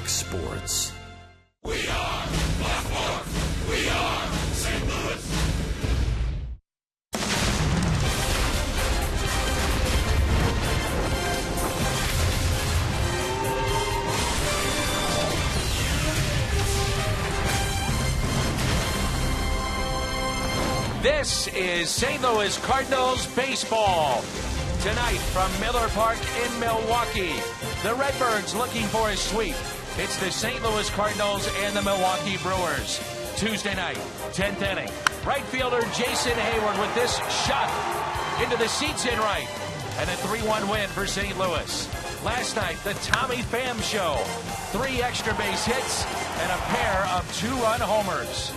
Fox Sports. We are Baltimore. We are St. Louis. This is St. Louis Cardinals baseball. Tonight from Miller Park in Milwaukee, the Redbirds looking for a sweep. It's the St. Louis Cardinals and the Milwaukee Brewers. Tuesday night, 10th inning. Right fielder Jason Hayward with this shot into the seats in right. And a 3-1 win for St. Louis. Last night, the Tommy Pham Show. 3 extra base hits and a pair of 2-run homers.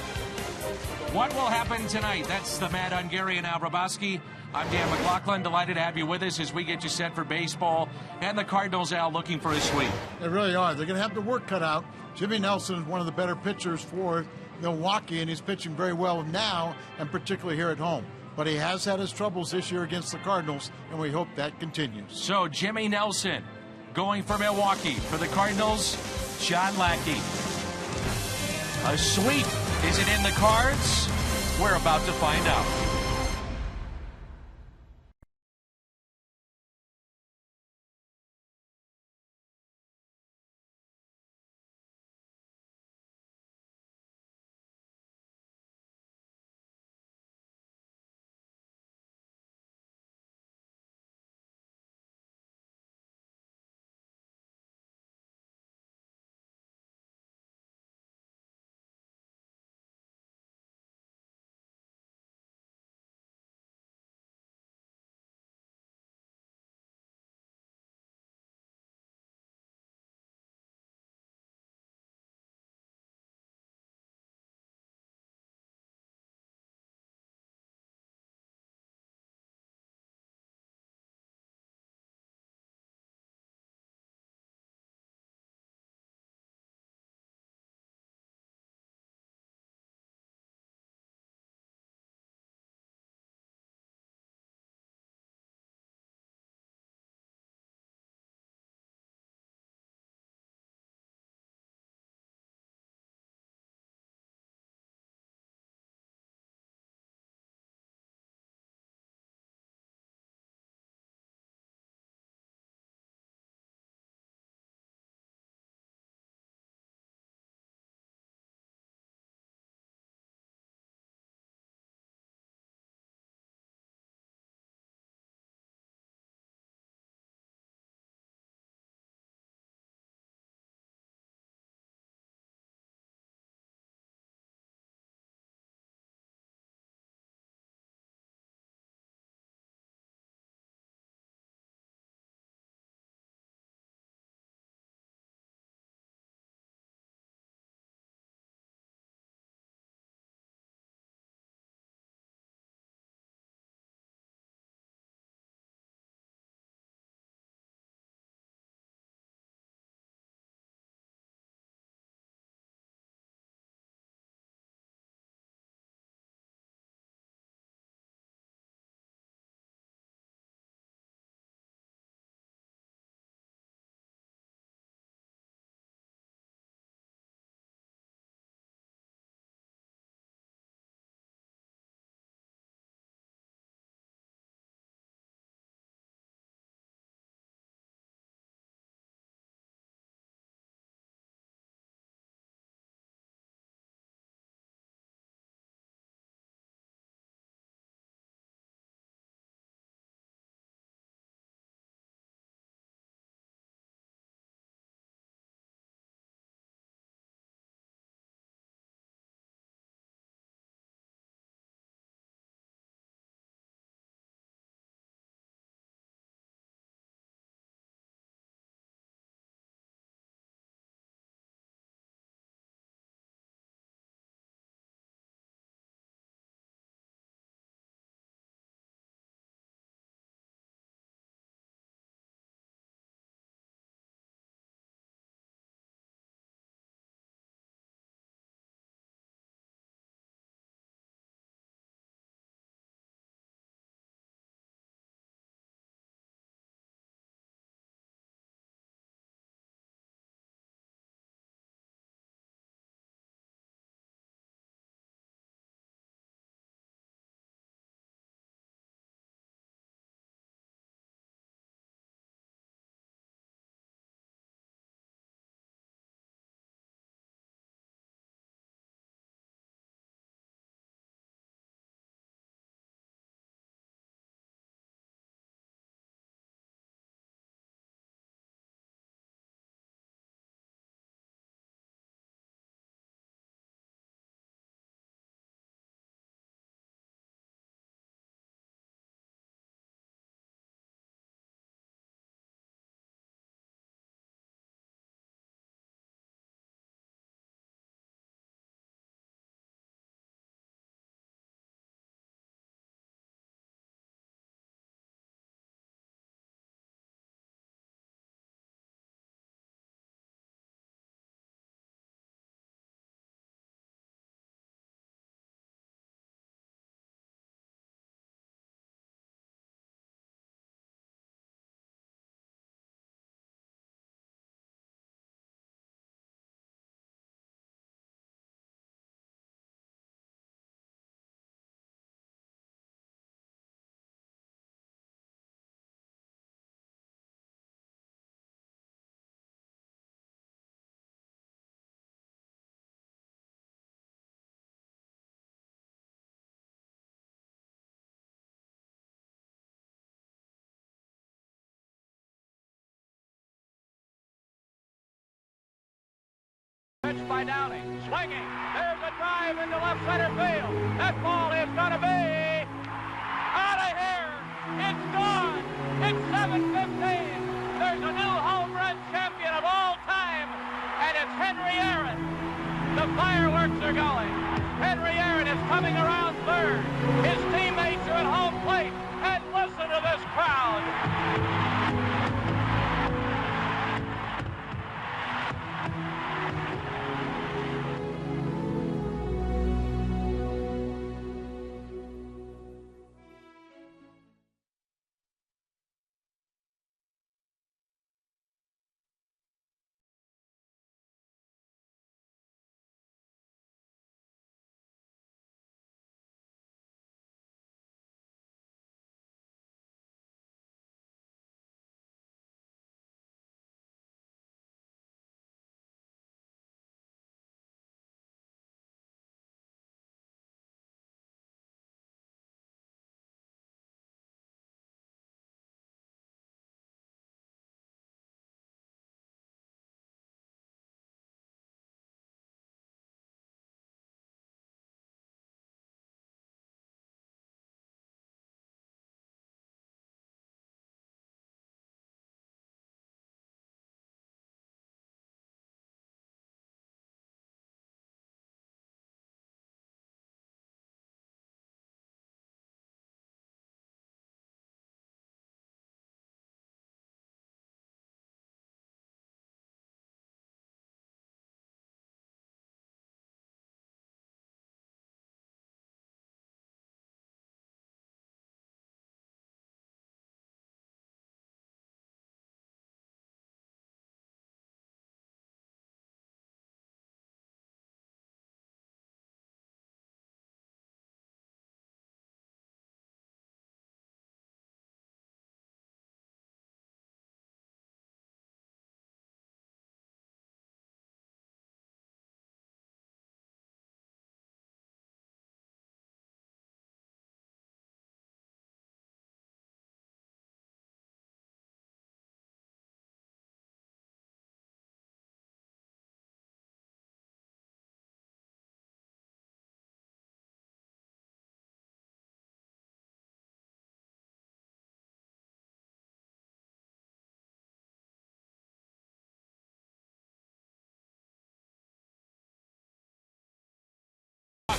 What will happen tonight? That's the Mad Hungarian Al Raboski. I'm Dan McLaughlin. Delighted to have you with us as we get you set for baseball. And the Cardinals, Al, looking for a sweep. They really are. They're going to have the work cut out. Jimmy Nelson is one of the better pitchers for Milwaukee, and he's pitching very well now, and particularly here at home. But he has had his troubles this year against the Cardinals, and we hope that continues. So Jimmy Nelson going for Milwaukee. For the Cardinals, John Lackey. A sweep. Is it in the cards? We're about to find out. by Downing. Swinging. There's a drive into left center field. That ball is going to be out of here. It's gone. It's 7:15. There's a new home run champion of all time, and it's Henry Aaron. The fireworks are going. Henry Aaron is coming around third. His teammates are at home plate, and listen to this crowd.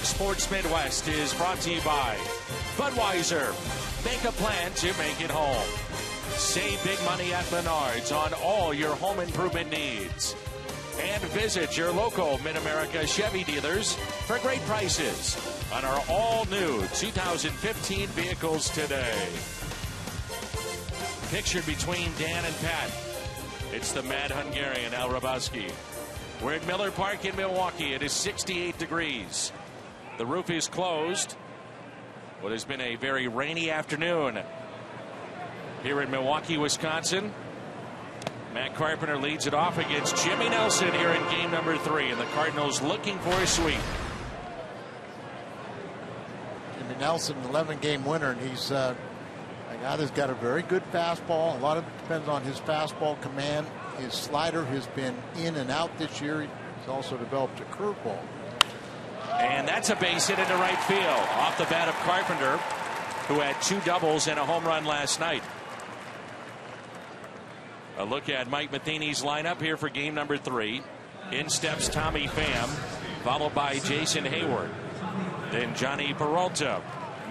Sports Midwest is brought to you by Budweiser. Make a plan to make it home. Save big money at Menards on all your home improvement needs. And visit your local Mid-America Chevy dealers for great prices on our all-new 2015 vehicles today. Pictured between Dan and Pat, it's the Mad Hungarian, Al Hrabosky. We're at Miller Park in Milwaukee. It is 68 degrees. The roof is closed. What has been a very rainy afternoon here in Milwaukee, Wisconsin. Matt Carpenter leads it off against Jimmy Nelson here in game number 3, and the Cardinals looking for a sweep. Jimmy Nelson, 11-game winner, and he's a guy that's got a very good fastball. A lot of it depends on his fastball command. His slider has been in and out this year. He's also developed a curveball. And that's a base hit into right field off the bat of Carpenter, who had 2 doubles and a home run last night. A look at Mike Matheny's lineup here for game number 3. In steps Tommy Pham, followed by Jason Hayward. Then Johnny Peralta,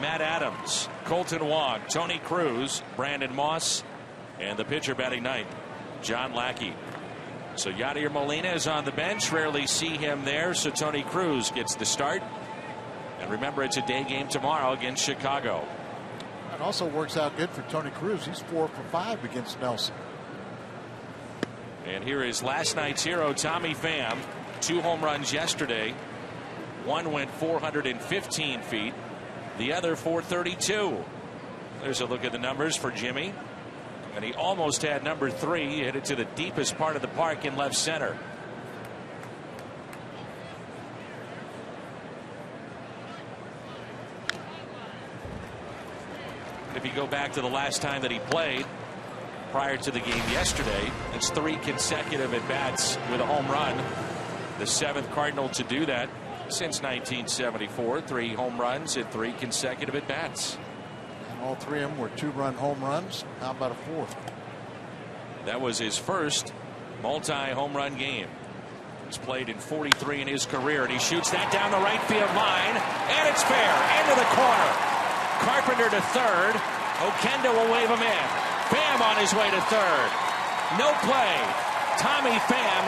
Matt Adams, Colton Wong, Tony Cruz, Brandon Moss, and the pitcher batting ninth, John Lackey. So Yadier Molina is on the bench. Rarely see him there, so Tony Cruz gets the start. And remember, it's a day game tomorrow against Chicago. It also works out good for Tony Cruz. He's 4 for 5 against Nelson. And here is last night's hero, Tommy Pham. 2 home runs yesterday. One went 415 feet. The other 432. There's a look at the numbers for Jimmy. And he almost had number 3. He hit it to the deepest part of the park in left center. If you go back to the last time that he played prior to the game yesterday, it's 3 consecutive at bats with a home run. The 7th Cardinal to do that since 1974. 3 home runs in 3 consecutive at-bats. And all 3 of them were 2-run home runs. How about a 4th? That was his first multi-home run game. He's played in 43 in his career, and he shoots that down the right field line, and it's fair into the corner. Carpenter to third. Okenda will wave him in. Pham on his way to third. No play. Tommy Pham,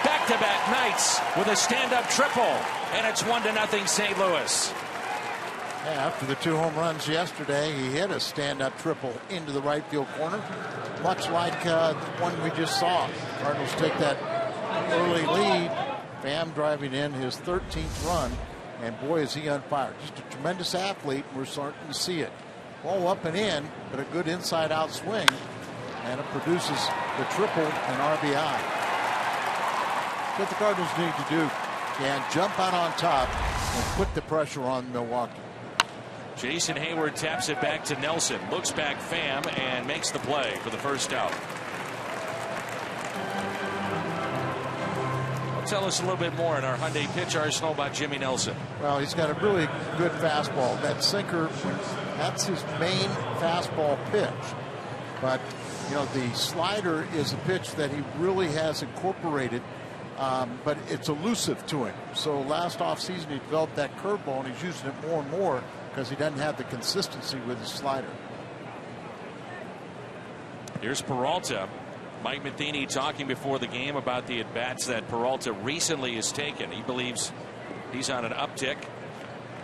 back-to-back nights with a stand-up triple, and it's 1-0 St. Louis. Yeah, after the 2 home runs yesterday, he hit a stand-up triple into the right field corner, much like the one we just saw. Cardinals take that early lead. Pham driving in his 13th run, and boy is he on fire. Just a tremendous athlete. We're starting to see it. Ball up and in, but a good inside-out swing, and it produces the triple and RBI. What the Cardinals need to do, jump out on top and put the pressure on Milwaukee. Jason Hayward taps it back to Nelson. Looks back Pham and makes the play for the first out. Tell us a little bit more in our Hyundai pitch arsenal about Jimmy Nelson. Well, he's got a really good fastball. That sinker, that's his main fastball pitch. But, you know, the slider is a pitch that he really has incorporated, but it's elusive to him. So last offseason he developed that curveball, and he's using it more and more because he doesn't have the consistency with his slider. Here's Peralta. Mike Matheny talking before the game about the at-bats that Peralta recently has taken. He believes he's on an uptick.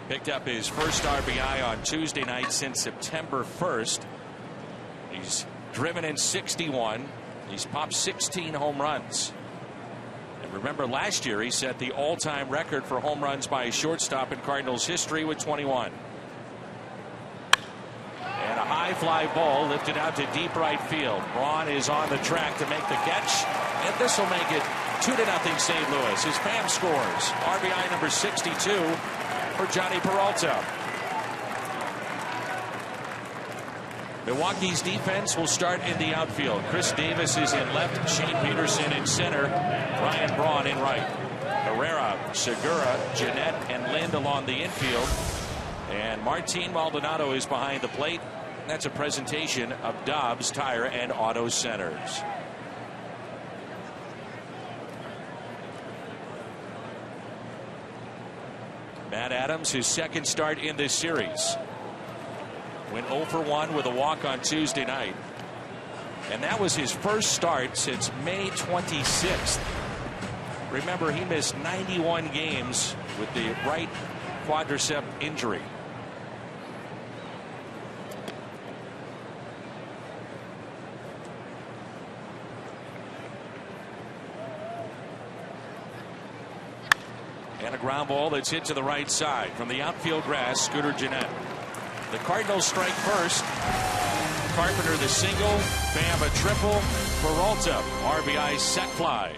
Picked up his first RBI on Tuesday night since September 1st. He's driven in 61. He's popped 16 home runs. And remember, last year he set the all-time record for home runs by a shortstop in Cardinals history with 21. And a high fly ball lifted out to deep right field. Braun is on the track to make the catch, and this will make it 2-0 St. Louis as Pham scores. RBI number 62 for Johnny Peralta. Milwaukee's defense will start in the outfield. Chris Davis is in left, Shane Peterson in center, Ryan Braun in right. Herrera, Segura, Jeanette, and Lind along the infield. And Martin Maldonado is behind the plate. That's a presentation of Dobbs Tire and Auto Centers. Matt Adams, his second start in this series. Went 0 for 1 with a walk on Tuesday night. And that was his first start since May 26th. Remember, he missed 91 games with the right quadricep injury. And a ground ball that's hit to the right side from the outfield grass. Scooter Gennett. The Cardinals strike first. Carpenter the single. Pham a triple. Peralta RBI sac fly.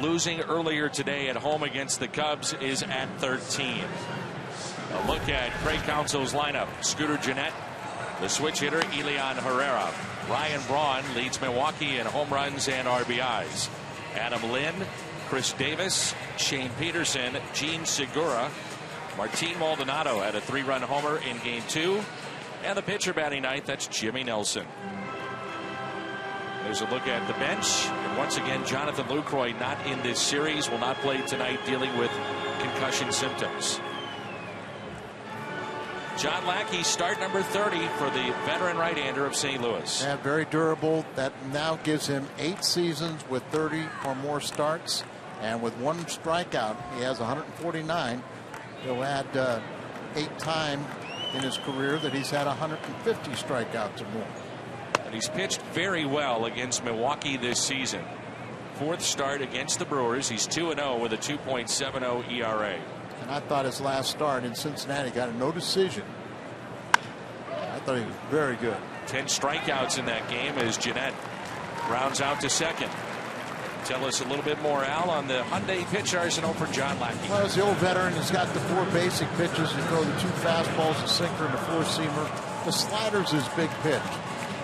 losing earlier today at home against the Cubs, is at 13. A look at Craig Counsell's lineup. Scooter Gennett, the switch hitter, Elian Herrera. Ryan Braun leads Milwaukee in home runs and RBIs. Adam Lynn, Chris Davis, Shane Peterson, Gene Segura. Martin Maldonado had a 3-run homer in Game 2. And the pitcher batting ninth, that's Jimmy Nelson. There's a look at the bench. And once again, Jonathan Lucroy not in this series, will not play tonight, dealing with concussion symptoms. John Lackey, start number 30 for the veteran right-hander of St. Louis. Yeah, very durable. That now gives him 8 seasons with 30 or more starts. And with 1 strikeout, he has 149. He'll add 8 times in his career that he's had 150 strikeouts or more. And he's pitched very well against Milwaukee this season. 4th start against the Brewers. He's 2-0 with a 2.70 ERA. And I thought his last start in Cincinnati got a no decision. I thought he was very good. 10 strikeouts in that game as Gennett rounds out to second. Tell us a little bit more, Al, on the Hyundai pitch arsenal for John Lackey. Well, as the old veteran, he's got the 4 basic pitches. You throw the 2 fastballs, a sinker, and a 4-seamer. The slider's his big pitch.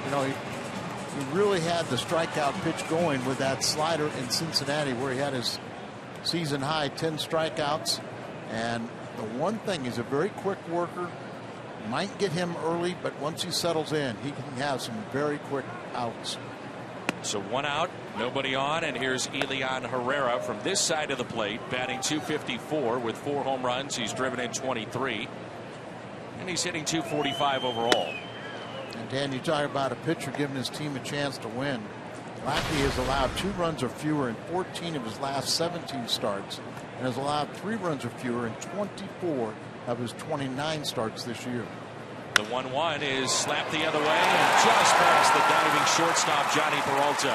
You know, he really had the strikeout pitch going with that slider in Cincinnati, where he had his season high 10 strikeouts. And the one thing, he's a very quick worker. Might get him early, but once he settles in, he can have some very quick outs. So 1 out, nobody on, and here's Elian Herrera from this side of the plate, batting .254 with 4 home runs. He's driven in 23, and he's hitting .245 overall. And Dan, you talk about a pitcher giving his team a chance to win. Lackey has allowed 2 runs or fewer in 14 of his last 17 starts, and has allowed 3 runs or fewer in 24 of his 29 starts this year. The 1-1 is slapped the other way and just past the diving shortstop Johnny Peralta.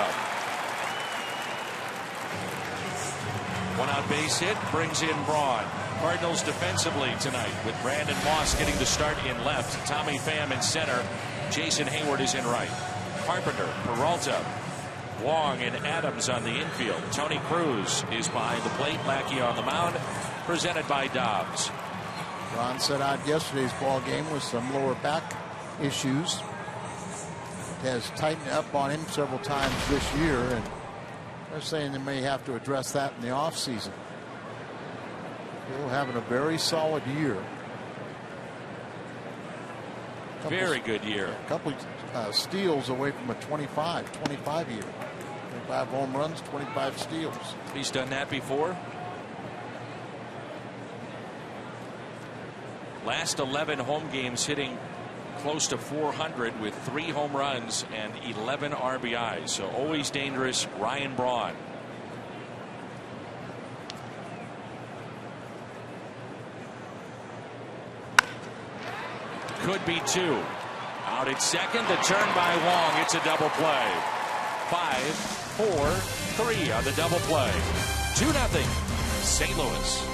1 out base hit brings in Braun. Cardinals defensively tonight with Brandon Moss getting the start in left, Tommy Pham in center, Jason Hayward is in right. Carpenter, Peralta, Wong, and Adams on the infield. Tony Cruz is behind the plate. Lackey on the mound, presented by Dobbs. Ron set out yesterday's ball game with some lower back issues. It has tightened up on him several times this year, and they're saying they may have to address that in the offseason. He'll having a very solid year. Very good year. A couple steals away from a 25 year. 25 home runs, 25 steals. He's done that before. Last 11 home games hitting close to 400 with 3 home runs and 11 RBIs. So always dangerous, Ryan Braun. Could be 2. Out at second, the turn by Wong. It's a double play. 5, 4, 3 on the double play. 2-0 St. Louis.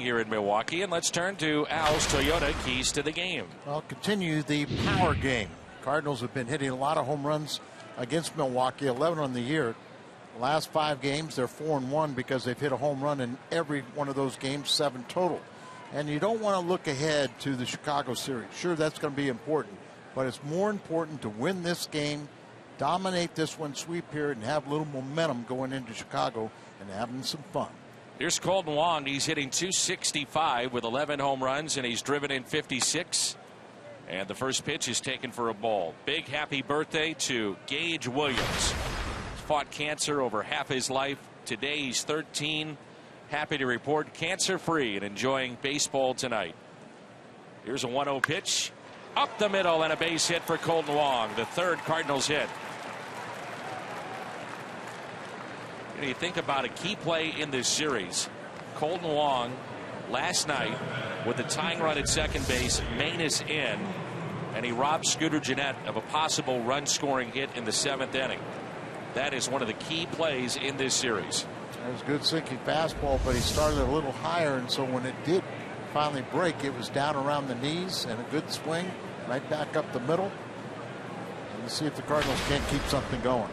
here in Milwaukee, and let's turn to Al's Toyota keys to the game. Well, continue the power game. Cardinals have been hitting a lot of home runs against Milwaukee, 11 on the year. The last 5 games, they're 4-1 because they've hit a home run in every one of those games, 7 total. And you don't want to look ahead to the Chicago series. Sure, that's going to be important, but it's more important to win this game, dominate this one, sweep here, and have a little momentum going into Chicago and having some fun. Here's Colton Wong. He's hitting .265 with 11 home runs, and he's driven in 56. And the first pitch is taken for a ball. Big happy birthday to Gage Williams. He's fought cancer over half his life. Today he's 13. Happy to report cancer-free and enjoying baseball tonight. Here's a 1-0 pitch. Up the middle and a base hit for Colton Wong, the 3rd Cardinals hit. You think about a key play in this series. Colton Wong last night with the tying run at second base, Maine is in, and he robbed Scooter Gennett of a possible run-scoring hit in the 7th inning. That is one of the key plays in this series. It was a good sinking fastball, but he started a little higher, and so when it did finally break, it was down around the knees and a good swing right back up the middle. And we'll see if the Cardinals can't keep something going.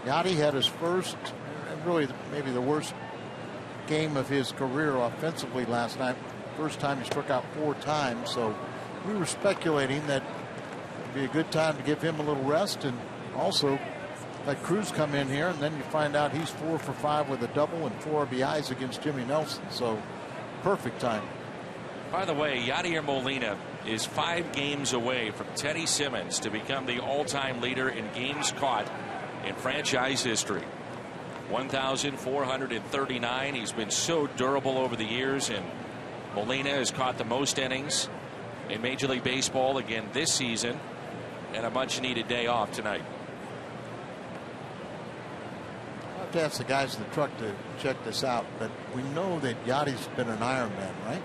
Yachty had his first, and really maybe the worst game of his career offensively last night. First time he struck out 4 times, so we were speculating that it'd be a good time to give him a little rest, and also let Cruz come in here, and then you find out he's 4 for 5 with a double and 4 RBIs against Jimmy Nelson. So perfect time. By the way, Yadier Molina is 5 games away from Teddy Simmons to become the all-time leader in games caught in franchise history. 1,439. He's been so durable over the years, and Molina has caught the most innings in Major League Baseball again this season, and a much-needed day off tonight. I'll have to ask the guys in the truck to check this out, but we know that Yachty's been an Ironman, right?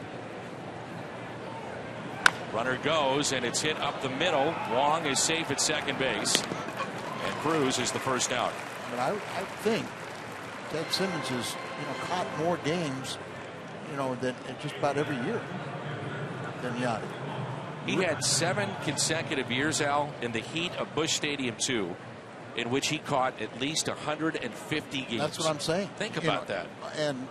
Runner goes, and it's hit up the middle. Wong is safe at second base, and Cruz is the first out. But I think Ted Simmons has caught more games than just about every year than Yachty. He had 7 consecutive years, Al, in the heat of Busch Stadium 2, in which he caught at least 150 games. That's what I'm saying. Think about that. And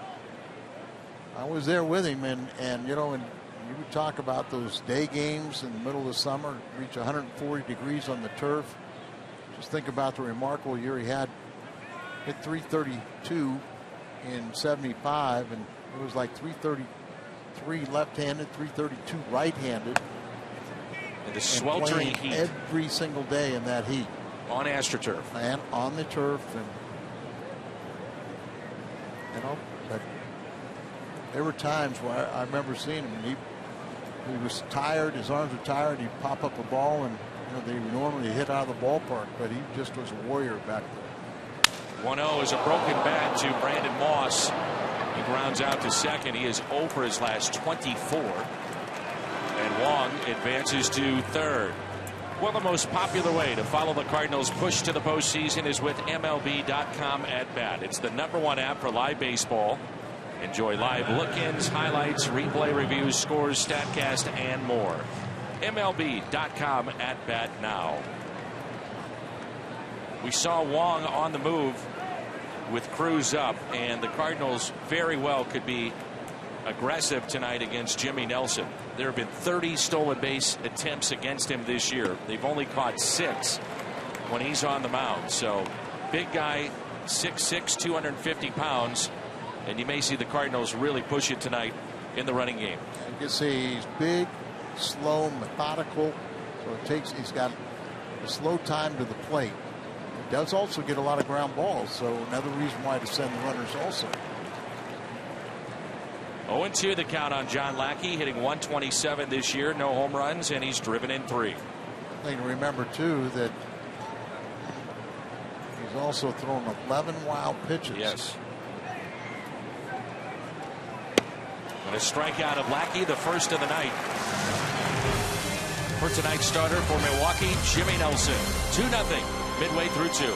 I was there with him, and you would talk about those day games in the middle of the summer, reach 140 degrees on the turf. Just think about the remarkable year he had. Hit 332 in 75, and it was like 333 left-handed, 332 right-handed. And the sweltering heat every single day in that heat. On AstroTurf. And on the turf, and but there were times where I remember seeing him, and he was tired, his arms were tired, he'd pop up a ball, and they would normally hit out of the ballpark, but he just was a warrior back there. 1-0 is a broken bat to Brandon Moss. He grounds out to second. He is 0 for his last 24. And Wong advances to third. Well, the most popular way to follow the Cardinals' push to the postseason is with MLB.com at bat. It's the #1 app for live baseball. Enjoy live look-ins, highlights, replay reviews, scores, StatCast, and more. MLB.com at bat now. We saw Wong on the move with Cruz up, and the Cardinals very well could be aggressive tonight against Jimmy Nelson. There have been 30 stolen base attempts against him this year. They've only caught 6 when he's on the mound. So big guy, 6'6", 250 pounds, and you may see the Cardinals really push it tonight in the running game. You can see he's big, slow, methodical. So he's got a slow time to the plate. He does also get a lot of ground balls, so another reason why to send the runners also. 0-2 the count on John Lackey, hitting .127 this year, no home runs, and he's driven in 3. Thing to remember too that he's also thrown 11 wild pitches. Yes. And a strikeout of Lackey, the first of the night. For tonight's starter for Milwaukee, Jimmy Nelson. 2-0 midway through 2.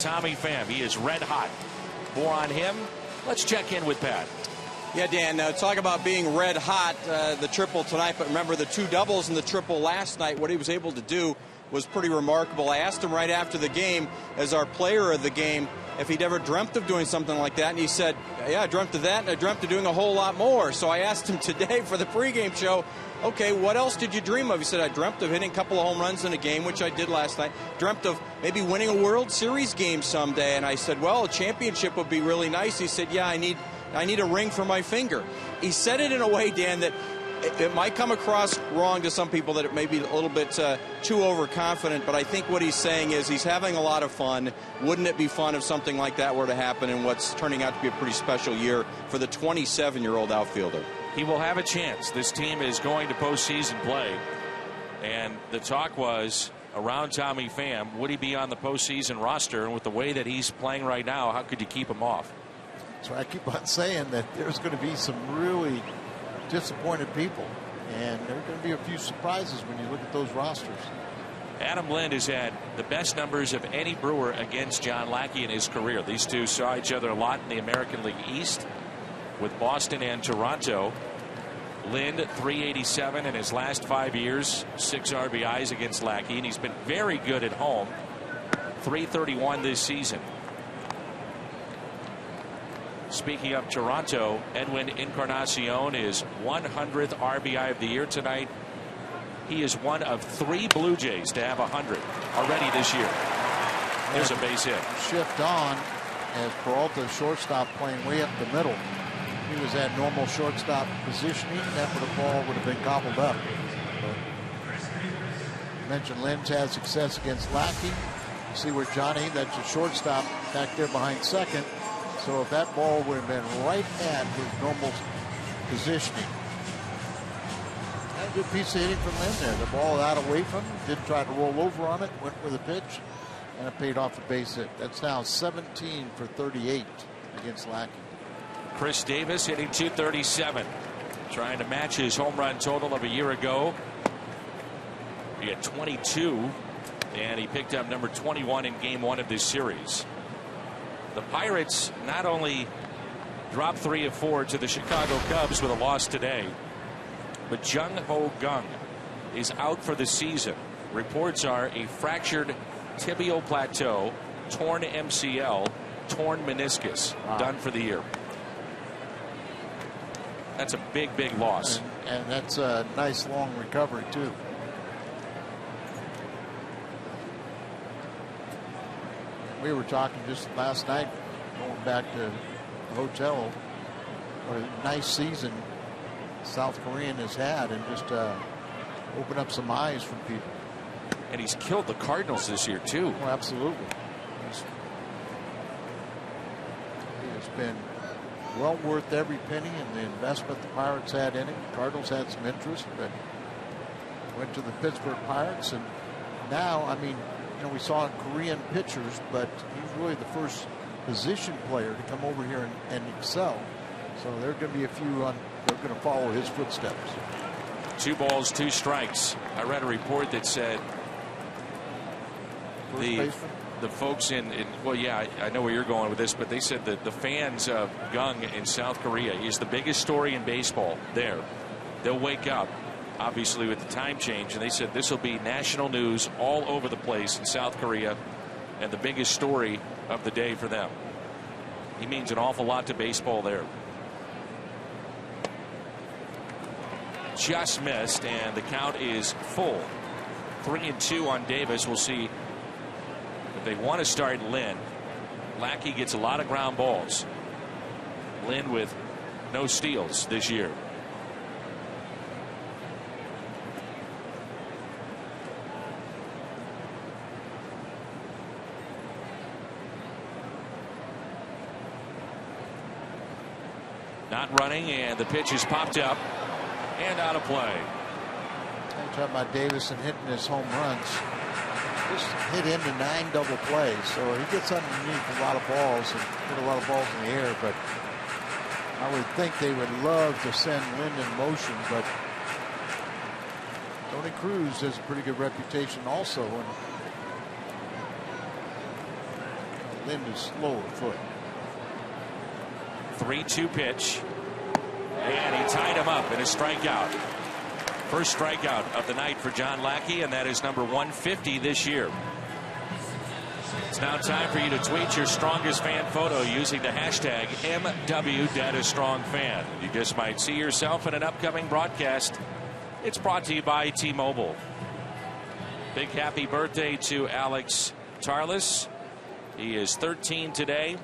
Tommy Pham, he is red hot. More on him. Let's check in with Pat. Yeah, Dan, talk about being red hot, the triple tonight, but remember the 2 doubles and the triple last night. What he was able to do was pretty remarkable. I asked him right after the game, as our player of the game, if he'd ever dreamt of doing something like that, and he said, yeah, I dreamt of that, and I dreamt of doing a whole lot more. So I asked him today for the pregame show, okay, what else did you dream of? He said, I dreamt of hitting a couple of home runs in a game, which I did last night. Dreamt of maybe winning a World Series game someday. And I said, well, a championship would be really nice. He said, yeah, I need a ring for my finger. He said it in a way, Dan, that it might come across wrong to some people, that it may be a little bit too overconfident, but I think what he's saying is he's having a lot of fun. Wouldn't it be fun if something like that were to happen in what's turning out to be a pretty special year for the 27-year-old outfielder? He will have a chance. This team is going to postseason play, and the talk was around Tommy Pham, would he be on the postseason roster? And with the way that he's playing right now, how could you keep him off? So I keep on saying that there's going to be some really disappointed people, and there are going to be a few surprises when you look at those rosters. Adam Lind has had the best numbers of any Brewer against John Lackey in his career. These two saw each other a lot in the American League East with Boston and Toronto. Lind 387 in his last 5 years, 6 RBIs against Lackey, and he's been very good at home. 331 this season. Speaking of Toronto, Edwin Encarnacion is 100th RBI of the year tonight. He is one of 3 Blue Jays to have 100 already this year. There's a base hit. Shift on as Peralta, shortstop, playing way up the middle. He was at normal shortstop positioning. That would have ball would have been gobbled up. But mentioned Lynn's had success against Lackey. You see where Johnny, that's a shortstop back there behind second. So if that ball would have been right at his normal positioning. A good piece of hitting from Lynn there. The ball out away from him, didn't try to roll over on it, went with a pitch, and it paid off a base hit. That's now 17 for 38 against Lackey. Chris Davis hitting .237, trying to match his home run total of a year ago. He had 22, and he picked up number 21 in game 1 of this series. The Pirates not only dropped 3 of 4 to the Chicago Cubs with a loss today, but Jung Ho Kang is out for the season. Reports are a fractured tibial plateau, torn MCL, torn meniscus. Wow. Done for the year. That's a big, big loss. And that's a nice long recovery, too. We were talking just last night, going back to the hotel, what a nice season South Korean has had, and just open up some eyes from people. And he's killed the Cardinals this year, too. Oh, absolutely. He has been well worth every penny in the investment the Pirates had in him. Cardinals had some interest, but went to the Pittsburgh Pirates, and now, I mean, you know, we saw Korean pitchers, but he's really the first position player to come over here and excel. So there are going to be a few they're going to follow his footsteps. 2 balls, 2 strikes. I read a report that said the folks in well, yeah, I know where you're going with this, but they said that the fans of Kang in South Korea is the biggest story in baseball there. They'll wake up, obviously, with the time change, and they said this will be national news all over the place in South Korea, and the biggest story of the day for them. He means an awful lot to baseball there. Just missed, and the count is full. 3-2 on Davis. We'll see if they want to start Lynn. Lackey gets a lot of ground balls. Lynn with no steals this year. Not running, and the pitch is popped up and out of play. I'm talking about Davis and hitting his home runs. Just hit into 9 double plays, so he gets underneath a lot of balls and hit a lot of balls in the air. But I would think they would love to send Lynn in motion, but Tony Cruz has a pretty good reputation also. And in his lower foot. 3-2 pitch. And he tied him up in a strikeout. First strikeout of the night for John Lackey, and that is number 150 this year. It's now time for you to tweet your strongest fan photo using the hashtag MWDataStrongFan. You just might see yourself in an upcoming broadcast. It's brought to you by T-Mobile. Big happy birthday to Alex Tarlas. He is 13 today.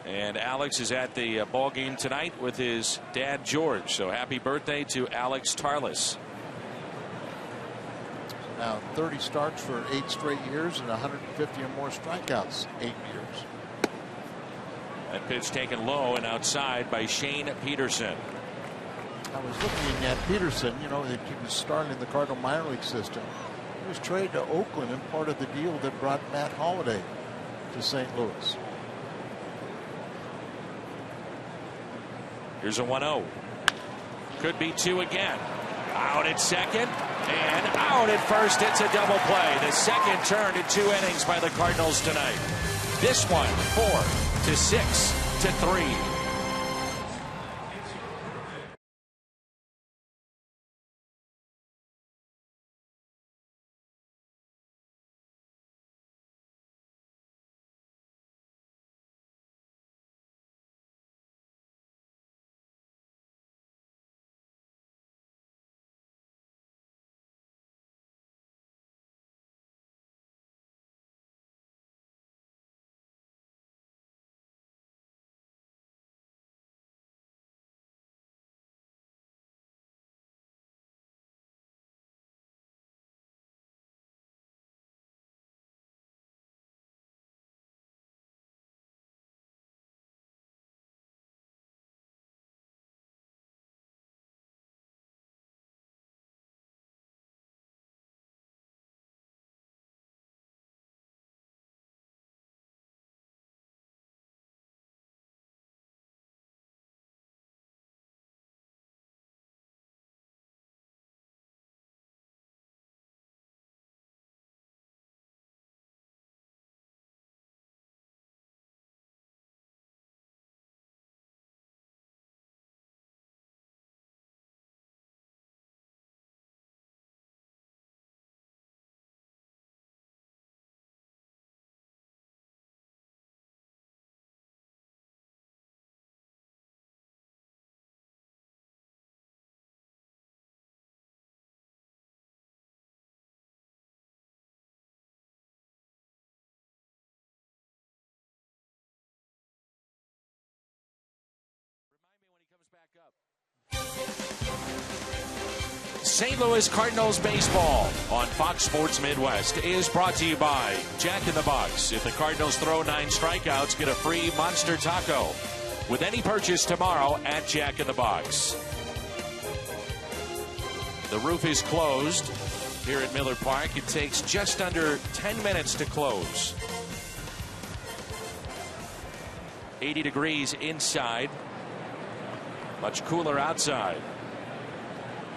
And Alex is at the ball game tonight with his dad, George. So happy birthday to Alex Tarlas. Now 30 starts for 8 straight years and 150 or more strikeouts 8 years. That pitch taken low and outside by Shane Peterson. I was looking at Peterson. You know, he was starting in the Cardinal minor league system. He was traded to Oakland and part of the deal that brought Matt Holliday to St. Louis. Here's a 1-0. Could be 2 again. Out at second and out at first. It's a double play. The second turned in 2 innings by the Cardinals tonight. This one 4-6-3. St. Louis Cardinals baseball on Fox Sports Midwest is brought to you by Jack in the Box. If the Cardinals throw 9 strikeouts, get a free monster taco with any purchase tomorrow at Jack in the Box. The roof is closed here at Miller Park. It takes just under 10 minutes to close. 80 degrees inside. Much cooler outside.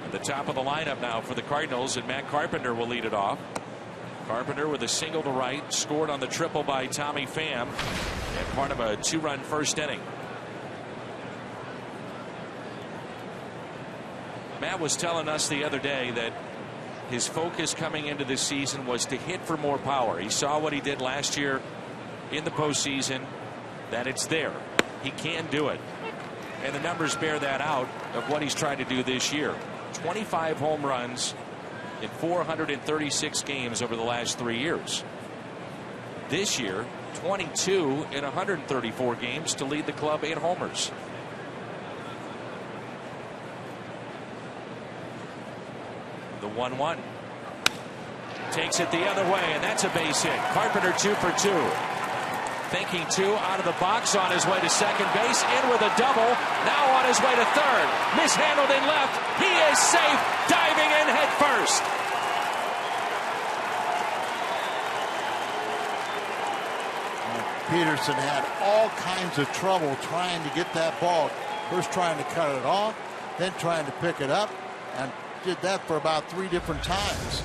At the top of the lineup now for the Cardinals, and Matt Carpenter will lead it off. Carpenter with a single to right, scored on the triple by Tommy Pham, and part of a 2-run first inning. Matt was telling us the other day that his focus coming into this season was to hit for more power. He saw what he did last year in the postseason, that it's there. He can do it. And the numbers bear that out of what he's trying to do this year. 25 home runs in 436 games over the last 3 years. This year, 22 in 134 games to lead the club in homers. The 1-1. Takes it the other way, and that's a base hit. Carpenter 2 for 2. Thinking 2 out of the box, on his way to second base, in with a double, now on his way to third, mishandled in left, he is safe, diving in head first. Peterson had all kinds of trouble trying to get that ball, first trying to cut it off, then trying to pick it up, and did that for about 3 different times.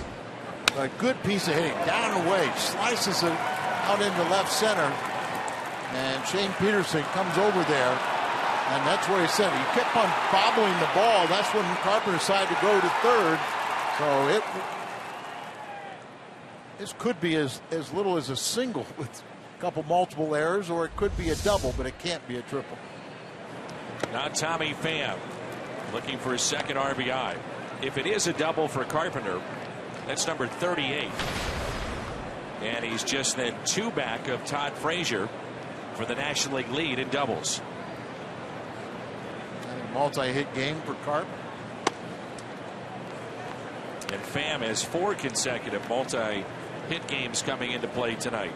A good piece of hitting, down and away, slices it out into left center. And Shane Peterson comes over there, and that's where he said he kept on bobbling the ball. That's when Carpenter decided to go to third. So this could be as little as a single with a couple multiple errors, or it could be a double, but it can't be a triple. Now Tommy Pham looking for his second RBI. If it is a double for Carpenter, that's number 38. And he's just then 2 back of Todd Frazier for the National League lead in doubles. Multi-hit game for Carp. And Pham has 4 consecutive multi-hit games coming into play tonight.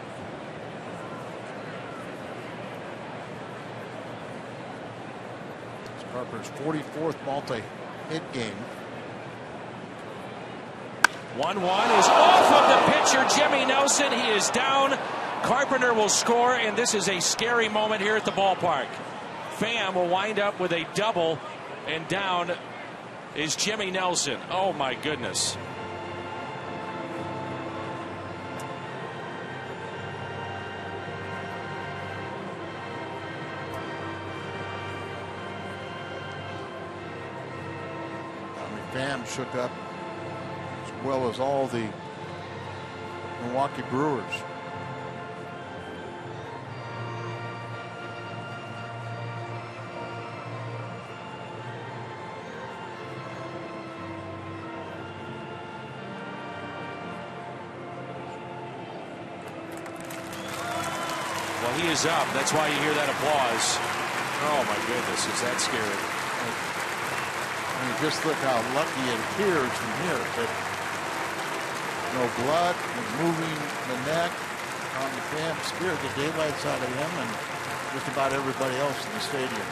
It's Carpenter's 44th multi-hit game. 1-1 is off of the pitcher, Jimmy Nelson. He is down. Carpenter will score, and this is a scary moment here at the ballpark. Pham will wind up with a double, and down is Jimmy Nelson. Oh my goodness. Pham shook up as well as all the Milwaukee Brewers. Well, he is up. That's why you hear that applause. Oh my goodness, is that scary? I mean, just look how lucky it appears from here. But no blood, and moving the neck. Tommy Pham scared the daylights out of him and just about everybody else in the stadium.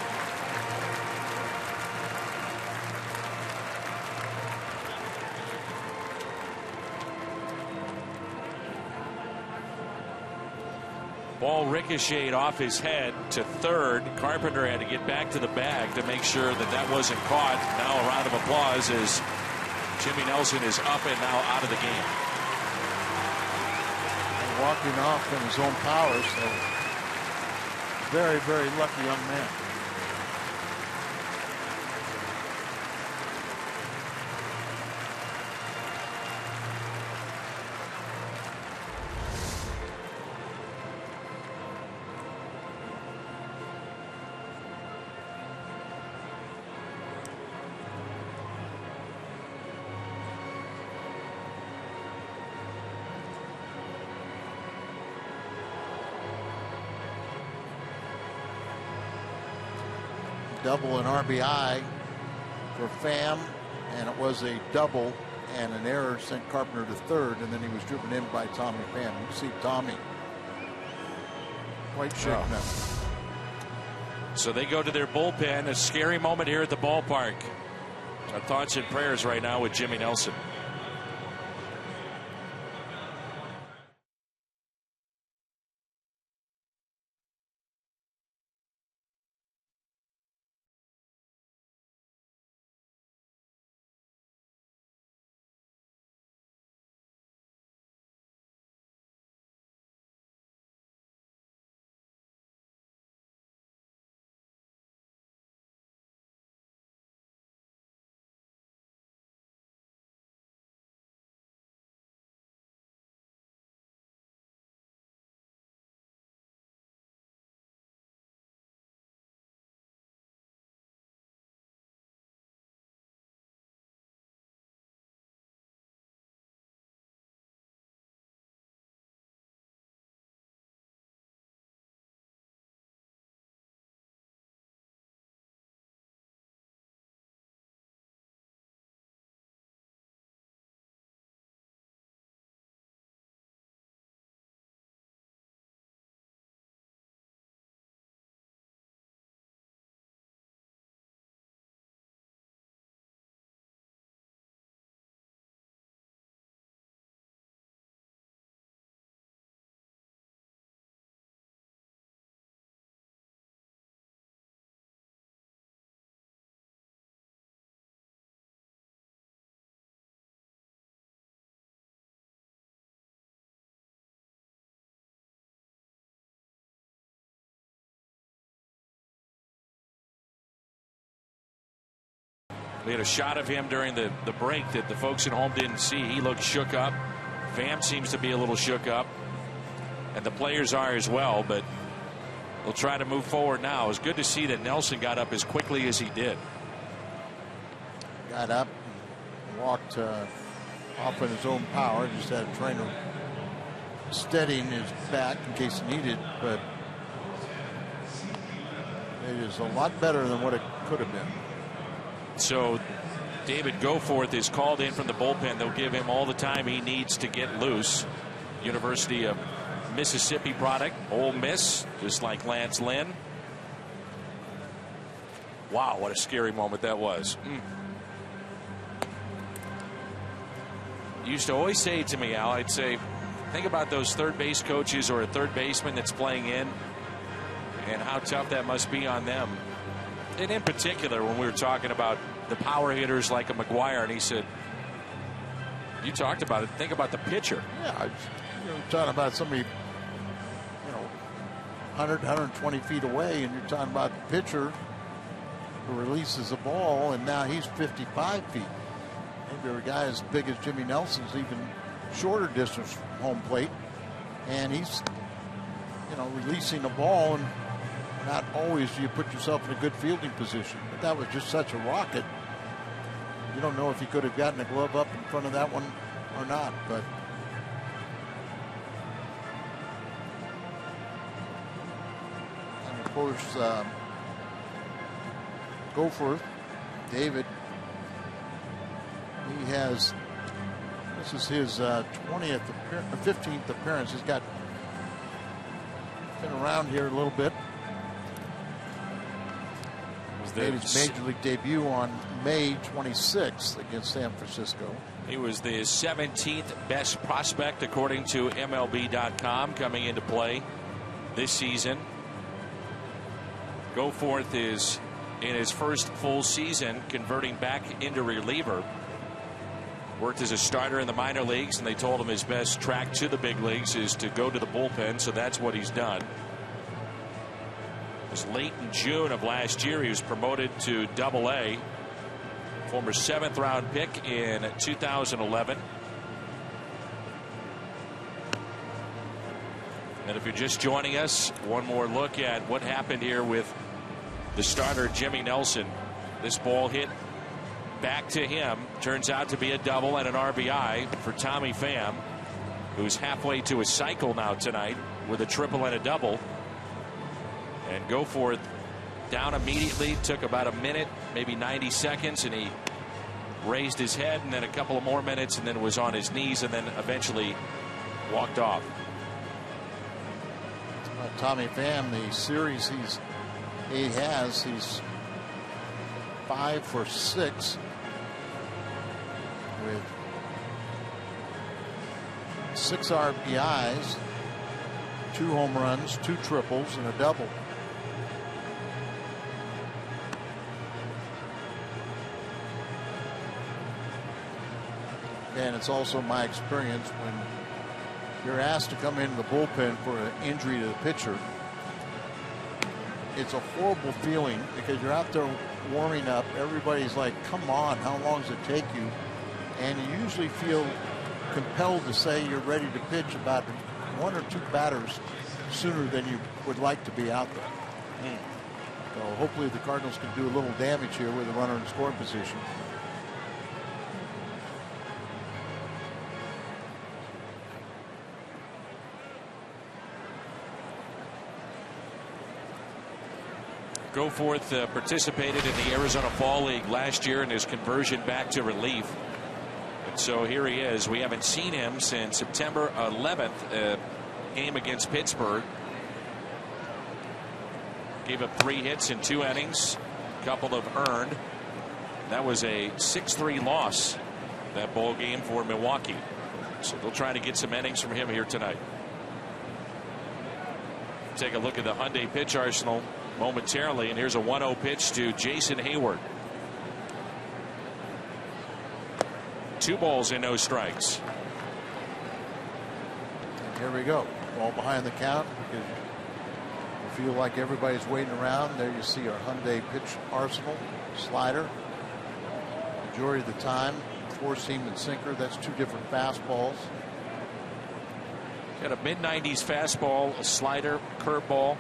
Ball ricocheted off his head to third. Carpenter had to get back to the bag to make sure that that wasn't caught. Now a round of applause as Jimmy Nelson is up and now out of the game. And walking off in his own power, so very, very lucky young man. Double and RBI for Pham, and it was a double and an error sent Carpenter to third, and then he was driven in by Tommy Pham. You can see Tommy quite shaken up. So they go to their bullpen. A scary moment here at the ballpark. Our thoughts and prayers right now with Jimmy Nelson. We had a shot of him during the break that the folks at home didn't see. He looked shook up. Pham seems to be a little shook up. And the players are as well, but they'll try to move forward now. It was good to see that Nelson got up as quickly as he did. Got up, walked off in his own power. Just had a trainer steadying his back in case he needed, but it is a lot better than what it could have been. So David Goforth is called in from the bullpen. They'll give him all the time he needs to get loose. University of Mississippi product, Ole Miss, just like Lance Lynn. Wow, what a scary moment that was. You used to always say to me, Al, I'd say, think about those third base coaches or a third baseman that's playing in and how tough that must be on them. And in particular, when we were talking about the power hitters like a McGuire, and he said, you talked about it, think about the pitcher. Yeah, you're talking about somebody 100, 120 feet away, and you're talking about the pitcher who releases the ball, and now he's 55 feet. Maybe a guy as big as Jimmy Nelson's even shorter distance from home plate, and he's releasing the ball, and not always do you put yourself in a good fielding position. But that was just such a rocket. You don't know if he could have gotten a glove up in front of that one or not, but and of course Goforth, David, he has, this is his 15th appearance. He's been around here a little bit. Made his major league debut on May 26th against San Francisco. He was the 17th best prospect according to MLB.com coming into play this season. Goforth is in his first full season converting back into reliever. Worked as a starter in the minor leagues, and they told him his best track to the big leagues is to go to the bullpen, so that's what he's done. It was late in June of last year he was promoted to Double-A. Former 7th round pick in 2011. And if you're just joining us, one more look at what happened here with the starter Jimmy Nelson. This ball hit back to him, turns out to be a double and an RBI for Tommy Pham, who's halfway to his cycle now tonight with a triple and a double. And Goforth down immediately, took about a minute, maybe 90 seconds, and he raised his head, and then a couple of more minutes, and then was on his knees, and then eventually walked off. Tommy Pham, the series he's 5 for 6 with 6 RBIs, 2 home runs, 2 triples, and a double. And it's also my experience when you're asked to come into the bullpen for an injury to the pitcher. It's a horrible feeling because you're out there warming up. Everybody's like, come on, how long does it take you? And you usually feel compelled to say you're ready to pitch about 1 or 2 batters sooner than you would like to be out there. So hopefully the Cardinals can do a little damage here with a runner in scoring position. Goforth participated in the Arizona Fall League last year in his conversion back to relief. And so here he is. We haven't seen him since September 11th, game against Pittsburgh. Gave up 3 hits in 2 innings, a couple of earned. That was a 6-3 loss, that ball game for Milwaukee. So they'll try to get some innings from him here tonight. Take a look at the Hyundai pitch arsenal momentarily, and here's a 1-0 pitch to Jason Hayward. 2 balls and no strikes. And here we go. Ball behind the count because you feel like everybody's waiting around. There you see our Hyundai pitch arsenal. Slider. majority of the time. Four-seam and sinker. That's two different fastballs. Got a mid-90s fastball, a slider, curveball.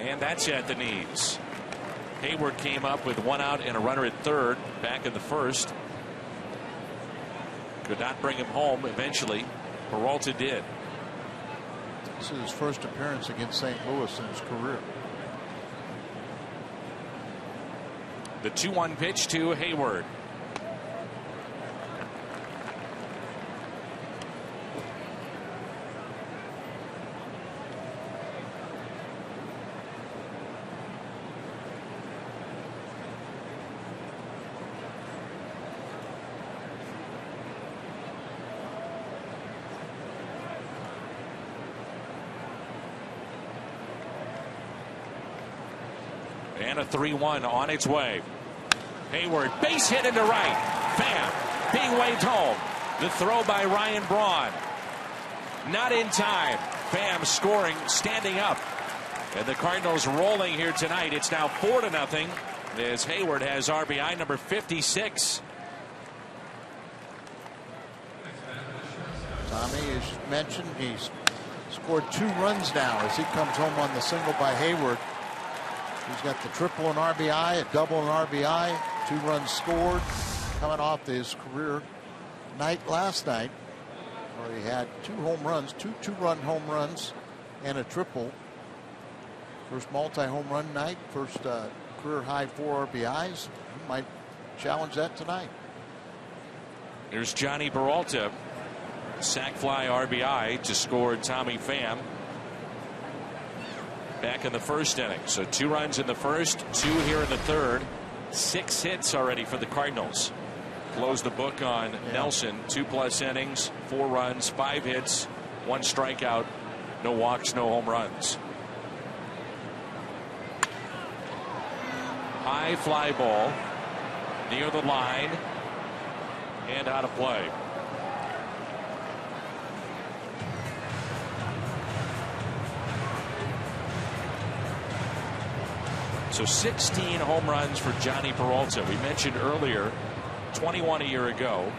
And that's at the knees. Hayward came up with one out and a runner at third back in the first. Could not bring him home eventually. Peralta did. This is his first appearance against St. Louis in his career. The 2-1 pitch to Hayward. And a 3-1 on its way. Hayward, base hit into right. Pham being waved home. The throw by Ryan Braun. Not in time. Pham scoring, standing up. And the Cardinals rolling here tonight. It's now 4-0 as Hayward has RBI number 56. Tommy, as mentioned, he's scored 2 runs now as he comes home on the single by Hayward. He's got the triple and RBI, a double and RBI, 2 runs scored, coming off his career night last night, where he had 2 home runs, two two-run home runs, and a triple. First multi-home run night, first career high 4 RBIs. He might challenge that tonight. Here's Johnny Peralta, sac fly RBI to score Tommy Pham back in the first inning. So 2 runs in the first, 2 here in the third. 6 hits already for the Cardinals. Close the book on Nelson. 2+ innings, 4 runs, 5 hits, 1 strikeout, no walks, no home runs. High fly ball near the line and out of play. So 16 home runs for Johnny Peralta. We mentioned earlier 21 a year ago.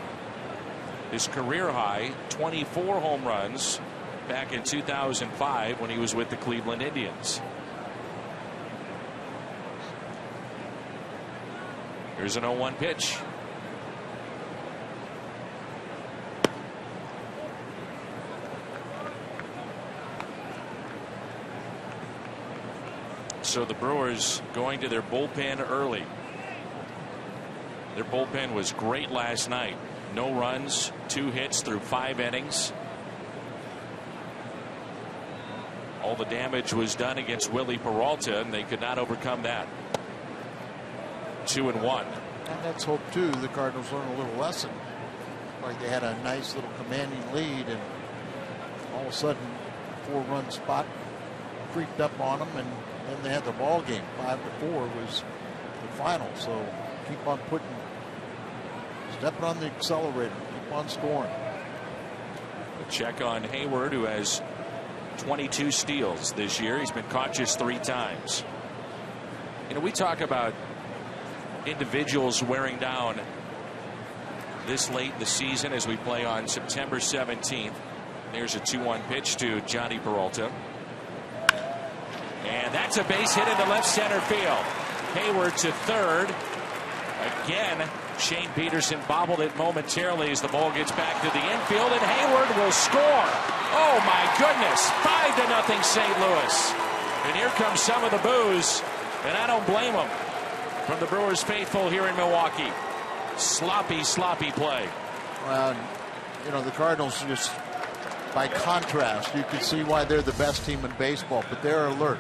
His career high 24 home runs back in 2005 when he was with the Cleveland Indians. Here's an 0-1 pitch. So the Brewers going to their bullpen early. Their bullpen was great last night. No runs, 2 hits through 5 innings. All the damage was done against Willie Peralta, and they could not overcome that. 2-1. And let's hope too the Cardinals learn a little lesson. Like they had a nice little commanding lead, and all of a sudden 4-run spot creeped up on them, and then they had the ball game. 5-4 was the final. So keep on stepping on the accelerator, keep on scoring. A check on Hayward, who has 22 steals this year. He's been caught just 3 times. You know, we talk about individuals wearing down this late in the season as we play on September 17th. There's a 2-1 pitch to Johnny Peralta. And that's a base hit into left center field. Hayward to third. Again, Shane Peterson bobbled it momentarily as the ball gets back to the infield, and Hayward will score. Oh my goodness, 5-0 St. Louis. And here comes some of the boos, and I don't blame them, from the Brewers faithful here in Milwaukee. Sloppy play. Well, you know, the Cardinals, just by contrast, you can see why they're the best team in baseball, but they're alert.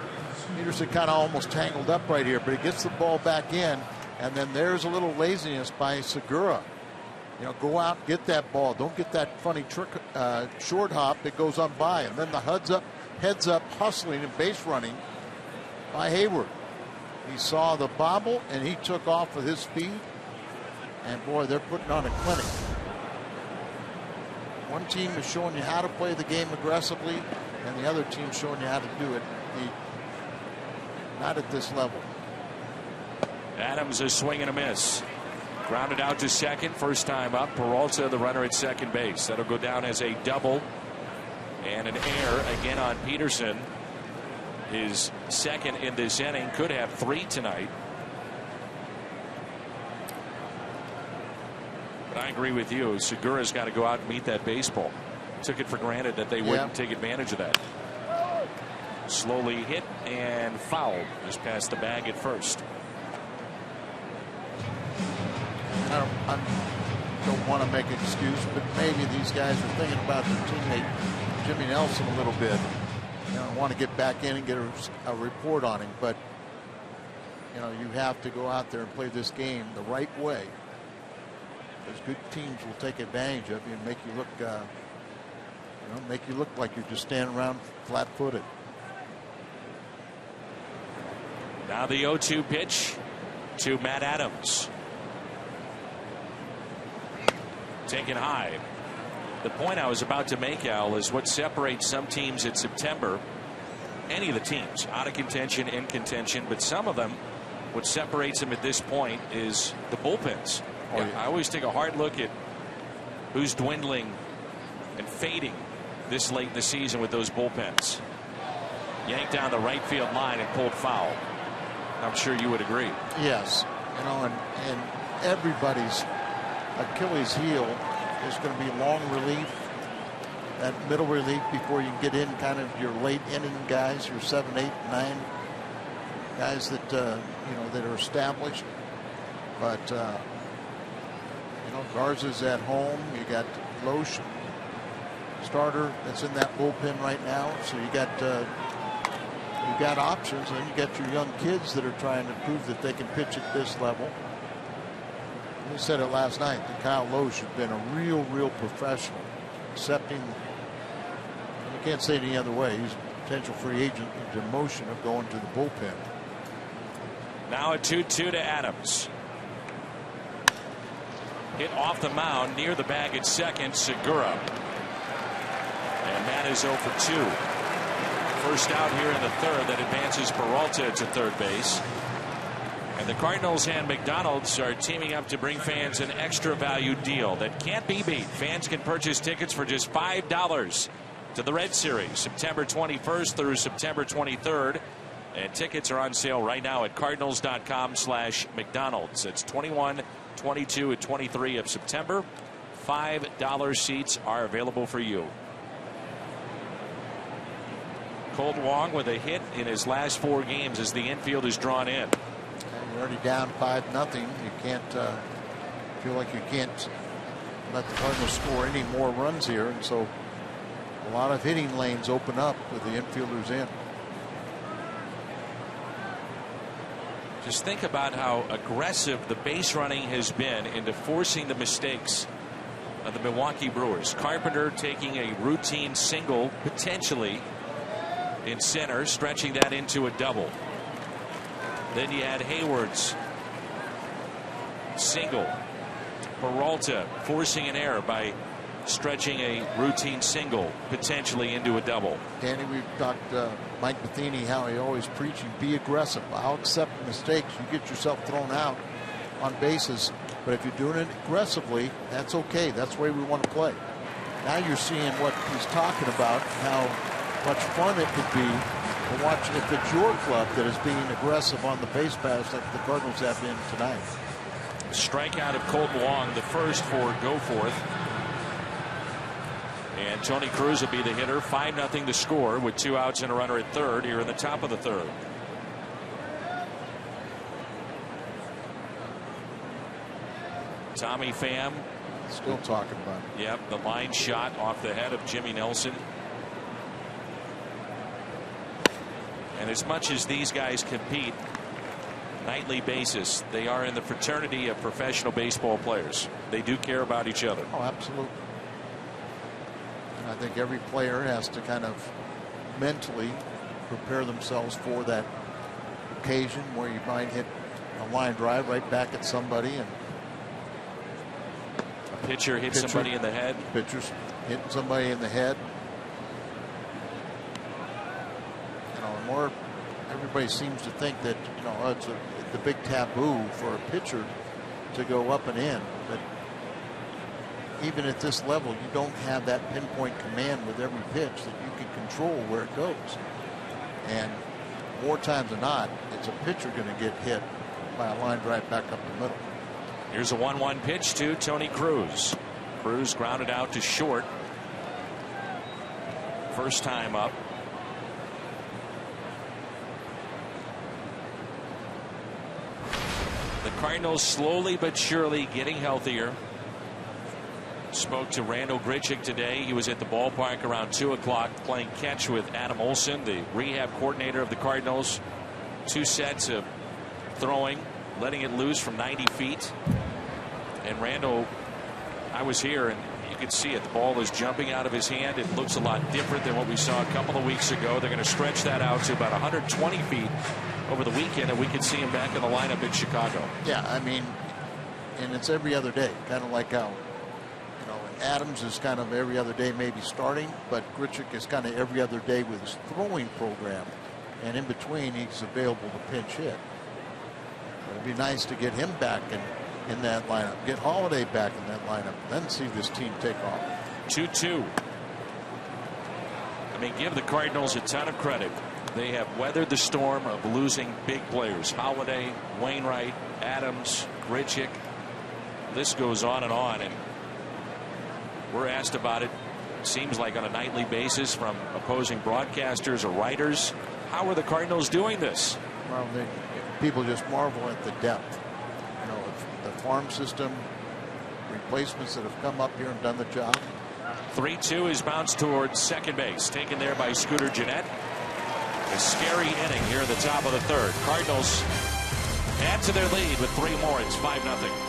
Peterson kind of almost tangled up right here, but he gets the ball back in, and then there's a little laziness by Segura. You know, go out, get that ball. Don't get that funny trick, short hop that goes on by, and then the heads up hustling and base running by Hayward. He saw the bobble, and he took off with his speed, and boy, they're putting on a clinic. One team is showing you how to play the game aggressively. and the other team's showing you how to do it. Not at this level. Adams, a swing and a miss. Grounded out to second, first time up. Peralta, the runner at second base. That'll go down as a double and an error again on Peterson. His second in this inning, could have 3 tonight. But I agree with you. Segura's got to go out and meet that baseball. Took it for granted that they wouldn't take advantage of that. Slowly hit and fouled just past the bag at first. I don't want to make an excuse, but maybe these guys are thinking about their teammate Jimmy Nelson a little bit. I want to get back in and get a report on him, but you have to go out there and play this game the right way, because good teams will take advantage of you and make you look like you're just standing around flat-footed. Now the 0-2 pitch to Matt Adams. Taken high. The point I was about to make, Al, is what separates some teams in September, any of the teams, out of contention, in contention, but some of them, what separates them at this point is the bullpens. I always take a hard look at who's dwindling and fading this late in the season with those bullpens. Yanked down the right field line and pulled foul. I'm sure you would agree. Yes. And everybody's Achilles heel is going to be long relief, that middle relief before you can get in kind of your late inning guys, your 7, 8, 9 guys that that are established. But Garza's at home. You got Loesch, starter, that's in that bullpen right now. So you got options, and then you got your young kids that are trying to prove that they can pitch at this level. We said it last night that Kyle Loesch has been a real professional, accepting, you can't say it any other way, he's a potential free agent, the motion of going to the bullpen. Now a 2-2 to Adams. Hit off the mound near the bag at second, Segura. And that is 0 for 2. First out here in the third that advances Peralta to third base. And the Cardinals and McDonald's are teaming up to bring fans an extra value deal that can't be beat. Fans can purchase tickets for just $5 to the Red Series, September 21st through September 23rd. And tickets are on sale right now at cardinals.com/McDonald's. It's 21, 22, and 23 of September. $5 seats are available for you. Colt Wong with a hit in his last 4 games as the infield is drawn in. You're already down 5-0. You can't feel like you can't let the Cardinals score any more runs here, and so a lot of hitting lanes open up with the infielders in. Just think about how aggressive the base running has been into forcing the mistakes of the Milwaukee Brewers. Carpenter taking a routine single, potentially in center, stretching that into a double. Then you had Hayward's single. Peralta forcing an error by stretching a routine single, potentially into a double. Danny, we've talked Mike Matheny, how he always preaching, be aggressive. I'll accept mistakes. You get yourself thrown out on bases, but if you're doing it aggressively, that's okay. That's the way we want to play. Now you're seeing what he's talking about, how much fun it could be to watch if it's your club that is being aggressive on the base paths like the Cardinals have been tonight. Strikeout of Colt Wong, the first for Goforth. And Tony Cruz will be the hitter. 5-0 to score with 2 outs and a runner at third here in the top of the third. Tommy Pham still talking about it. Yep, the line shot off the head of Jimmy Nelson. And as much as these guys compete nightly basis, they are in the fraternity of professional baseball players. They do care about each other. Oh, absolutely. And I think every player has to kind of mentally prepare themselves for that occasion where you might hit a line drive right back at somebody, and a pitcher hits somebody in the head. Pitchers hitting somebody in the head. everybody seems to think that, you know, it's the big taboo for a pitcher to go up and in. But even at this level, you don't have that pinpoint command with every pitch that you can control where it goes. And more times than not, it's a pitcher going to get hit by a line drive back up the middle. Here's a 1-1 pitch to Tony Cruz. Cruz grounded out to short. First time up. The Cardinals slowly but surely getting healthier. Spoke to Randall Grichuk today. He was at the ballpark around 2 o'clock playing catch with Adam Olson, the rehab coordinator of the Cardinals. 2 sets of throwing, letting it loose from 90 feet. And Randall, I was here and you could see it. The ball is jumping out of his hand. It looks a lot different than what we saw a couple of weeks ago. They're going to stretch that out to about 120 feet over the weekend, and we could see him back in the lineup in Chicago. Yeah, I mean, and it's every other day, kind of like how, Adams is kind of every other day maybe starting, but Grichuk is kind of every other day with his throwing program, and in between he's available to pinch hit. It'd be nice to get him back in that lineup, get Holiday back in that lineup, then see this team take off. 2-2. I mean, give the Cardinals a ton of credit. They have weathered the storm of losing big players. Holiday, Wainwright, Adams, Grichuk. This goes on, and we're asked about it, seems like on a nightly basis, from opposing broadcasters or writers. How are the Cardinals doing this? Well, people just marvel at the depth. The farm system, replacements that have come up here and done the job. 3-2 is bounced towards second base, taken there by Scooter Gennett. A scary inning here at the top of the third. Cardinals add to their lead with 3 more. It's 5-0.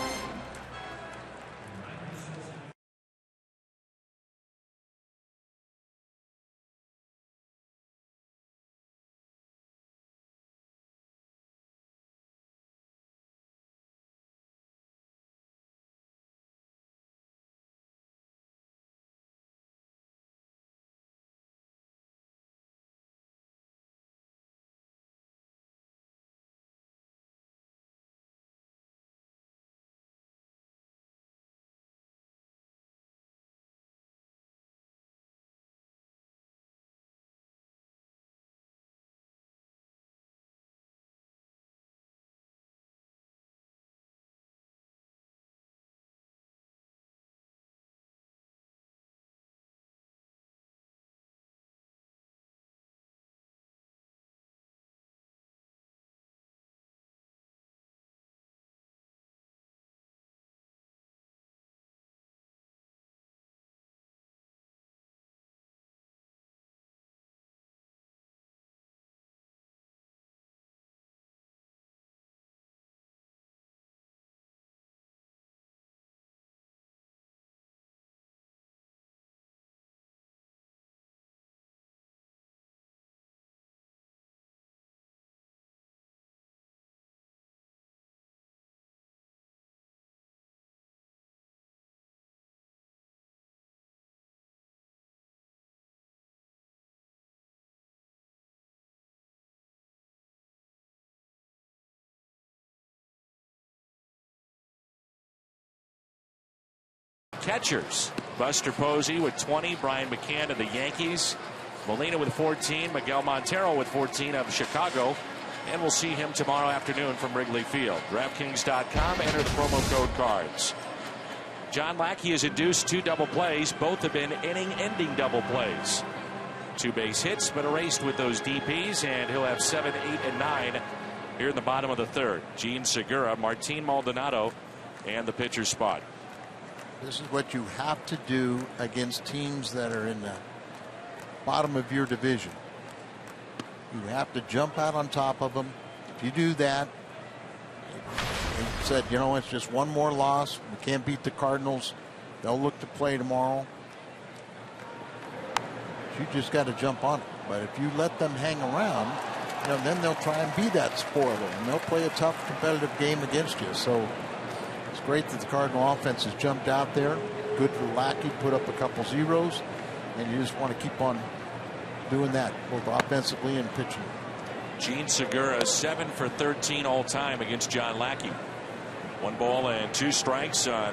Catchers: Buster Posey with 20, Brian McCann of the Yankees, Molina with 14, Miguel Montero with 14 of Chicago, and we'll see him tomorrow afternoon from Wrigley Field. DraftKings.com, enter the promo code CARDS. John Lackey has induced 2 double plays. Both have been inning-ending double plays. 2 base hits, but erased with those DPs, and he'll have 7, 8, and 9 here in the bottom of the third. Gene Segura, Martin Maldonado, and the pitcher's spot. This is what you have to do against teams that are in the bottom of your division. You have to jump out on top of them. If you do that, and said, it's just one more loss. We can't beat the Cardinals. They'll look to play tomorrow. You just got to jump on it. But if you let them hang around, then they'll try and be that spoiler, and they'll play a tough competitive game against you. So it's great that the Cardinal offense has jumped out there. Good for Lackey, put up a couple zeros, and you just want to keep on doing that, both offensively and pitching. Gene Segura 7 for 13 all time against John Lackey. 1 ball and 2 strikes on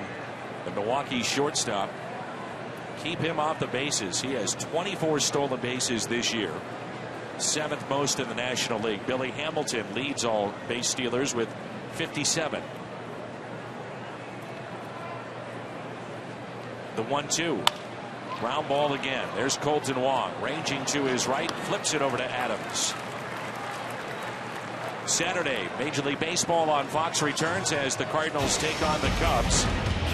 the Milwaukee shortstop. Keep him off the bases. He has 24 stolen bases this year, 7th most in the National League. Billy Hamilton leads all base stealers with 57. The 1-2. Ground ball again. There's Colton Wong ranging to his right, flips it over to Adams. Saturday, Major League Baseball on Fox returns as the Cardinals take on the Cubs.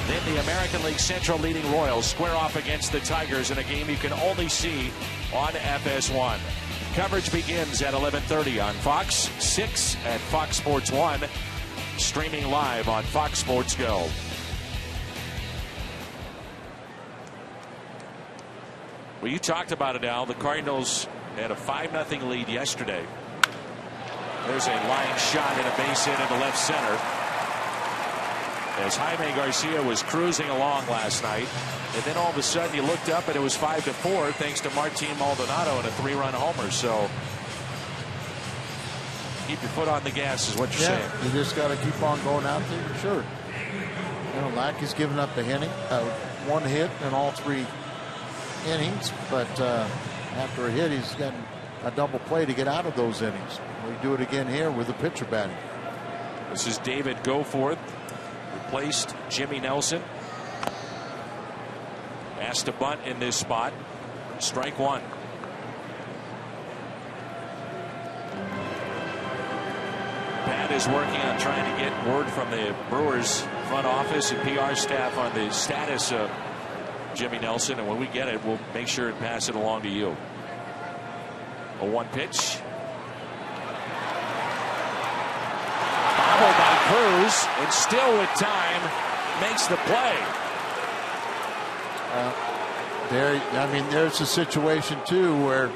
Then the American League Central leading Royals square off against the Tigers in a game you can only see on FS1. Coverage begins at 11:30 on Fox, 6 at Fox Sports 1, streaming live on Fox Sports Go. Well, you talked about it, Al. The Cardinals had a 5-0 lead yesterday. There's a line shot and a base hit into left center as Jaime Garcia was cruising along last night, and then all of a sudden you looked up and it was 5-4 thanks to Martin Maldonado and a 3-run homer. So keep your foot on the gas is what you're saying. You just got to keep on going out there. Sure. You know, Lackey's given up a hitting, 1 hit in all 3 innings, but after a hit he's gotten a double play to get out of those innings. We do it again here with the pitcher batting. This is David Goforth, replaced Jimmy Nelson. Asked to bunt in this spot. Strike 1. Pat is working on trying to get word from the Brewers front office and PR staff on the status of Jimmy Nelson, and when we get it, we'll make sure and pass it along to you. A 1 pitch. Bobbled by Cruz, and still with time makes the play. There's a situation too where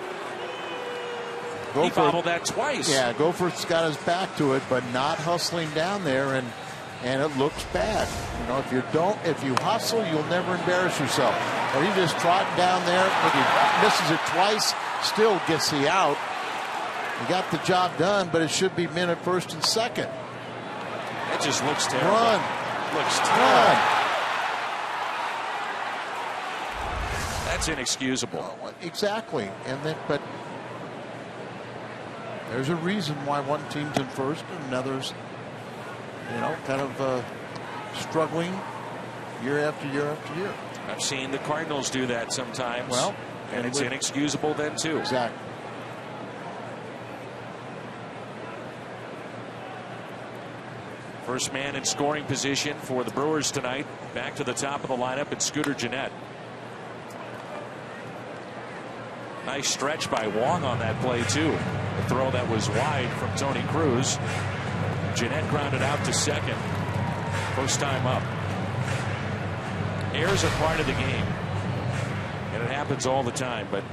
he bobbled that twice. Yeah, Goforth's got his back to it, but not hustling down there, and it looks bad. You know, if you hustle, you'll never embarrass yourself. Or he just trotting down there, but he misses it twice, still gets the out. He got the job done, but it should be men at first and second. That just looks terrible. Run. Looks terrible. That's inexcusable. Exactly. But there's a reason why one team's in first and another's, kind of struggling year after year after year. I've seen the Cardinals do that sometimes. Well, and it's inexcusable then too. Exactly. First man in scoring position for the Brewers tonight. Back to the top of the lineup, it's Scooter Gennett. Nice stretch by Wong on that play too. A throw that was wide from Tony Cruz. Gennett grounded out to second. First time up. Errors are part of the game, and it happens all the time. But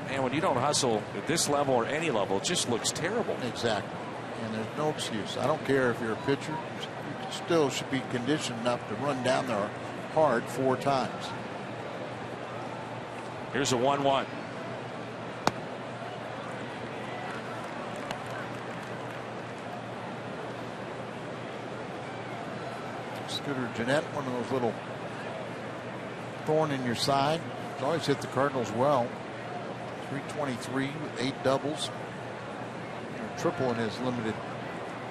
man, when you don't hustle at this level or any level, it just looks terrible. Exactly. And there's no excuse. I don't care if you're a pitcher, you still should be conditioned enough to run down there hard 4 times. Here's a 1-1. Scooter Gennett, one of those little thorn in your side. He's always hit the Cardinals well. 323 with 8 doubles. Triple in his limited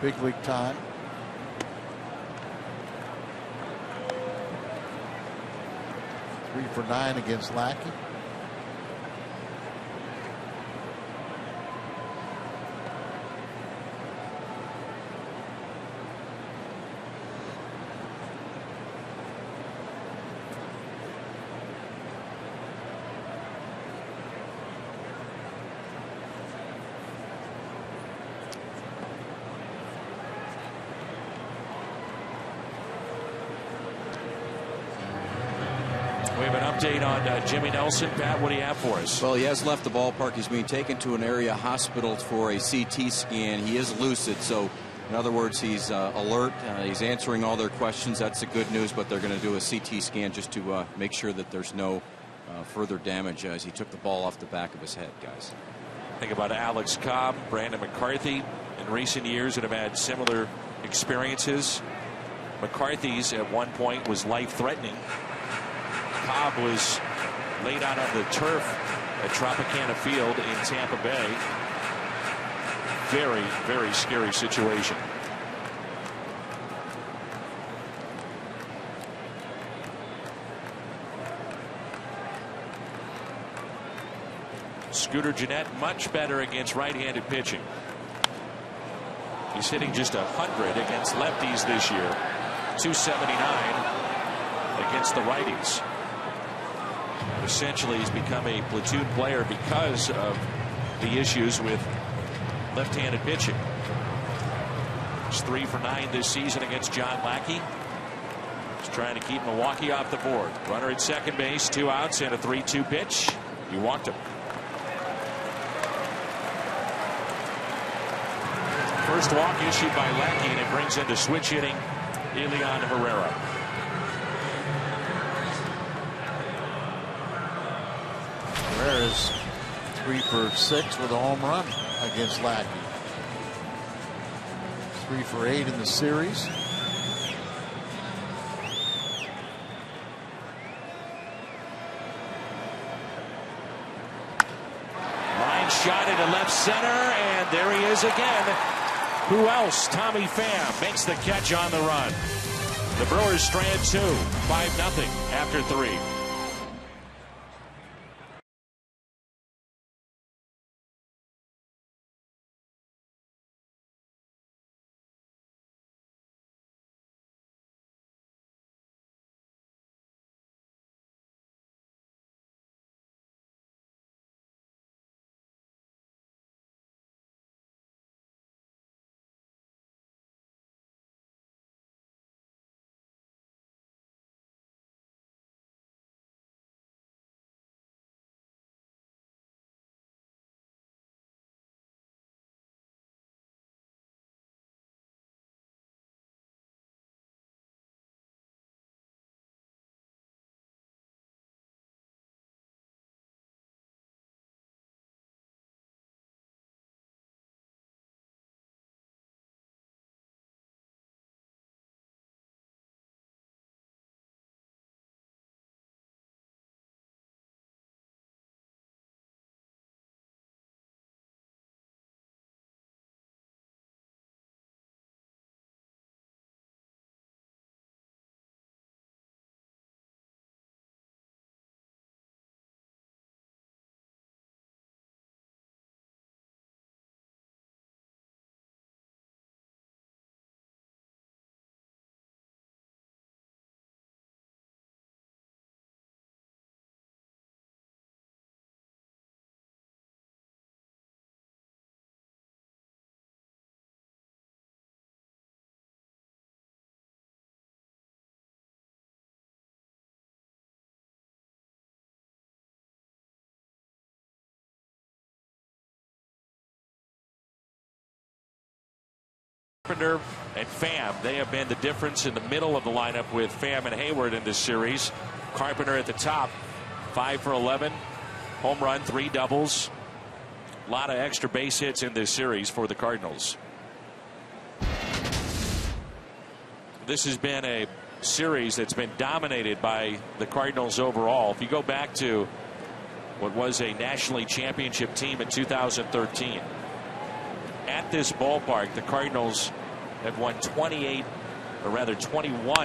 big league time. Three for 9 against Lackey. Update on Jimmy Nelson. Pat, what do you have for us? Well, he has left the ballpark. He's being taken to an area hospital for a CT scan. He is lucid, so in other words, he's alert. He's answering all their questions. That's the good news, but they're going to do a CT scan just to make sure that there's no further damage as he took the ball off the back of his head, guys. Think about Alex Cobb, Brandon McCarthy in recent years that have had similar experiences. McCarthy's at one point was life-threatening. Cobb was laid out on the turf at Tropicana Field in Tampa Bay. Very, very scary situation. Scooter Gennett much better against right-handed pitching. He's hitting just 100 against lefties this year. 279 against the righties. Essentially, he's become a platoon player because of the issues with left-handed pitching. He's 3 for 9 this season against John Lackey. He's trying to keep Milwaukee off the board. Runner at second base, 2 outs, and a 3-2 pitch. You walked him. First walk issued by Lackey, and it brings into switch hitting Elian Herrera. Herrera's 3 for 6 with a home run against Lackey. 3 for 8 in the series. Line shot into left center, and there he is again. Who else? Tommy Pham makes the catch on the run. The Brewers strand 2, 5-0 after 3. Carpenter and Pham, they have been the difference in the middle of the lineup with Pham and Hayward in this series. Carpenter at the top, 5 for 11, home run, 3 doubles. A lot of extra base hits in this series for the Cardinals. This has been a series that's been dominated by the Cardinals overall. If you go back to what was a nationally championship team in 2013, at this ballpark, the Cardinals have won 21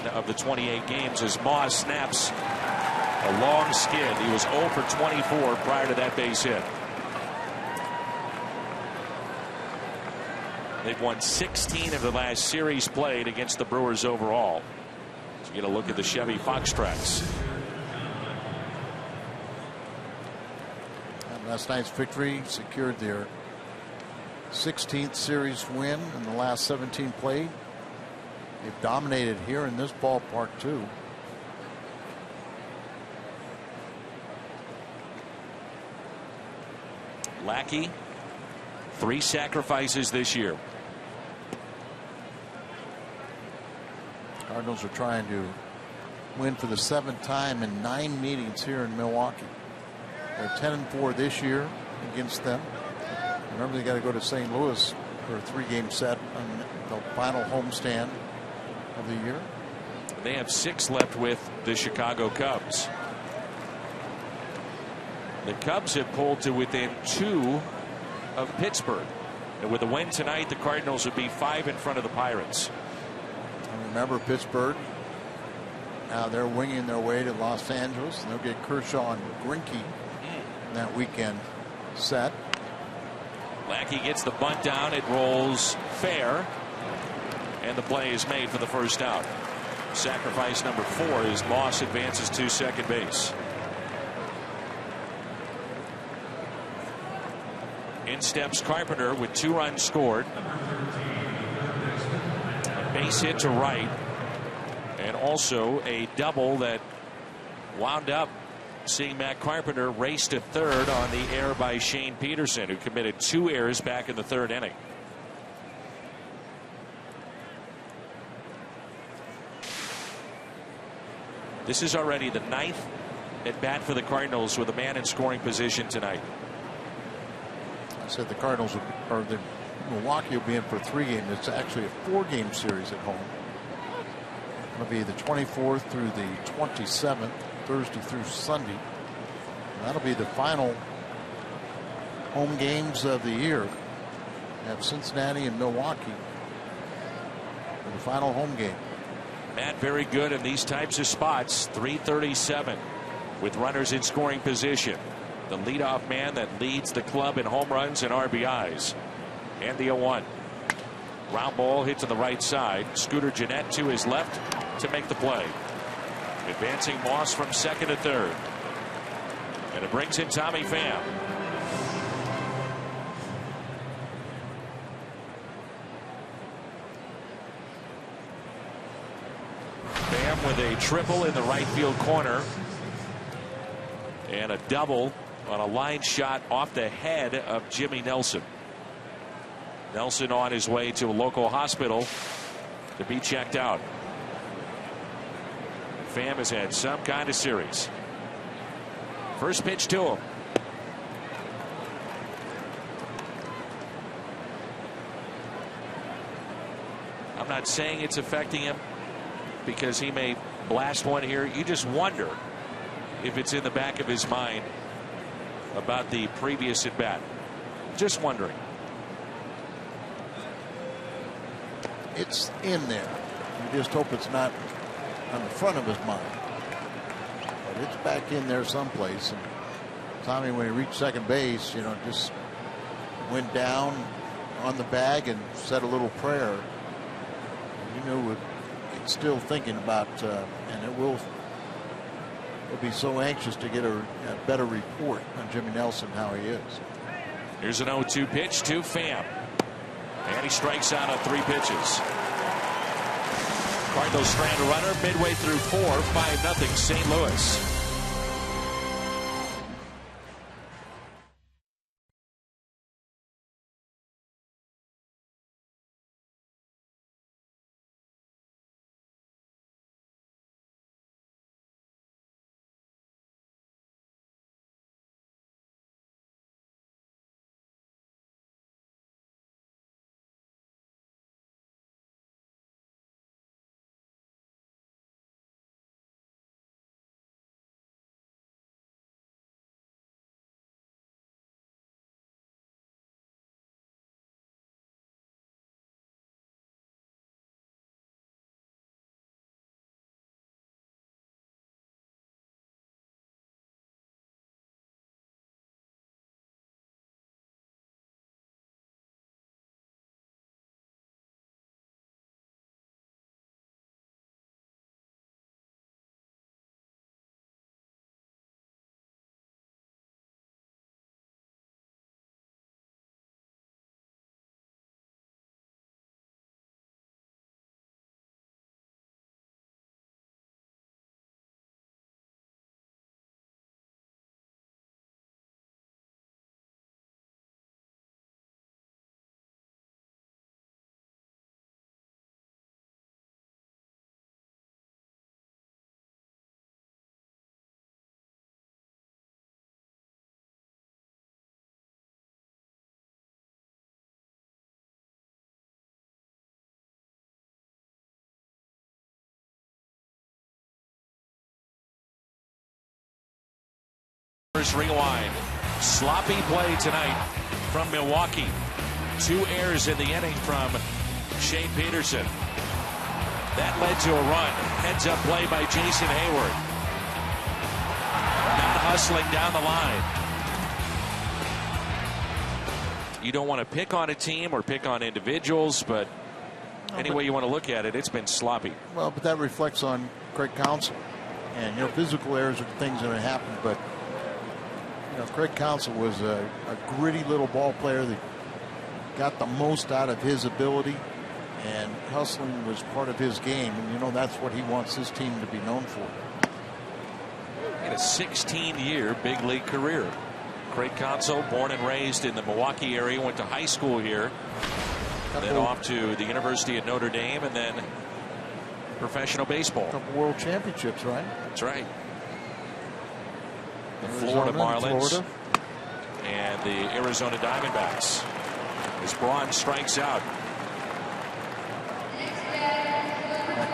of the 28 games as Moss snaps a long skid. He was 0 for 24 prior to that base hit. They've won 16 of the last series played against the Brewers overall. So you get a look at the Chevy Foxtrots. And last night's victory secured their 16th series win in the last 17 played. They've dominated here in this ballpark too. Lackey, 3 sacrifices this year. Cardinals are trying to win for the 7th time in 9 meetings here in Milwaukee. They're 10-4 this year against them. Remember, they got to go to St. Louis for a 3-game set on the final homestand of the year. They have 6 left with the Chicago Cubs. The Cubs have pulled to within 2 of Pittsburgh. And with a win tonight, the Cardinals would be 5 in front of the Pirates. And remember, Pittsburgh, now they're winging their way to Los Angeles, and they'll get Kershaw and Greinke in that weekend set. Lackey gets the bunt down. It rolls fair. And the play is made for the first out. Sacrifice number 4 as Moss advances to second base. In steps Carpenter with 2 runs scored. A base hit to right. And also a double that wound up seeing Matt Carpenter race to third on the error by Shane Peterson, who committed 2 errors back in the 3rd inning. This is already the 9th at bat for the Cardinals with a man in scoring position tonight. I said the Cardinals or the Milwaukee will be in for 3 games. It's actually a 4-game series at home. It'll be the 24th through the 27th, Thursday through Sunday. And that'll be the final home games of the year. We have Cincinnati and Milwaukee for the final home game. Matt very good in these types of spots. 337 with runners in scoring position. The leadoff man that leads the club in home runs and RBIs. And the 0-1. Ground ball hit to the right side. Scooter Gennett to his left to make the play. Advancing Moss from second to third. And it brings in Tommy Pham. Pham with a triple in the right field corner. And a double on a line shot off the head of Jimmy Nelson. Nelson on his way to a local hospital to be checked out. Pham has had some kind of series. First pitch to him. I'm not saying it's affecting him because he may blast one here. You just wonder if it's in the back of his mind about the previous at bat. Just wondering. It's in there. You just hope it's not on the front of his mind. But it's back in there someplace. And Tommy, when he reached second base, just went down on the bag and said a little prayer. You know, it's still thinking about, and it will. He'll be so anxious to get a better report on Jimmy Nelson, how he is. Here's an 0-2 pitch to Pham. And he strikes out on 3 pitches. Cardinals strand a runner midway through 4, 5-0 St. Louis. first rewind. Sloppy play tonight from Milwaukee. 2 errors in the inning from Shane Peterson. That led to a run. Heads up play by Jason Hayward. Not hustling down the line. You don't want to pick on a team or pick on individuals, but any way you want to look at it, it's been sloppy. Well, but that reflects on Craig Counsell. And, physical errors are things that happen, but, Craig Counsell was a gritty little ball player that got the most out of his ability, and hustling was part of his game, and, that's what he wants his team to be known for. In a 16-year big league career. Craig Counsell, born and raised in the Milwaukee area, went to high school here, then off to the University of Notre Dame, and then professional baseball. A couple world championships, right? That's right. The Florida Marlins and the Arizona Diamondbacks. As Braun strikes out.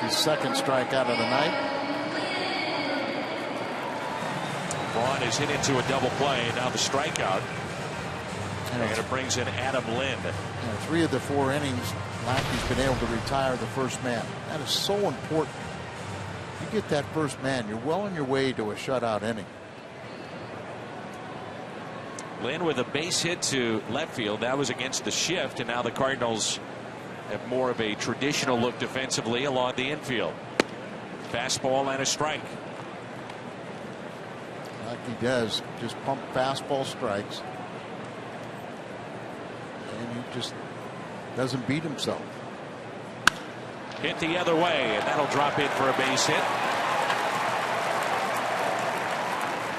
His second strikeout of the night. Braun is hit into a double play. Now the strikeout. And it brings in Adam Lind. 3 of the 4 innings, Lackey's been able to retire the first man. That is so important. You get that first man, you're well on your way to a shutout inning. Lind with a base hit to left field. That was against the shift, and now the Cardinals have more of a traditional look defensively along the infield. Fastball and a strike. Like he does, just pump fastball strikes. And he just doesn't beat himself. Hit the other way, and that'll drop in for a base hit.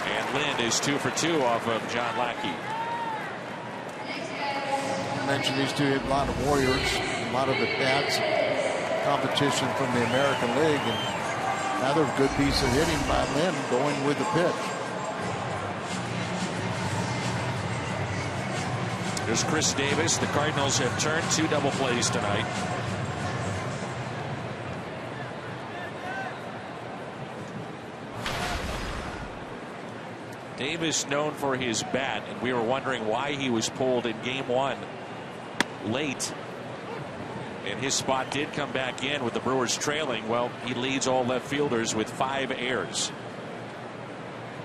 And Lind is 2 for 2 off of John Lackey. You mentioned these two hit a lot of Warriors, a lot of at-bats, competition from the American League, and another good piece of hitting by Lind going with the pitch. There's Chris Davis. The Cardinals have turned 2 double plays tonight. Davis known for his bat, and we were wondering why he was pulled in game 1 late. And his spot did come back in with the Brewers trailing. Well, he leads all left fielders with 5 errors.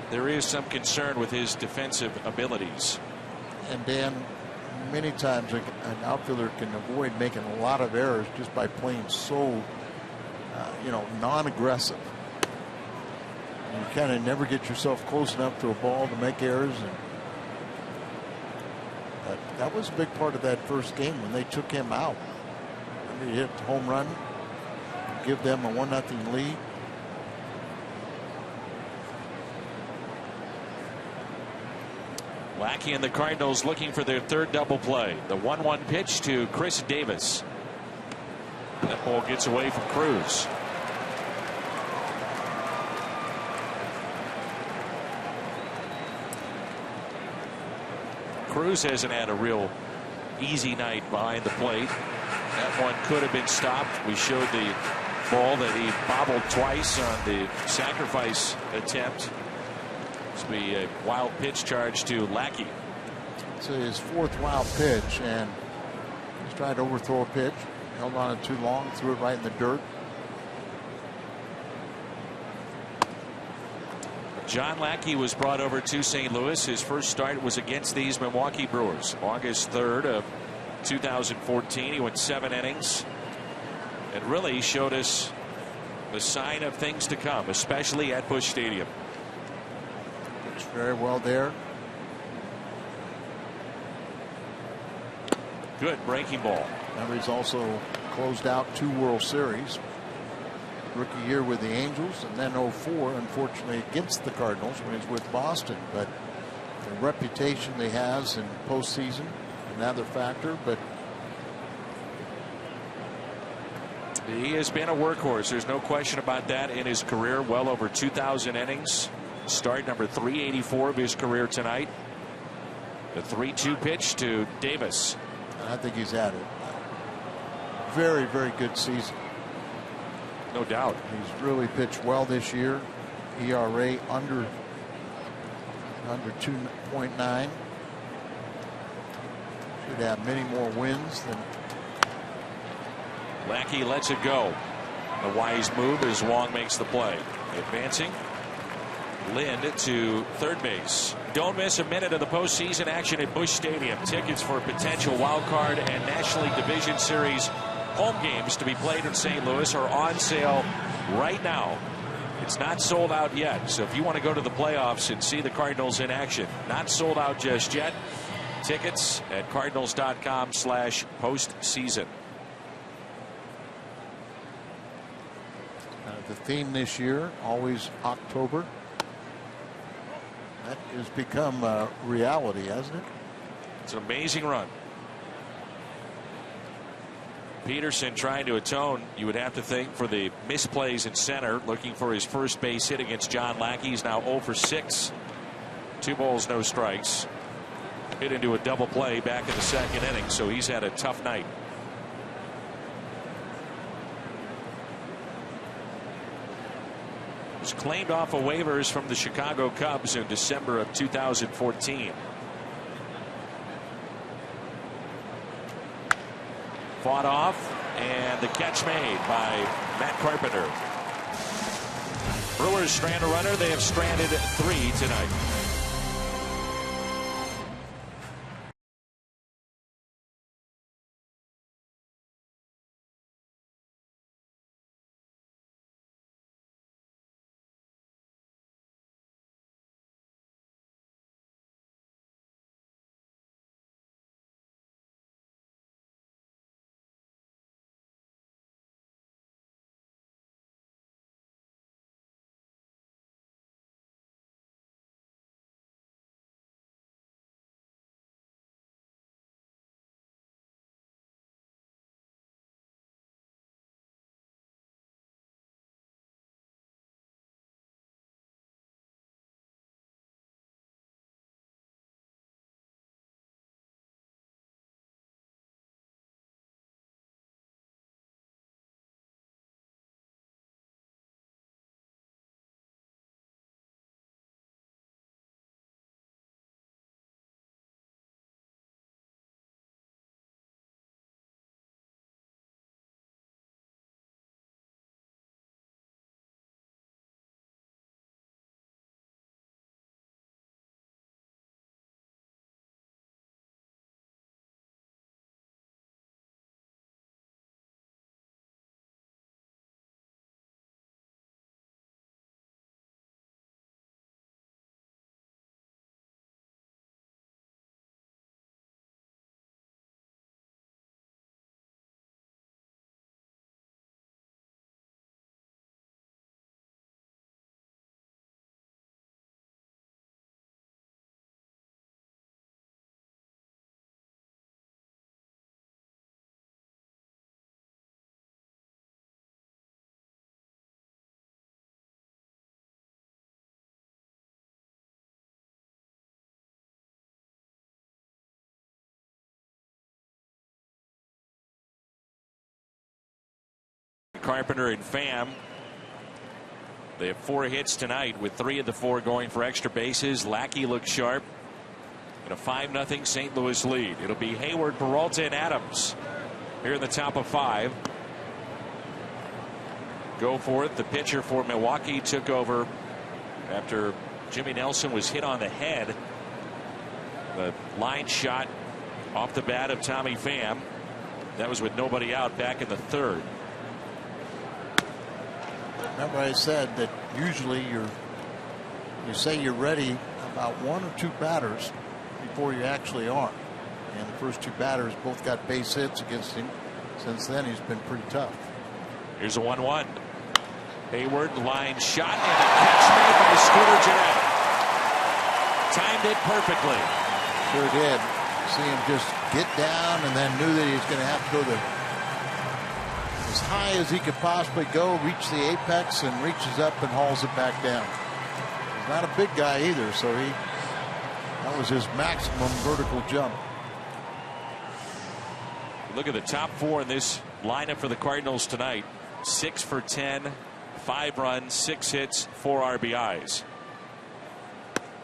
There is some concern with his defensive abilities. And Dan, many times an outfielder can avoid making a lot of errors just by playing so non-aggressive. You kind of never get yourself close enough to a ball to make errors, and that was a big part of that first game when they took him out. He hit the home run, give them a 1-0 lead. Lackey and the Cardinals looking for their 3rd double play. The 1-1 pitch to Chris Davis. That ball gets away from Cruz. Cruz hasn't had a real easy night behind the plate. That one could have been stopped. We showed the ball that he bobbled twice on the sacrifice attempt. This will be a wild pitch charge to Lackey. It's his 4th wild pitch, and he's tried to overthrow a pitch. Held on it too long, threw it right in the dirt. John Lackey was brought over to St. Louis. His first start was against these Milwaukee Brewers. August 3rd of 2014. He went 7 innings and really showed us the sign of things to come, especially at Busch Stadium. Pitched very well there. Good breaking ball. Remember, he's also closed out 2 World Series. Rookie year with the Angels, and then 04, unfortunately, against the Cardinals when he's with Boston. But the reputation he has in postseason, another factor. But he has been a workhorse. There's no question about that in his career. Well over 2,000 innings. Start number 384 of his career tonight. The 3-2 pitch to Davis. I think he's had a very, very good season. No doubt. He's really pitched well this year. ERA under under 2.9. Should have many more wins than. Lackey lets it go. A wise move as Wong makes the play. Advancing. Lind to third base. Don't miss a minute of the postseason action at Busch Stadium. Tickets for potential wild card and National League Division Series home games to be played in St. Louis are on sale right now. It's not sold out yet, so if you want to go to the playoffs and see the Cardinals in action, not sold out just yet. Tickets at cardinals.com/postseason. The theme this year, always October. That has become a reality, hasn't it? It's an amazing run. Peterson trying to atone, you would have to think, for the misplays in center, looking for his first base hit against John Lackey. He's now 0 for 6. 2 balls, no strikes. Hit into a double play back in the second inning, so he's had a tough night. Was claimed off of waivers from the Chicago Cubs in December of 2014. Fought off, and the catch made by Matt Carpenter. Brewers strand a runner. They have stranded 3 tonight. Carpenter and Pham. They have 4 hits tonight, with 3 of the 4 going for extra bases. Lackey looks sharp. And a 5-0 St. Louis lead. It'll be Hayward, Peralta, and Adams here in the top of 5. Go for it. The pitcher for Milwaukee took over after Jimmy Nelson was hit on the head. The line shot off the bat of Tommy Pham. That was with nobody out back in the 3rd. Remember, I said that usually you say you're ready about 1 or 2 batters before you actually are. And the first 2 batters both got base hits against him. Since then, he's been pretty tough. Here's a 1-1. Hayward, line shot, and a catch made by Scooter Gennett. Timed it perfectly. Sure did. See him just get down, and then knew that he was going to have to go as high as he could possibly go, reach the apex, and reaches up and hauls it back down. He's not a big guy either, so that was his maximum vertical jump. Look at the top 4 in this lineup for the Cardinals tonight. 6 for 10, 5 runs, 6 hits, 4 RBIs.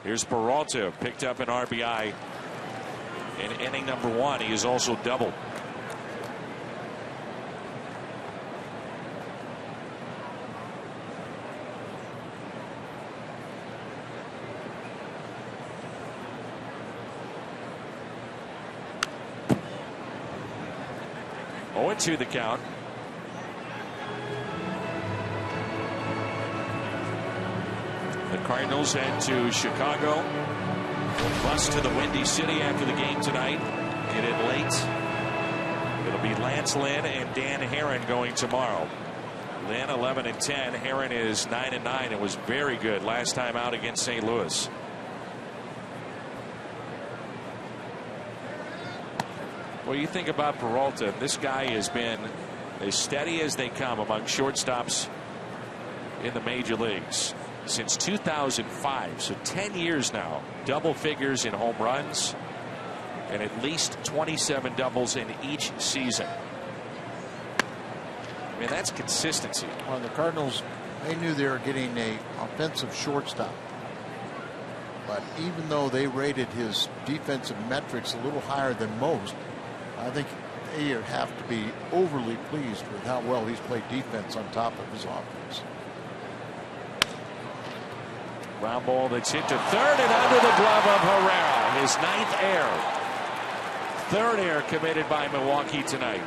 Here's Peralta, picked up an RBI in inning number 1. He is also doubled. To the count. The Cardinals head to Chicago. Bus to the Windy City after the game tonight. Get in late. It'll be Lance Lynn and Dan Herron going tomorrow. Lynn 11-10. Herron is 9-9. It was very good last time out against St. Louis. Well, you think about Peralta, this guy has been as steady as they come among shortstops in the major leagues since 2005. So 10 years now. Double figures in home runs and at least 27 doubles in each season. I mean, that's consistency. Well, the Cardinals, they knew they were getting an offensive shortstop. But even though they rated his defensive metrics a little higher than most, I think they have to be overly pleased with how well he's played defense on top of his offense. Ground ball that's hit to third and under the glove of Herrera. His 9th error. 3rd error committed by Milwaukee tonight.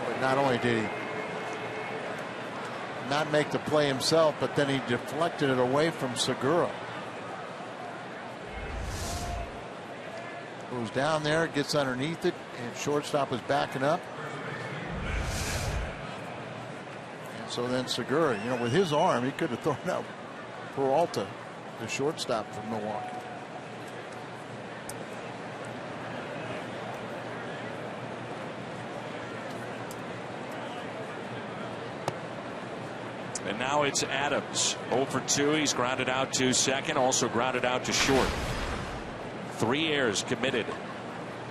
But not only did he not make the play himself, but then he deflected it away from Segura. Goes down there, gets underneath it, and shortstop is backing up. And so then Segura, you know, with his arm, he could have thrown out Peralta, the shortstop from Milwaukee. And now it's Adams. 0 for 2. He's grounded out to second, also grounded out to short. 3 errors committed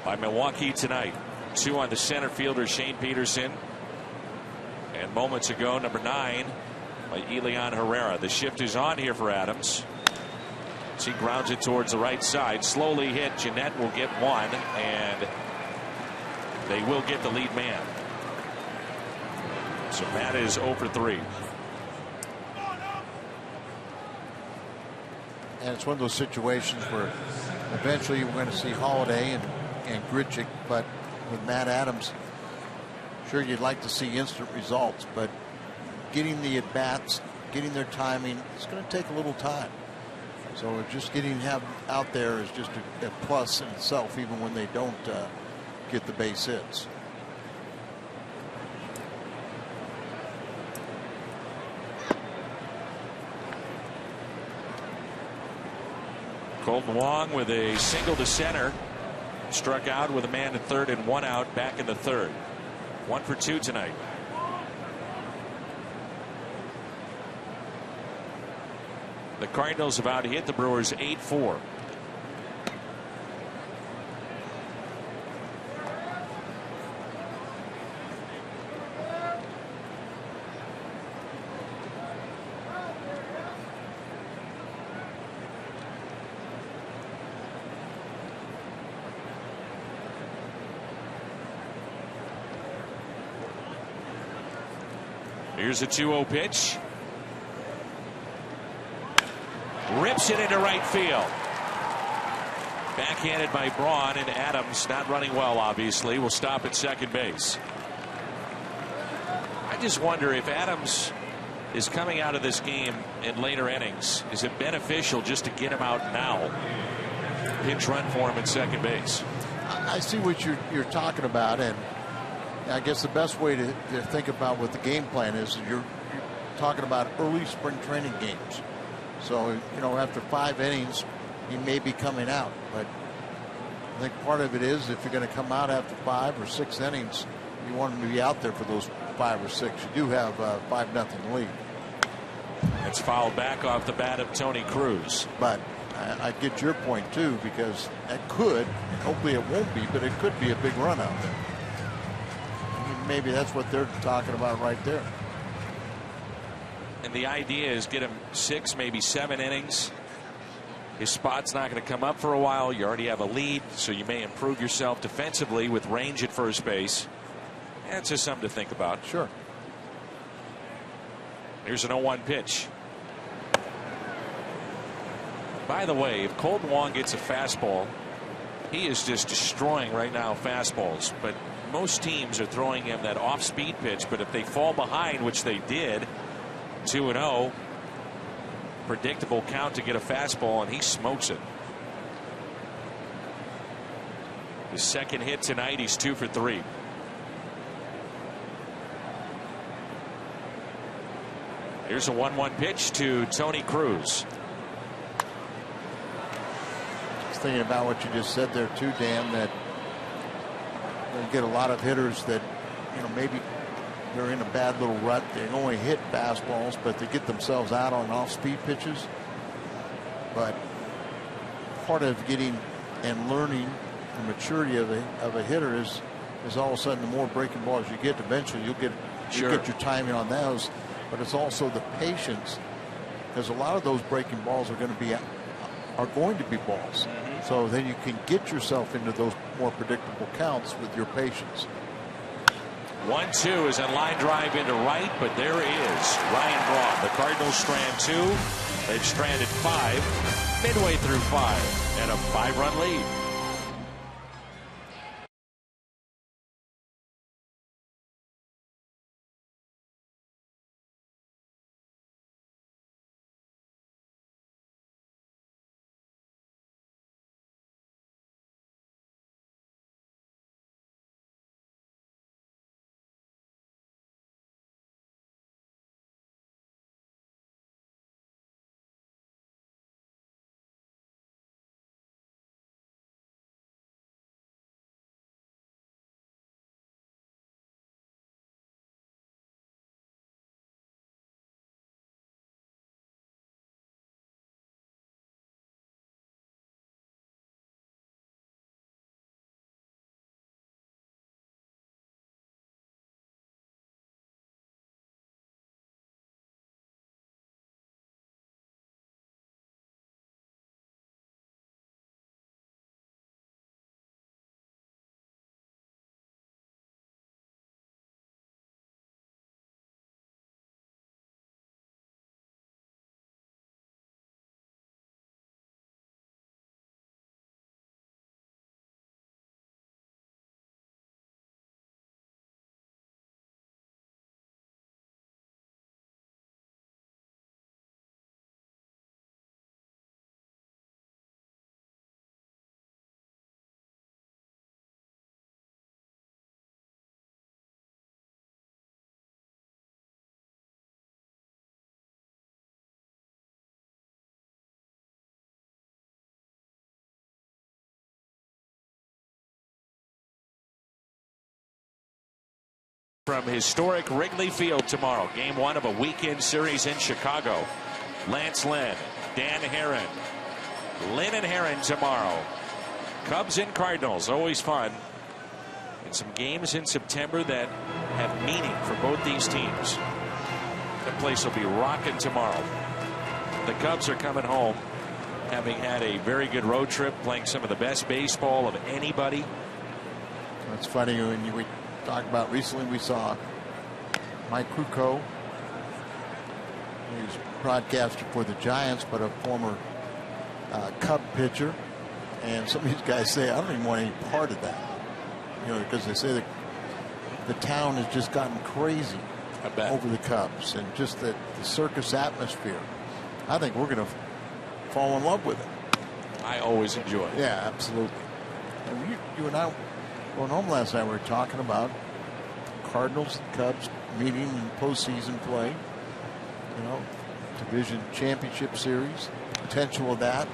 by Milwaukee tonight. 2 on the center fielder Shane Peterson. And moments ago, number 9 by Elian Herrera. The shift is on here for Adams. As he grounds it towards the right side. Slowly hit. Jeanette will get 1. And they will get the lead man. So Matt is 0 for 3. And it's one of those situations where eventually we're going to see Holiday and Grichuk, but with Matt Adams, sure, you'd like to see instant results, but getting the at-bats, getting their timing, it's going to take a little time. So just getting him out there is just a plus in itself, even when they don't get the base hits. Colton Wong with a single to center. Struck out with a man at third and 1 out back in the 3rd. 1 for 2 tonight. The Cardinals have out hit the Brewers 8-4. Here's a 2-0 pitch. Rips it into right field. Backhanded by Braun, and Adams, not running well, obviously, will stop at second base. I just wonder if Adams is coming out of this game in later innings. Is it beneficial just to get him out now? Pinch run for him at second base. I see what you're talking about, and I guess the best way to think about what the game plan is, you're talking about early spring training games. So, you know, after 5 innings, he may be coming out. But I think part of it is if you're going to come out after 5 or 6 innings, you want him to be out there for those 5 or 6. You do have a 5-0 lead. It's fouled back off the bat of Tony Cruz. But I get your point, too, because that could, hopefully it won't be, but it could be a big run out there. Maybe that's what they're talking about right there. And the idea is get him 6, maybe 7 innings his spot's not going to come up for a while. You already have a lead, so you may improve yourself defensively with range at first base. That's just something to think about. Sure. Here's an 0-1 pitch. By the way, if Kolten Wong gets a fastball, he is just destroying right now fastballs. But most teams are throwing him that off-speed pitch. But if they fall behind, which they did, 2-0, predictable count to get a fastball, and he smokes it. His second hit tonight, he's 2 for 3. Here's a 1-1 pitch to Tony Cruz. Just thinking about what you just said there too, Dan, that you get a lot of hitters that, you know, maybe they're in a bad little rut. They only hit fastballs, but they get themselves out on off-speed pitches. But part of getting and learning the maturity of a hitter is all of a sudden the more breaking balls you get, eventually you'll get your timing on those. But it's also the patience, because a lot of those breaking balls are going to be balls. So then you can get yourself into those more predictable counts with your patience. 1-2 is a line drive into right, but there is Ryan Braun. The Cardinals strand 2. They've stranded 5 midway through 5 and a 5-run lead. From historic Wrigley Field tomorrow, game 1 of a weekend series in Chicago. Lance Lynn, Dan Herron, Lynn and Herron tomorrow. Cubs and Cardinals, always fun. And some games in September that have meaning for both these teams. The place will be rocking tomorrow. The Cubs are coming home, having had a very good road trip, playing some of the best baseball of anybody. That's funny when we talk about recently, we saw Mike Krukow. He's a broadcaster for the Giants, but a former Cub pitcher. And some of these guys say, I don't even want any part of that. You know, because they say that the town has just gotten crazy over the Cubs and just the circus atmosphere. I think we're going to fall in love with it. I always enjoy it. Yeah, absolutely. And you and I going home last night, we were talking about Cardinals and Cubs meeting in postseason play. You know, division championship series, potential of that.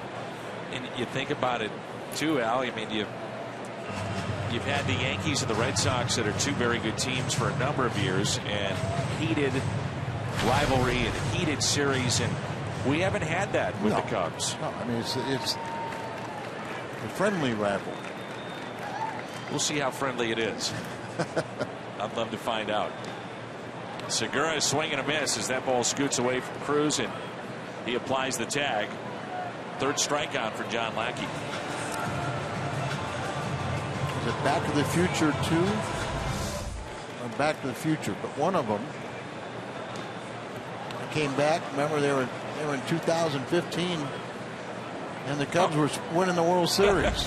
And you think about it too, Al. I mean, you've had the Yankees and the Red Sox that are two very good teams for a number of years, and heated rivalry and heated series, and we haven't had that with the Cubs. No, I mean it's a friendly rivalry. We'll see how friendly it is. I'd love to find out. Segura is swinging a miss as that ball scoots away from Cruz, and he applies the tag. third strikeout for John Lackey. Is it Back to the Future 2? Or Back to the Future? But one of them came back. Remember, they were in 2015, and the Cubs were winning the World Series.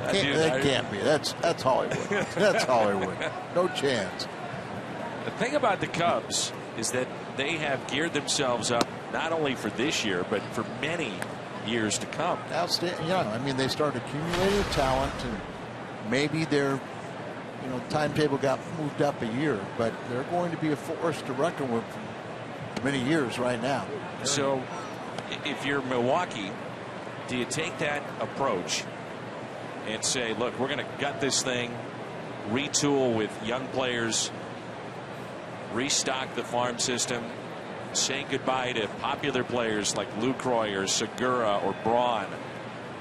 That can't be. That's Hollywood. That's Hollywood. No chance. The thing about the Cubs is that they have geared themselves up not only for this year, but for many years to come. Outstanding. Yeah, I mean, they started accumulating talent, and maybe their timetable got moved up a year, but they're going to be a force to reckon with for many years right now. So, if you're Milwaukee, do you take that approach and say, look, we're going to gut this thing, retool with young players, restock the farm system, say goodbye to popular players like Lucroy or Segura or Braun,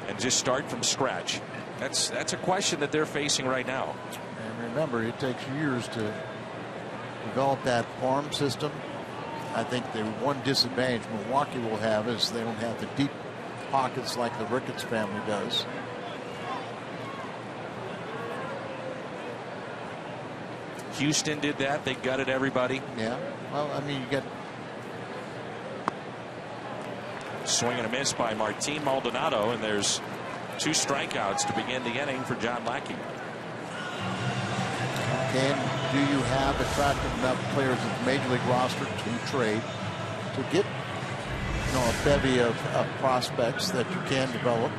and just start from scratch? That's a question that they're facing right now. And remember, it takes years to develop that farm system. I think the one disadvantage Milwaukee will have is they don't have the deep pockets like the Ricketts family does. Houston did that. They gutted everybody. Yeah. Well, I mean, you get swing and a miss by Martin Maldonado, and there's 2 strikeouts to begin the inning for John Lackey. Do you have attractive enough players in the Major League roster to trade to get a bevy of prospects that you can develop?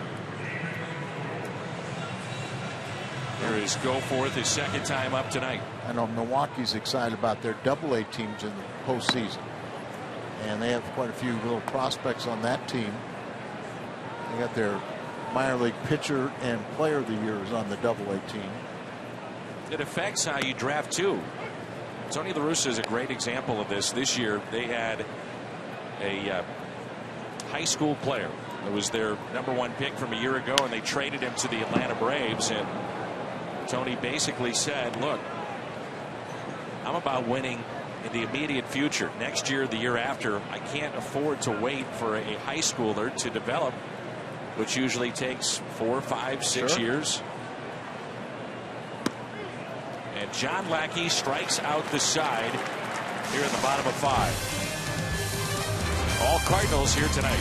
Here is Goforth, his second time up tonight. I know Milwaukee's excited about their Double-A teams in the postseason, and they have quite a few little prospects on that team. They got their minor league pitcher and player of the years on the Double-A team. It affects how you draft too. Tony La Russa is a great example of this. This year they had a high school player that was their #1 pick from a year ago, and they traded him to the Atlanta Braves, and Tony basically said, look, I'm about winning in the immediate future. Next year, the year after, I can't afford to wait for a high schooler to develop, which usually takes 4, 5, 6 years. And John Lackey strikes out the side here in the bottom of 5. All Cardinals here tonight.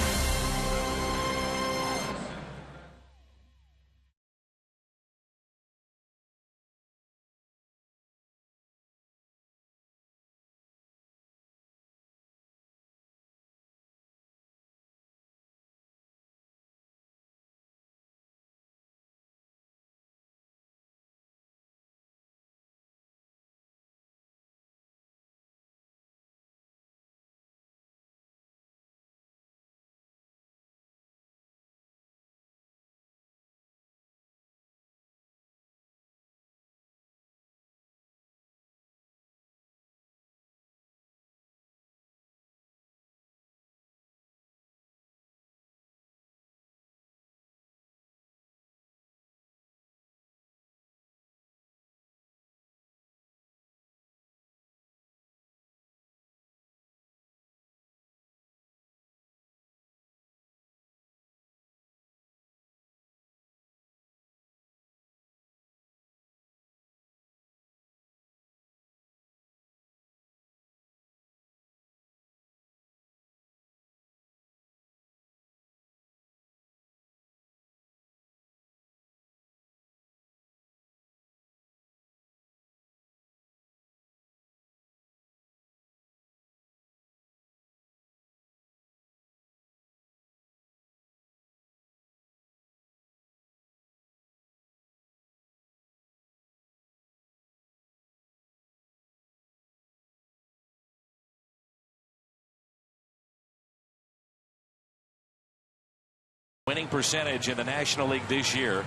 Winning percentage in the National League this year.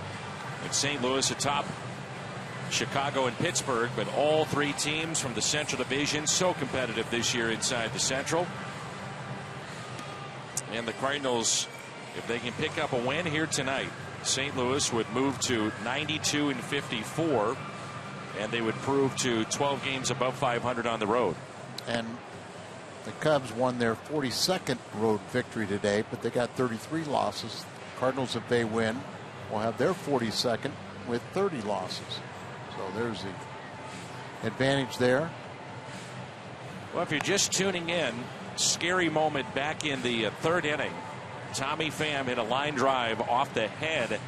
In St. Louis atop Chicago and Pittsburgh, but all 3 teams from the Central Division so competitive this year inside the Central. And the Cardinals, if they can pick up a win here tonight, St. Louis would move to 92-54, and they would prove to 12 games above 500 on the road. And The Cubs won their 42nd road victory today, but they got 33 losses. Cardinals, if they win, will have their 42nd with 30 losses. So there's the advantage there. Well, if you're just tuning in, scary moment back in the third inning. Tommy Pham hit a line drive off the head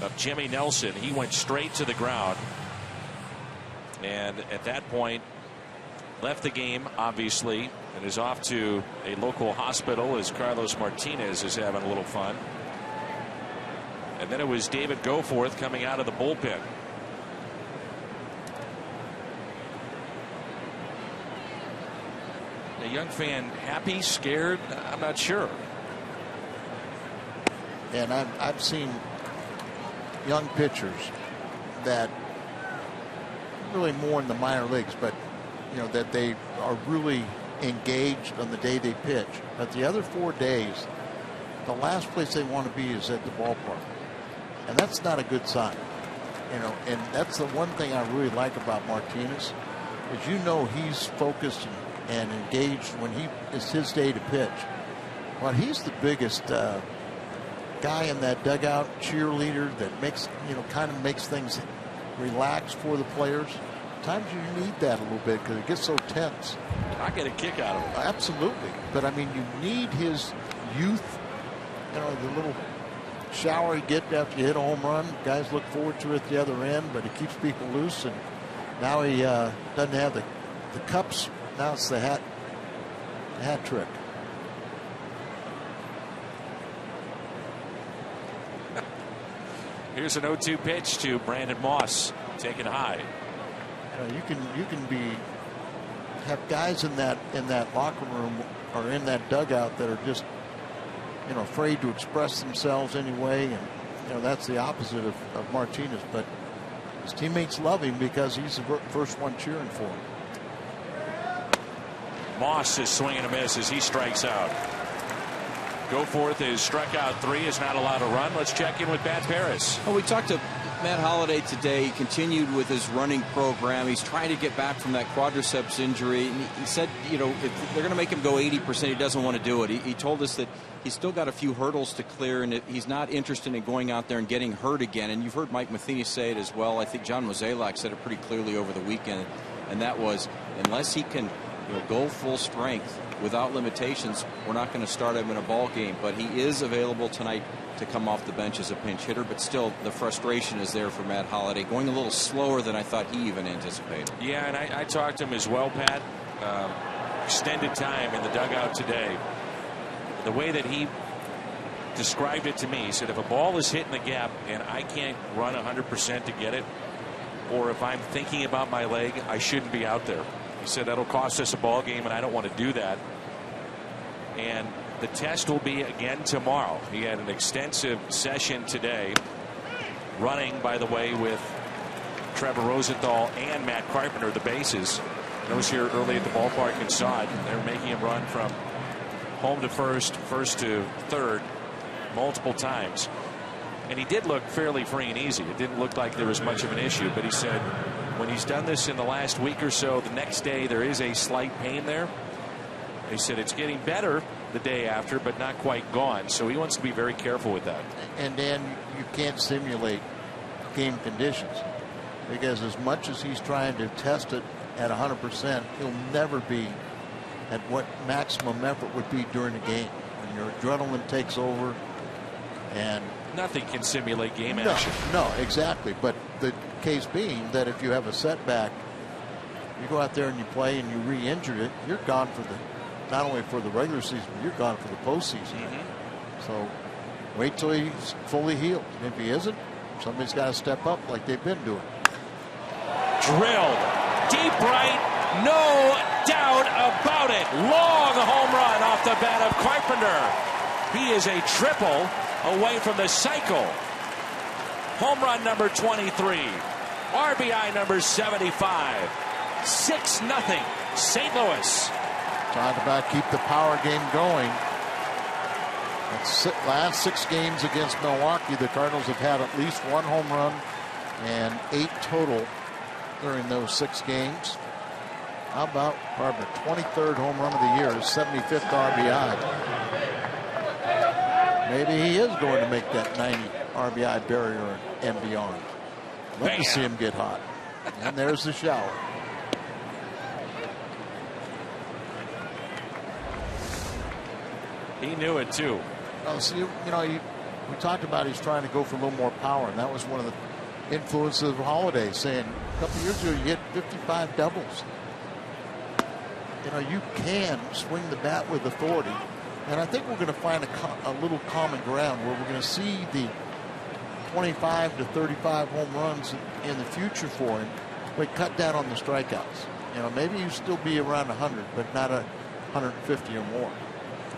of Jimmy Nelson. He went straight to the ground. And at that point, left the game, obviously, and is off to a local hospital as Carlos Martinez is having a little fun. And then it was David Goforth coming out of the bullpen. A young fan happy, scared? I'm not sure. And I've seen young pitchers that really more in the minor leagues, but that they are really engaged on the day they pitch. But the other 4 days, the last place they want to be is at the ballpark, and that's not a good sign. And that's the one thing I really like about Martinez is he's focused and engaged when it's his day to pitch. But he's the biggest guy in that dugout, cheerleader that makes kind of makes things relax for the players. Times you need that a little bit because it gets so tense. I get a kick out of it. Absolutely, but I mean, you need his youth. The little shower you get after you hit a home run. Guys look forward to it at the other end, but he keeps people loose. And now he doesn't have the cups. Now it's the hat trick. Here's an 0-2 pitch to Brandon Moss, taken high. You can have guys in that locker room or in that dugout that are just afraid to express themselves anyway, and that's the opposite of Martinez. But his teammates love him because he's the first one cheering for him. Moss is swinging a miss as he strikes out. Goforth is struck out 3, is not allowed to run. Let's check in with Matt Paris. Well, we talked to Matt Holliday today. He continued with his running program. He's trying to get back from that quadriceps injury. And he said, if they're going to make him go 80%, he doesn't want to do it. He told us that he's still got a few hurdles to clear, and he's not interested in going out there and getting hurt again. And you've heard Mike Matheny say it as well. I think John Mozeliak said it pretty clearly over the weekend, and that was unless he can go full strength without limitations, we're not going to start him in a ball game. But he is available tonight to come off the bench as a pinch hitter, but still the frustration is there for Matt Holliday, going a little slower than I thought he even anticipated. Yeah, and I talked to him as well, Pat. Extended time in the dugout today. The way that he described it to me, he said if a ball is hitting the gap and I can't run 100% to get it, or if I'm thinking about my leg, I shouldn't be out there. He said that'll cost us a ball game, and I don't want to do that. And the test will be again tomorrow. He had an extensive session today, running, by the way, with Trevor Rosenthal and Matt Carpenter, the bases. I was here early at the ballpark and saw it. They're making him run from home to first to third, multiple times. And he did look fairly free and easy. It didn't look like there was much of an issue, but he said when he's done this in the last week or so, the next day there is a slight pain there. He said it's getting better the day after, but not quite gone. So he wants to be very careful with that. And Dan, you can't simulate game conditions, because as much as he's trying to test it at 100%, he'll never be at what maximum effort would be during a game when your adrenaline takes over. And nothing can simulate game action. No, exactly. But the case being that if you have a setback, you go out there and you play and you re-injure it, you're gone for not only for the regular season, but you're gone for the postseason. So wait till he's fully healed. And if he isn't, somebody's got to step up like they've been doing. Drilled deep right, no doubt about it. Long home run off the bat of Carpenter. He is a triple away from the cycle. Home run number 23. RBI number 75. 6-0 St. Louis. Talk about keep the power game going. Last 6 games against Milwaukee, the Cardinals have had at least 1 home run and 8 total during those 6 games. How about Barber? 23rd home run of the year, his 75th RBI. Maybe he is going to make that 90 RBI barrier and beyond. Love to see him get hot. And there's the shower. He knew it too. Oh, see, we talked about he's trying to go for a little more power, and that was one of the influences of Holiday, saying a couple years ago you hit 55 doubles. You can swing the bat with authority, and I think we're going to find a little common ground where we're going to see the 25 to 35 home runs in the future for him, but cut down on the strikeouts. Maybe you still be around 100, but not 150 or more.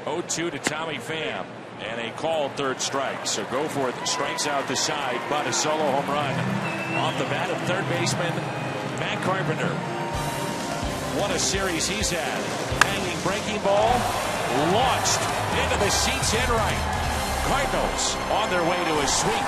0-2 to Tommy Pham, and a called third strike. So go for it. Strikes out the side, but a solo home run off the bat of third baseman Matt Carpenter. What a series he's had. Hanging breaking ball, launched into the seats in right. Cardinals on their way to a sweep.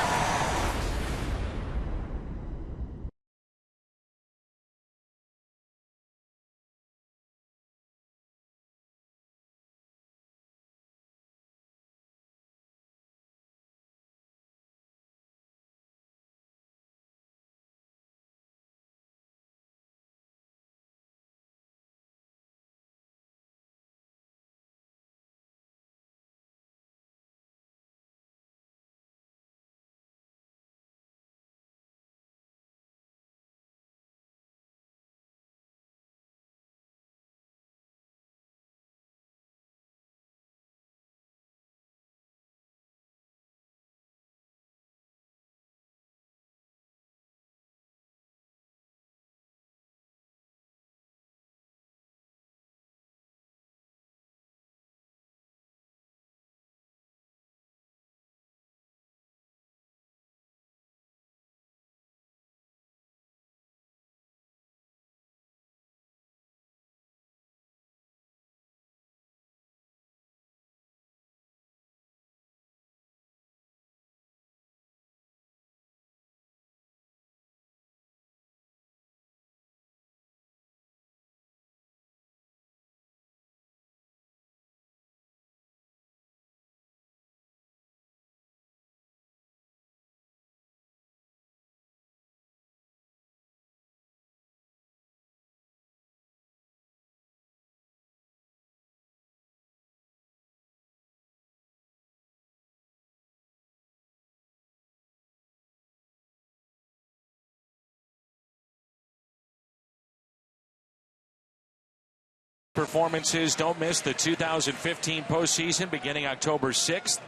Performances. Don't miss the 2015 postseason beginning October 6th.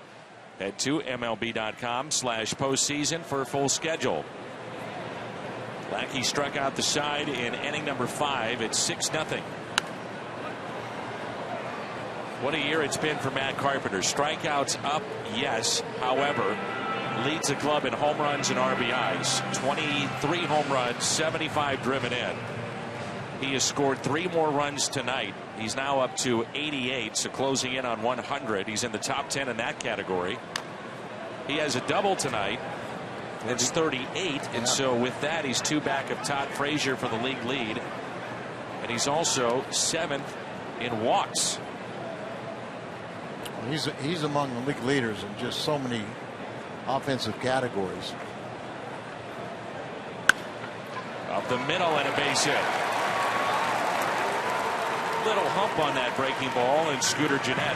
Head to MLB.com/postseason for a full schedule. Lackey struck out the side in inning number 5. It's 6-0. What a year it's been for Matt Carpenter. Strikeouts up, yes. However, leads the club in home runs and RBIs. 23 home runs, 75 driven in. He has scored 3 more runs tonight. He's now up to 88, so closing in on 100. He's in the top 10 in that category. He has a double tonight. It's 38, and so with that, he's 2 back of Todd Frazier for the league lead. And he's also 7th in walks. He's among the league leaders in just so many offensive categories. Up the middle and a base hit. Little hump on that breaking ball, and Scooter Gennett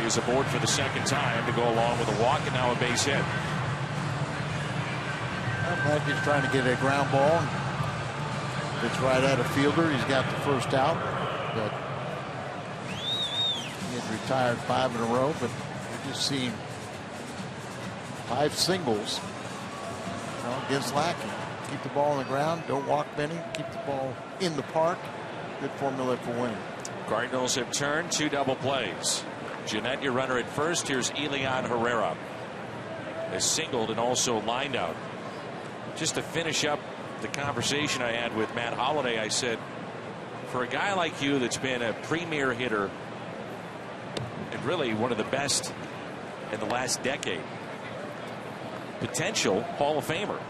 is aboard for the second time to go along with a walk and now a base hit. Mackey's trying to get a ground ball. It's right at a fielder. He's got the first out. But he had retired 5 in a row, but we've just seen 5 singles against Lackey. Keep the ball on the ground. Don't walk many. Keep the ball in the park. Good formula for winning. Cardinals have turned 2 double plays. Gennett, your runner at first. Here's Elian Herrera. Has singled and also lined out. Just to finish up the conversation I had with Matt Holliday, I said, for a guy like you that's been a premier hitter and really one of the best in the last decade, potential Hall of Famer.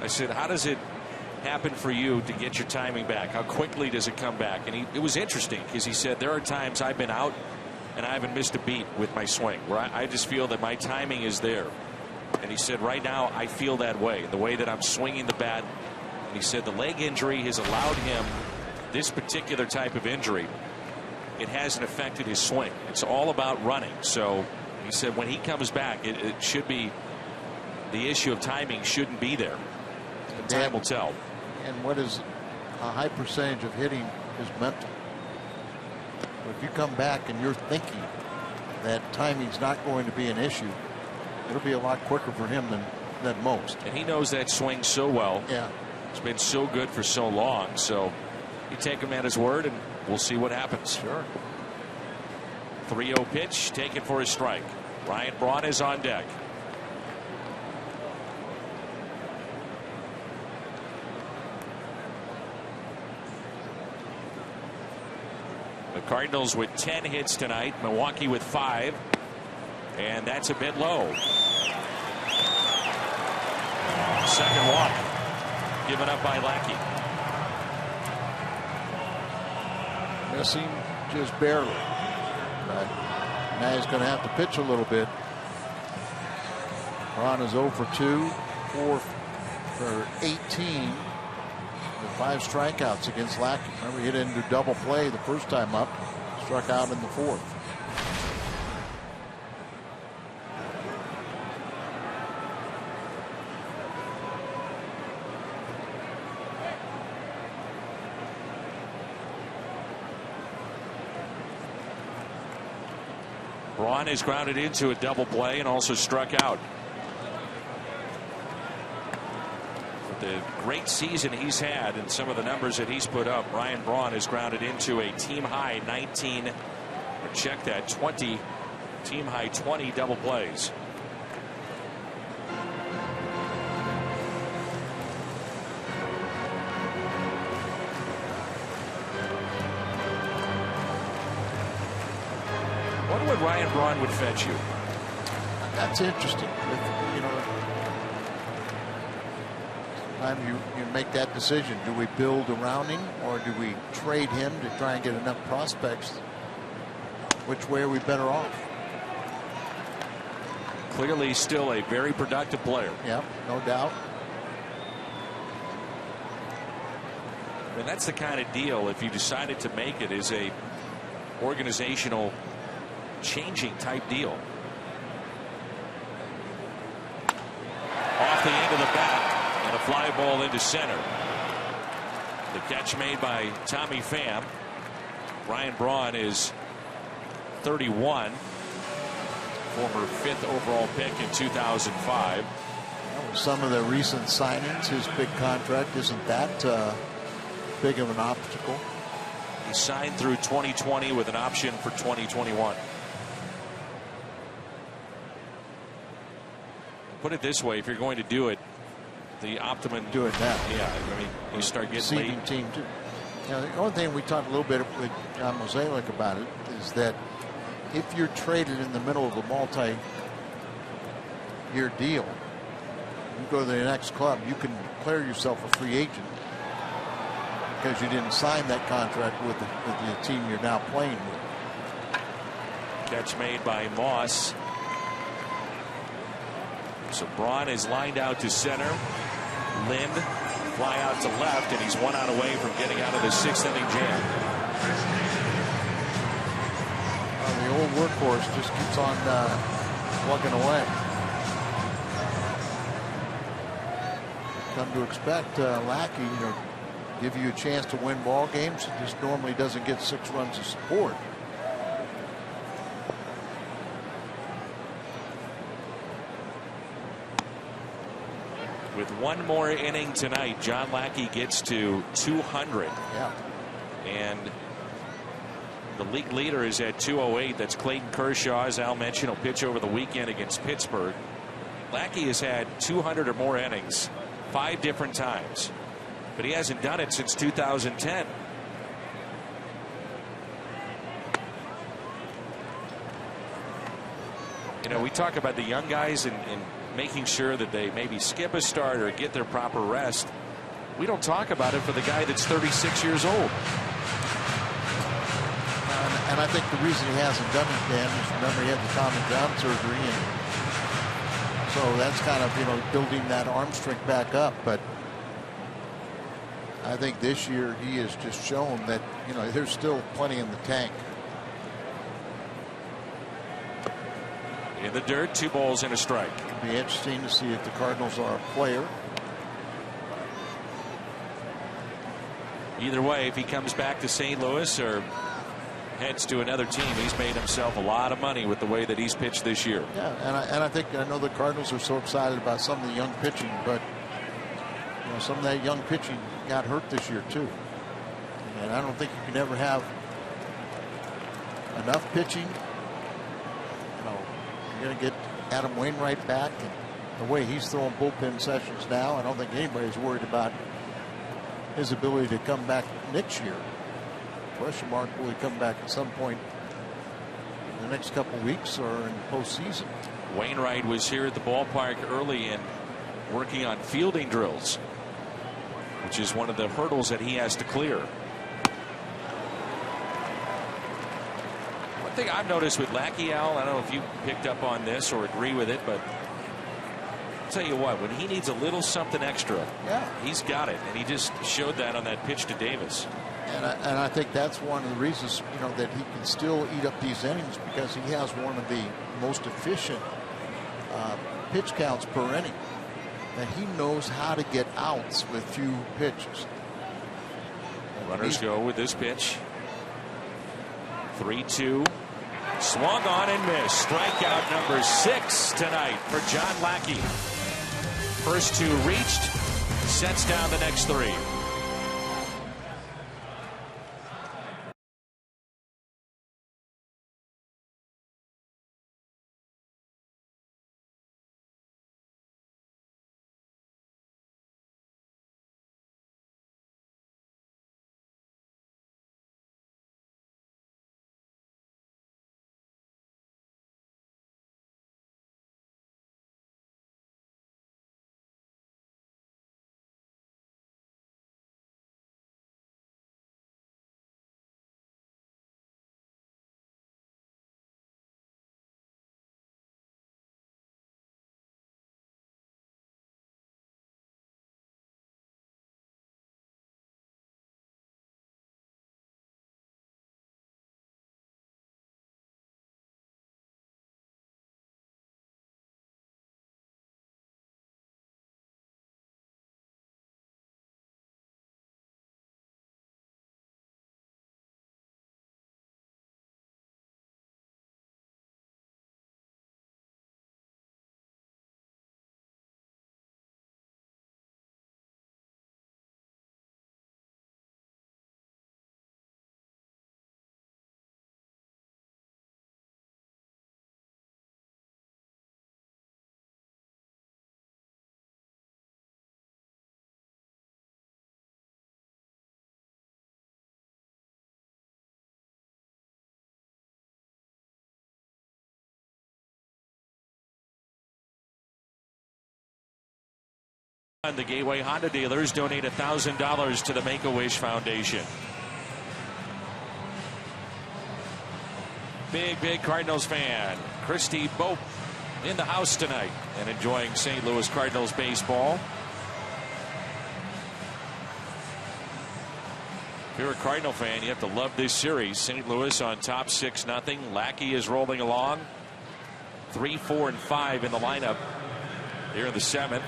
I said, how does it happen for you to get your timing back? How quickly does it come back? And it was interesting because he said there are times I've been out and I haven't missed a beat with my swing, where I just feel that my timing is there. And he said right now I feel that way, the way that I'm swinging the bat. And he said the leg injury has allowed him this particular type of injury. It hasn't affected his swing. It's all about running. So he said when he comes back, it should be, the issue of timing shouldn't be there. And time will tell. And what is a high percentage of hitting is mental. If you come back and you're thinking that timing's not going to be an issue, it'll be a lot quicker for him than most. And he knows that swing so well. Yeah. It's been so good for so long. So you take him at his word and we'll see what happens. Sure. 3-0 pitch taken for a strike. Ryan Braun is on deck. The Cardinals with 10 hits tonight. Milwaukee with 5. And that's a bit low. Second walk given up by Lackey. Missing just barely. But now he's going to have to pitch a little bit. Braun is 0 for 2, 4 for 18. With 5 strikeouts against Lackey. Remember, he hit into double play the first time up, struck out in the 4th. Braun is grounded into a double play and also struck out. The great season he's had and some of the numbers that he's put up, Ryan Braun is grounded into a team high 19, or check that, 20, team high 20 double plays. What would Ryan Braun would fetch you? That's interesting. You know, time you make that decision. Do we build around him or do we trade him to try and get enough prospects? Which way are we better off? Clearly still a very productive player. Yeah, no doubt. And that's the kind of deal, if you decided to make it, is a organizational changing type deal. Off the end of the bat. And a fly ball into center. The catch made by Tommy Pham. Ryan Braun is 31. Former 5th overall pick in 2005. Some of the recent signings, his big contract isn't that big of an obstacle. He signed through 2020 with an option for 2021. Put it this way, if you're going to do it, the optimum, do it now. Yeah, I mean, you start getting late. Team too. You know, the only thing we talked a little bit with John Mozeliak about it is that if you're traded in the middle of a multi-year deal, you go to the next club, you can declare yourself a free agent because you didn't sign that contract with the team you're now playing with. Catch made by Moss. So Braun is lined out to center. Lind fly out to left, and he's 1 out away from getting out of the 6th inning jam. The old workhorse just keeps on plugging away. Come to expect Lackey, you know, give you a chance to win ball games. He just normally doesn't get 6 runs of support. With 1 more inning tonight, John Lackey gets to 200. Yeah. And the league leader is at 208. That's Clayton Kershaw, as Al mentioned, will pitch over the weekend against Pittsburgh. Lackey has had 200 or more innings 5 different times, but he hasn't done it since 2010. You know, we talk about the young guys and making sure that they maybe skip a start or get their proper rest. we don't talk about it for the guy that's 36 years old. And I think the reason he hasn't done it, Dan, is remember he had the Tommy John surgery, and so that's kind of, building that arm strength back up. But I think this year he has just shown that, there's still plenty in the tank. In the dirt, 2 balls and a strike. It'll be interesting to see if the Cardinals are a player. Either way, if he comes back to St. Louis or heads to another team, he's made himself a lot of money with the way that he's pitched this year. Yeah, and I know the Cardinals are so excited about some of the young pitching, but some of that young pitching got hurt this year too. And I don't think you can ever have enough pitching. You're going to get Adam Wainwright back, and the way he's throwing bullpen sessions now, I don't think anybody's worried about his ability to come back next year. Question mark, will he come back at some point in the next couple weeks or in the postseason? Wainwright was here at the ballpark early and working on fielding drills, which is one of the hurdles that he has to clear. One thing I've noticed with Lackey, Al, I don't know if you picked up on this or agree with it, but I'll tell you what, when he needs a little something extra, he's got it, and he just showed that on that pitch to Davis. And I think that's one of the reasons, that he can still eat up these innings, because he has one of the most efficient pitch counts per inning. And he knows how to get outs with few pitches. Runners go with this pitch. 3-2. Swung on and missed. Strikeout number 6 tonight for John Lackey. First 2 reached. Sets down the next 3. The Gateway Honda dealers donate $1,000 to the Make-A-Wish Foundation. Big Cardinals fan. Christy Bope in the house tonight and enjoying St. Louis Cardinals baseball. If you're a Cardinal fan, you have to love this series. St. Louis on top 6-0. Lackey is rolling along. 3, 4, and 5 in the lineup here in the 7th.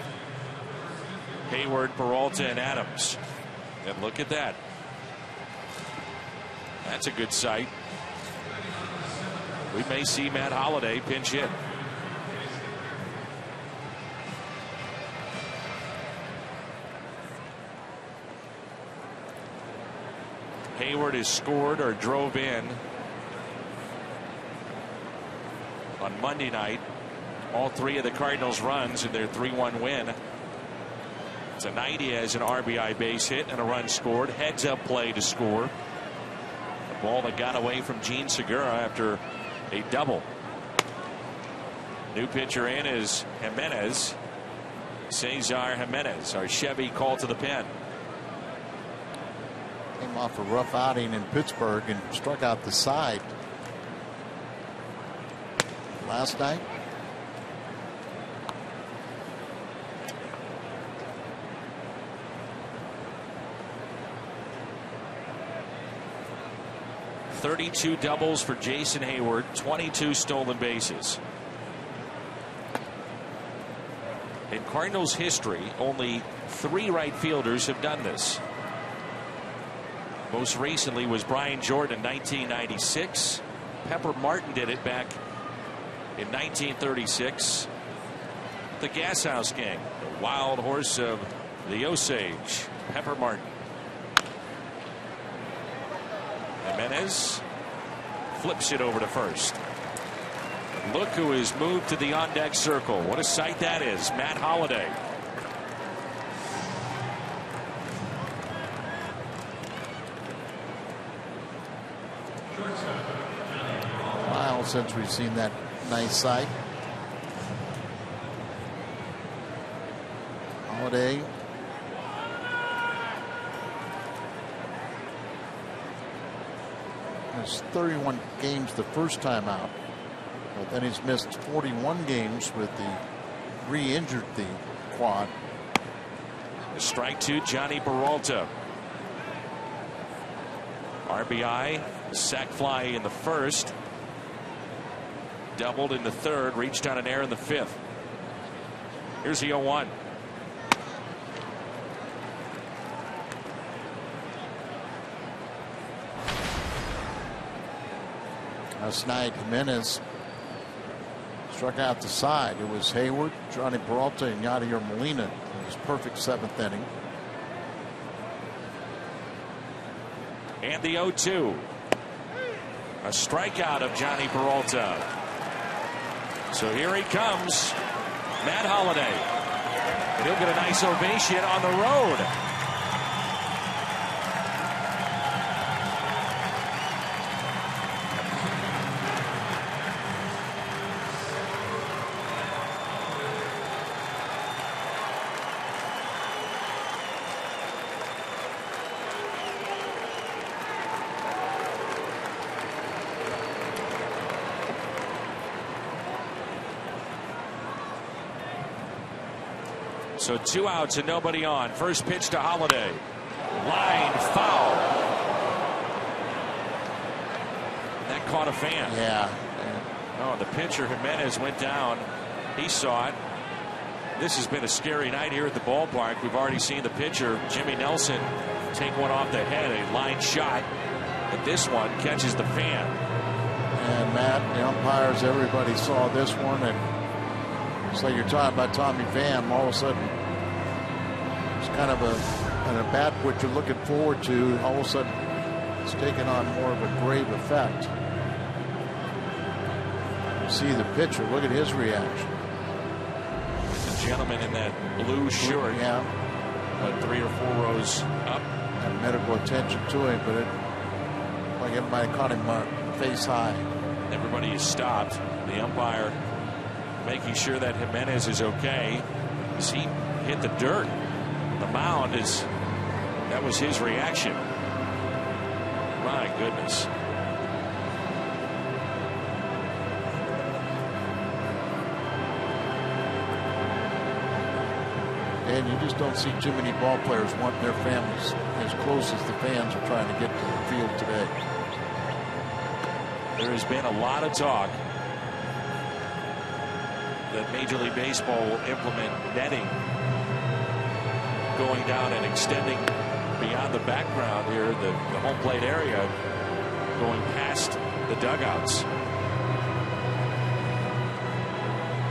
Hayward, Peralta, and Adams. And look at that. That's a good sight. We may see Matt Holliday pinch hit. Hayward has scored or drove in on Monday night. All 3 of the Cardinals' runs in their 3-1 win. Tonight he has an RBI base hit and a run scored. Heads up play to score. The ball that got away from Gene Segura after a double. New pitcher in is Jimenez. Cesar Jimenez, our Chevy call to the pen. Came off a rough outing in Pittsburgh and struck out the side last night. .32 doubles for Jason Hayward, 22 stolen bases. In Cardinals history, only 3 right fielders have done this. Most recently was Brian Jordan in 1996. Pepper Martin did it back in 1936. The Gas House Gang, the wild horse of the Osage, Pepper Martin. Jimenez flips it over to first. Look who has moved to the on-deck circle. What a sight that is. Matt Holliday. A while since we've seen that nice sight. Holliday. Has 31 games the first time out, but then he's missed 41 games with the re-injured the quad. A strike to Johnny Peralta. RBI, sac fly in the first, doubled in the third, reached on an error in the fifth. Here's the 0-1. Last night, Jimenez struck out the side. It was Hayward, Johnny Peralta, and Yadier Molina in his perfect 7th inning. And the 0-2. A strikeout of Johnny Peralta. So here he comes, Matt Holliday. And he'll get a nice ovation on the road. So 2 outs and nobody on. First pitch to Holliday. Line foul. That caught a fan. Yeah. Oh, the pitcher Jimenez went down. He saw it. This has been a scary night here at the ballpark. We've already seen the pitcher, Jimmy Nelson, take one off the head, a line shot. But this one catches the fan. And Matt, the umpires, everybody saw this one, and it's like you're talking about Tommy Pham. All of a sudden, it's kind of an at-bat what you're looking forward to. All of a sudden, it's taking on more of a grave effect. You see the pitcher. Look at his reaction. The gentleman in that blue shirt. Yeah. But 3 or 4 rows up. Had medical attention to him, but it like everybody caught him face high. Everybody is stopped. The umpire making sure that Jimenez is okay as he hit the dirt. The mound is, that was his reaction. My goodness. And you just don't see too many ball players wanting their families as close as the fans are trying to get to the field today. There has been a lot of talk that Major League Baseball will implement netting going down and extending beyond the background here, the home plate area, going past the dugouts.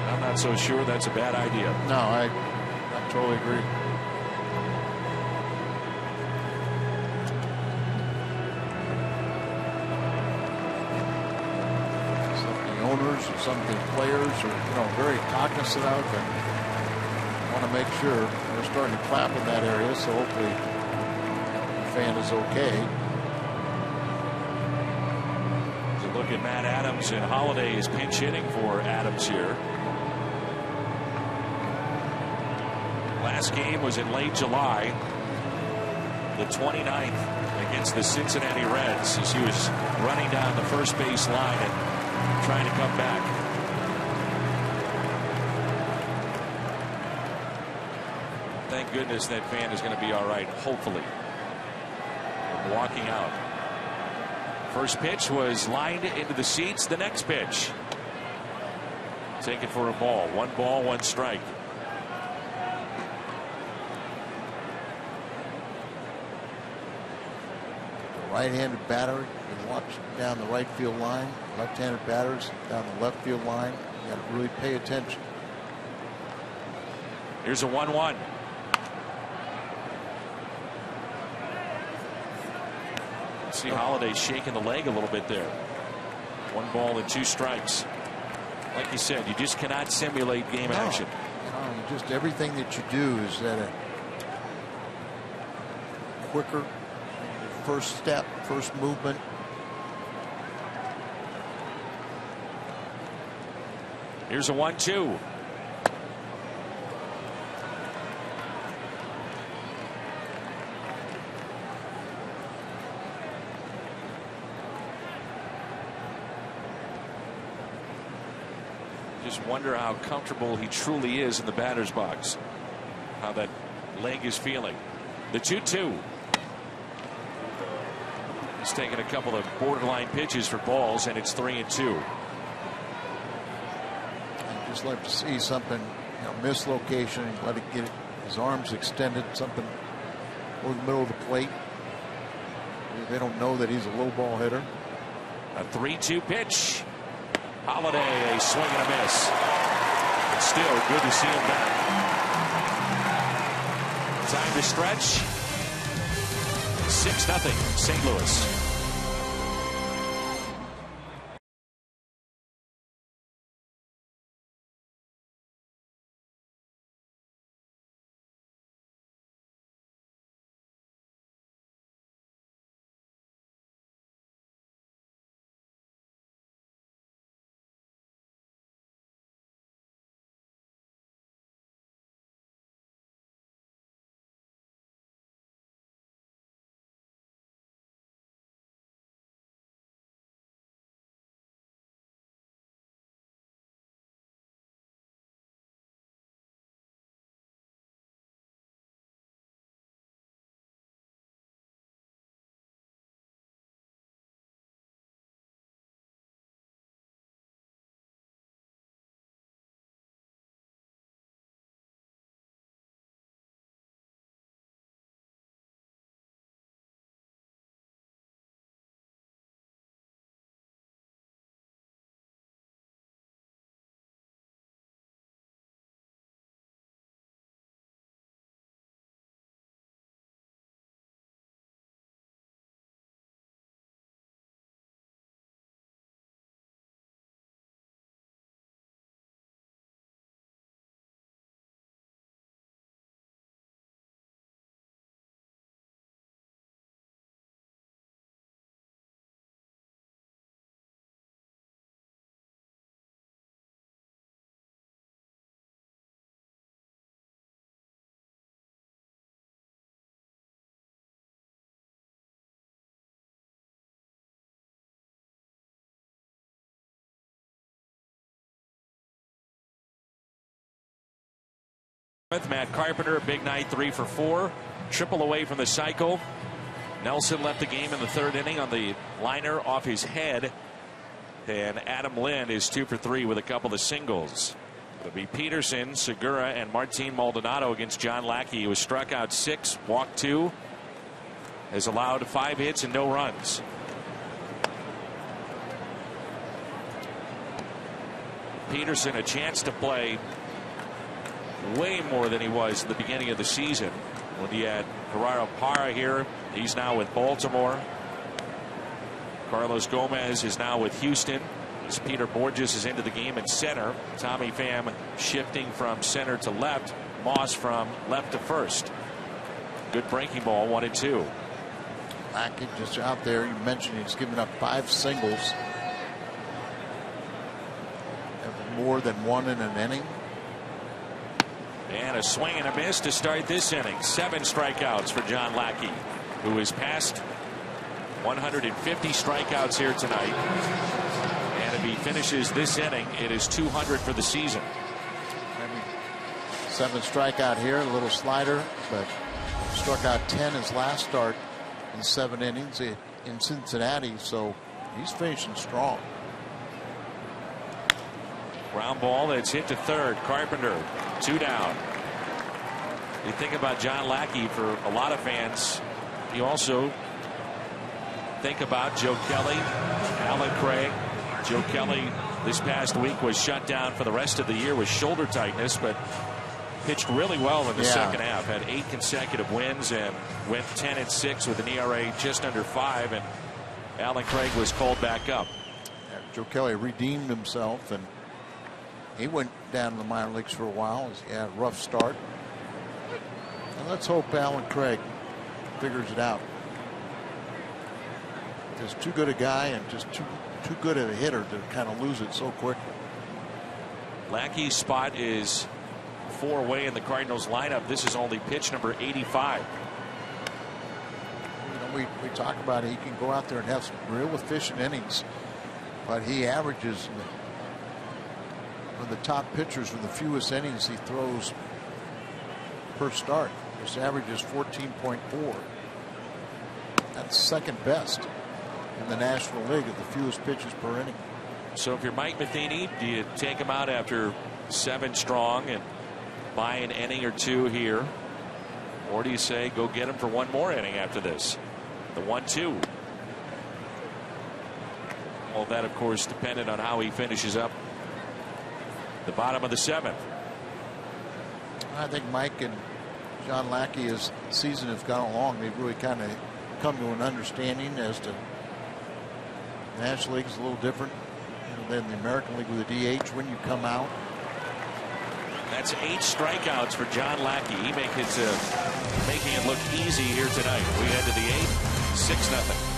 I'm not so sure that's a bad idea. No, I totally agree. Owners or something players are very cognizant of and want to make sure they're starting to clap in that area, so hopefully the fan is okay. So look at Matt Adams, and Holliday is pinch hitting for Adams here. Last game was in late July. the 29th against the Cincinnati Reds as he was running down the first base line and trying to come back. Thank goodness that fan is going to be all right, hopefully. Walking out. First pitch was lined into the seats. The next pitch, take it for a ball. 1 ball, 1 strike. Right-handed batter, you watch down the right field line. Left-handed batters down the left field line. You got to really pay attention. Here's a 1-1. See Holiday shaking the leg a little bit there. 1 ball and 2 strikes. Like you said, you just cannot simulate game action. You just everything that you do is at a quicker first step, first movement. Here's a 1-2. Just wonder how comfortable he truly is in the batter's box. How that leg is feeling. The 2-2. He's taken a couple of borderline pitches for balls, and it's 3-2. I'd just like to see something, mislocation, let it get his arms extended, something over the middle of the plate. They don't know that he's a low ball hitter. A 3-2 pitch. Holiday, a swing and a miss. It's still good to see him back. Time to stretch. 6-0 St. Louis. Matt Carpenter, big night, 3 for 4, triple away from the cycle. Nelson left the game in the 3rd inning on the liner off his head, and Adam Lind is 2 for 3 with a couple of singles. It'll be Peterson, Segura, and Martin Maldonado against John Lackey, who was struck out 6, walked 2, has allowed 5 hits and no runs. Peterson a chance to play way more than he was at the beginning of the season when he had Gerardo Parra here. He's now with Baltimore. Carlos Gomez is now with Houston. As Peter Borges is into the game in center. Tommy Pham shifting from center to left. Moss from left to first. Good breaking ball, 1-2. Lackey just out there. You mentioned he's given up 5 singles. More than 1 in an inning. And a swing and a miss to start this inning. 7 strikeouts for John Lackey. who has passed 150 strikeouts here tonight. And if he finishes this inning, it is 200 for the season. 7 strikeout here, a little slider, but struck out 10 his last start in 7 innings in Cincinnati, so he's finishing strong. Ground ball that's hit to third. Carpenter, 2 down. You think about John Lackey, for a lot of fans, you also think about Joe Kelly, Alan Craig. Joe Kelly this past week was shut down for the rest of the year with shoulder tightness, but pitched really well in the second half. Had 8 consecutive wins and went 10-6 with an ERA just under 5. And Alan Craig was called back up. Joe Kelly redeemed himself, and he went down to the minor leagues for a while. He had a rough start. And let's hope Alan Craig figures it out. Just too good a guy and just too good of a hitter to kind of lose it so quickly. Lackey's spot is 4 away in the Cardinals lineup. This is only pitch number 85. You know, we talk about it. He can go out there and have some real efficient innings, but he averages one of the top pitchers with the fewest innings he throws per start. His average is 14.4. That's second best in the National League at the fewest pitches per inning. So if you're Mike Matheny, do you take him out after 7 strong and buy an inning or 2 here, or do you say go get him for 1 more inning after this? The 1-2. All that, of course, dependent on how he finishes up the bottom of the 7th. I think Mike and John Lackey, as the season has gone along, they've really kind of come to an understanding as to the National League is a little different than the American League with the DH when you come out. That's 8 strikeouts for John Lackey. He making it look easy here tonight. We head to the 8th, 6-0.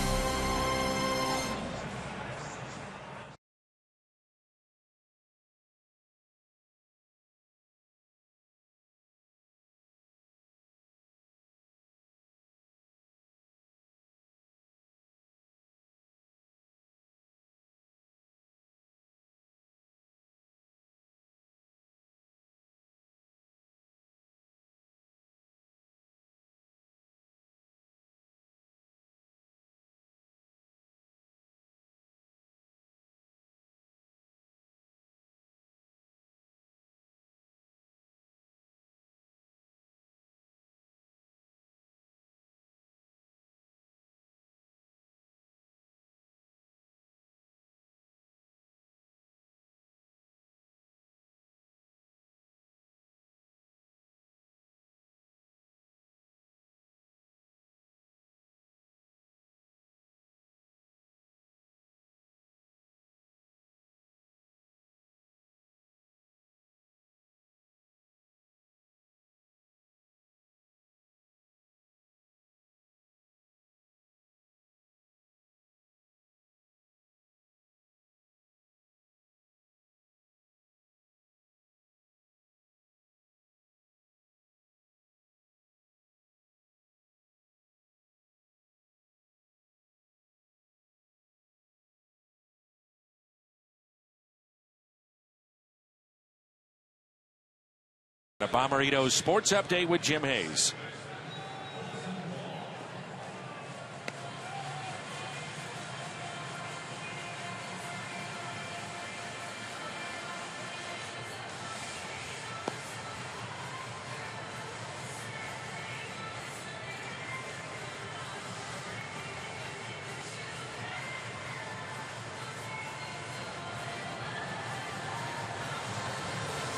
A Bomberitos Sports Update with Jim Hayes.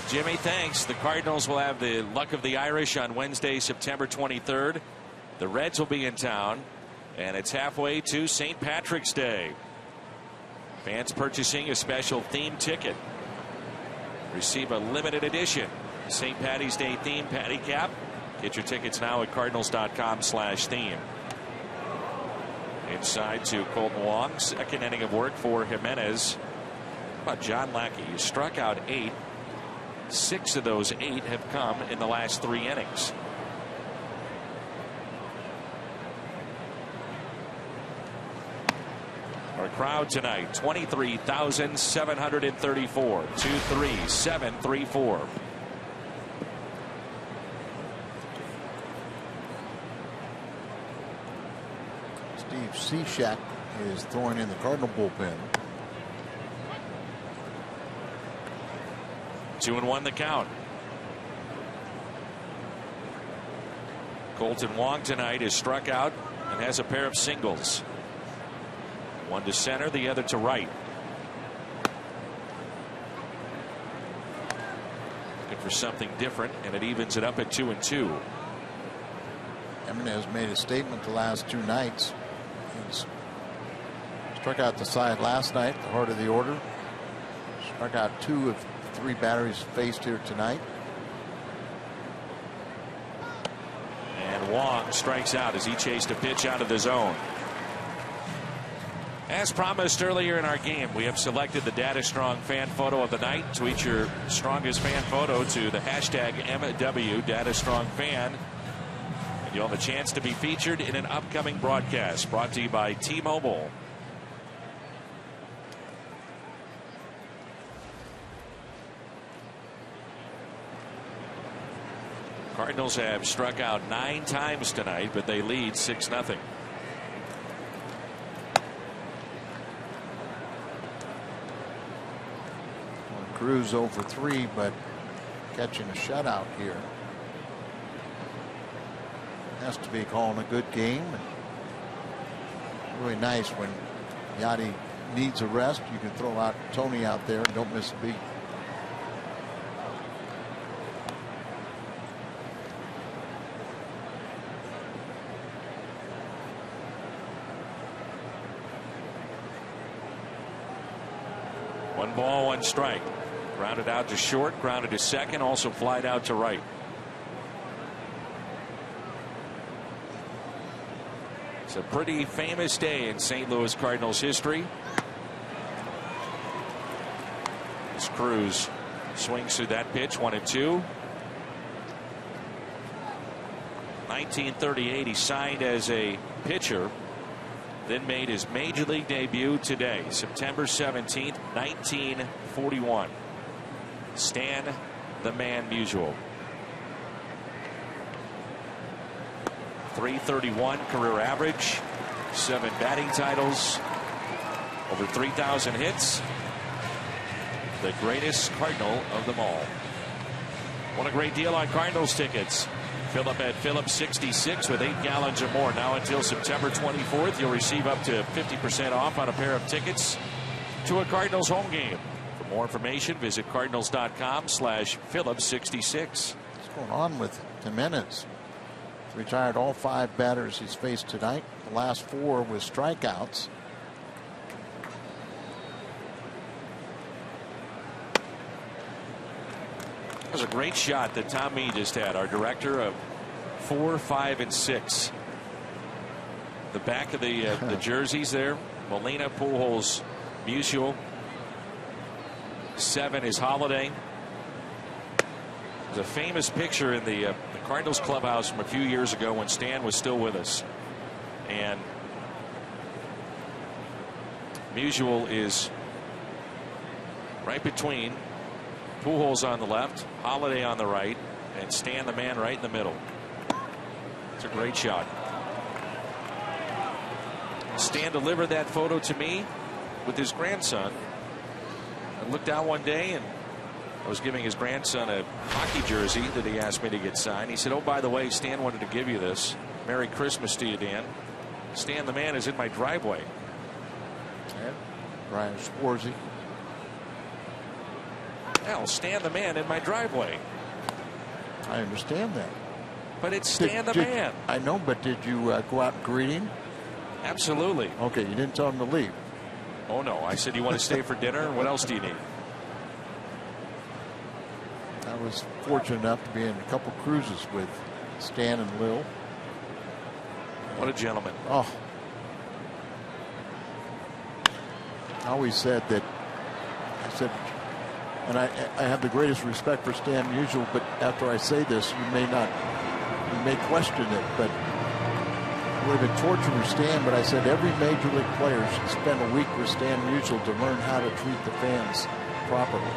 Jimmy, thanks. The Cardinals will have the luck of the Irish on Wednesday, September 23rd. The Reds will be in town, and it's halfway to St. Patrick's Day. Fans purchasing a special theme ticket receive a limited edition St. Patty's Day theme patty cap. Get your tickets now at cardinals.com/theme. Inside to Colton Wong. Second inning of work for Jimenez. How about John Lackey? He struck out 8. 6 of those 8 have come in the last 3 innings. Our crowd tonight, 23,734. 23734. Steve Cishek is throwing in the Cardinal bullpen. 2-1 the count. Colton Wong tonight is struck out and has a pair of singles. One to center, the other to right. Looking for something different, and it evens it up at 2-2. Jimenez made a statement the last two nights. He's struck out the side last night, the heart of the order. Struck out 2 of 3 batters faced here tonight. And Wong strikes out as he chased a pitch out of the zone. As promised earlier in our game, we have selected the Data Strong fan photo of the night. Tweet your strongest fan photo to the hashtag MW Data Strong Fan. And you'll have a chance to be featured in an upcoming broadcast brought to you by T-Mobile. Cardinals have struck out 9 times tonight, but they lead 6-0. Cruz 0 for 3, but catching a shutout here. Has to be calling a good game. Really nice when Yachty needs a rest. You can throw out Tony out there and don't miss a beat. One ball, one strike. Grounded out to short, grounded to second, also flied out to right. It's a pretty famous day in St. Louis Cardinals history. As Cruz swings through that pitch, 1-2. 1938, he signed as a pitcher, then made his major league debut today, September 17th, 1941. Stan the Man Musial. 331 career average, 7 batting titles, over 3,000 hits. The greatest Cardinal of them all. What a great deal on Cardinals tickets. Fill up at Phillips 66 with 8 gallons or more. Now until September 24th, you'll receive up to 50% off on a pair of tickets to a Cardinals home game. For more information, visit cardinals.com/Phillips66. What's going on with Jimenez? Retired all 5 batters he's faced tonight. The last 4 with strikeouts. That was a great shot that Tom Mee just had, our director of 4, 5, and 6. The back of the jerseys there. Molina, Pujols, Musial. 7 is Holiday. There's a famous picture in the Cardinals clubhouse from a few years ago when Stan was still with us. And Musial is right between Pujols on the left, Holiday on the right, and Stan the Man right in the middle. It's a great shot. Stan delivered that photo to me with his grandson. I looked out one day and I was giving his grandson a hockey jersey that he asked me to get signed. He said, "Oh, by the way, Stan wanted to give you this. Merry Christmas to you, Dan. Stan the Man is in my driveway." Yeah. Brian Schwarzy. Hell, Stan the Man in my driveway. I understand that. But it's Stan the Man. I know, but did you go out and greet him? Absolutely. Okay, you didn't tell him to leave. Oh, no. I said, "You want to stay for dinner? What else do you need?" I was fortunate enough to be in a couple cruises with Stan and Lil. What a gentleman. Oh. I always said that, and I have the greatest respect for Stan Musial, but after I say this, you may question it, but would have been torture with Stan, but I said every major league player should spend a week with Stan Musial to learn how to treat the fans properly.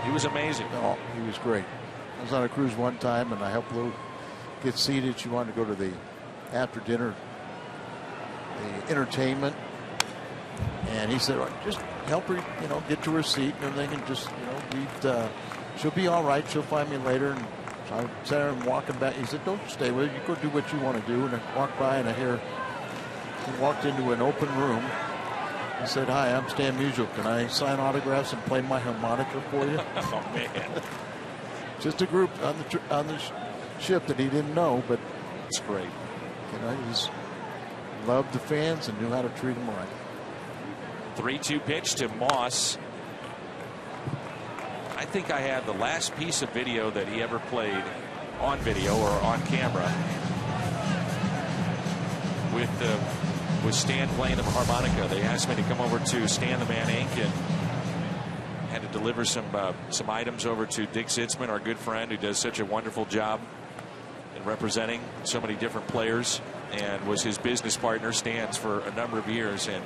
He was amazing. Oh, he was great. I was on a cruise one time, and I helped Lou get seated. She wanted to go to the after dinner, the entertainment, and he said, just help her, get to her seat and everything, and just, she'll be all right. She'll find me later. And so I sat there and walking back. He said, don't stay with her. You go do what you want to do. And I walked by, and he walked into an open room. He said, hi, I'm Stan Musial. Can I sign autographs and play my harmonica for you? Oh, man. Just a group on the ship that he didn't know, but it's great. He just loved the fans and knew how to treat them right. 3-2 pitch to Moss. I think I had the last piece of video that he ever played on video or on camera with Stan playing the harmonica. They asked me to come over to Stan the Man Inc. and had to deliver some items over to Dick Zitzman, our good friend, who does such a wonderful job in representing so many different players and was his business partner, Stan's, for a number of years. And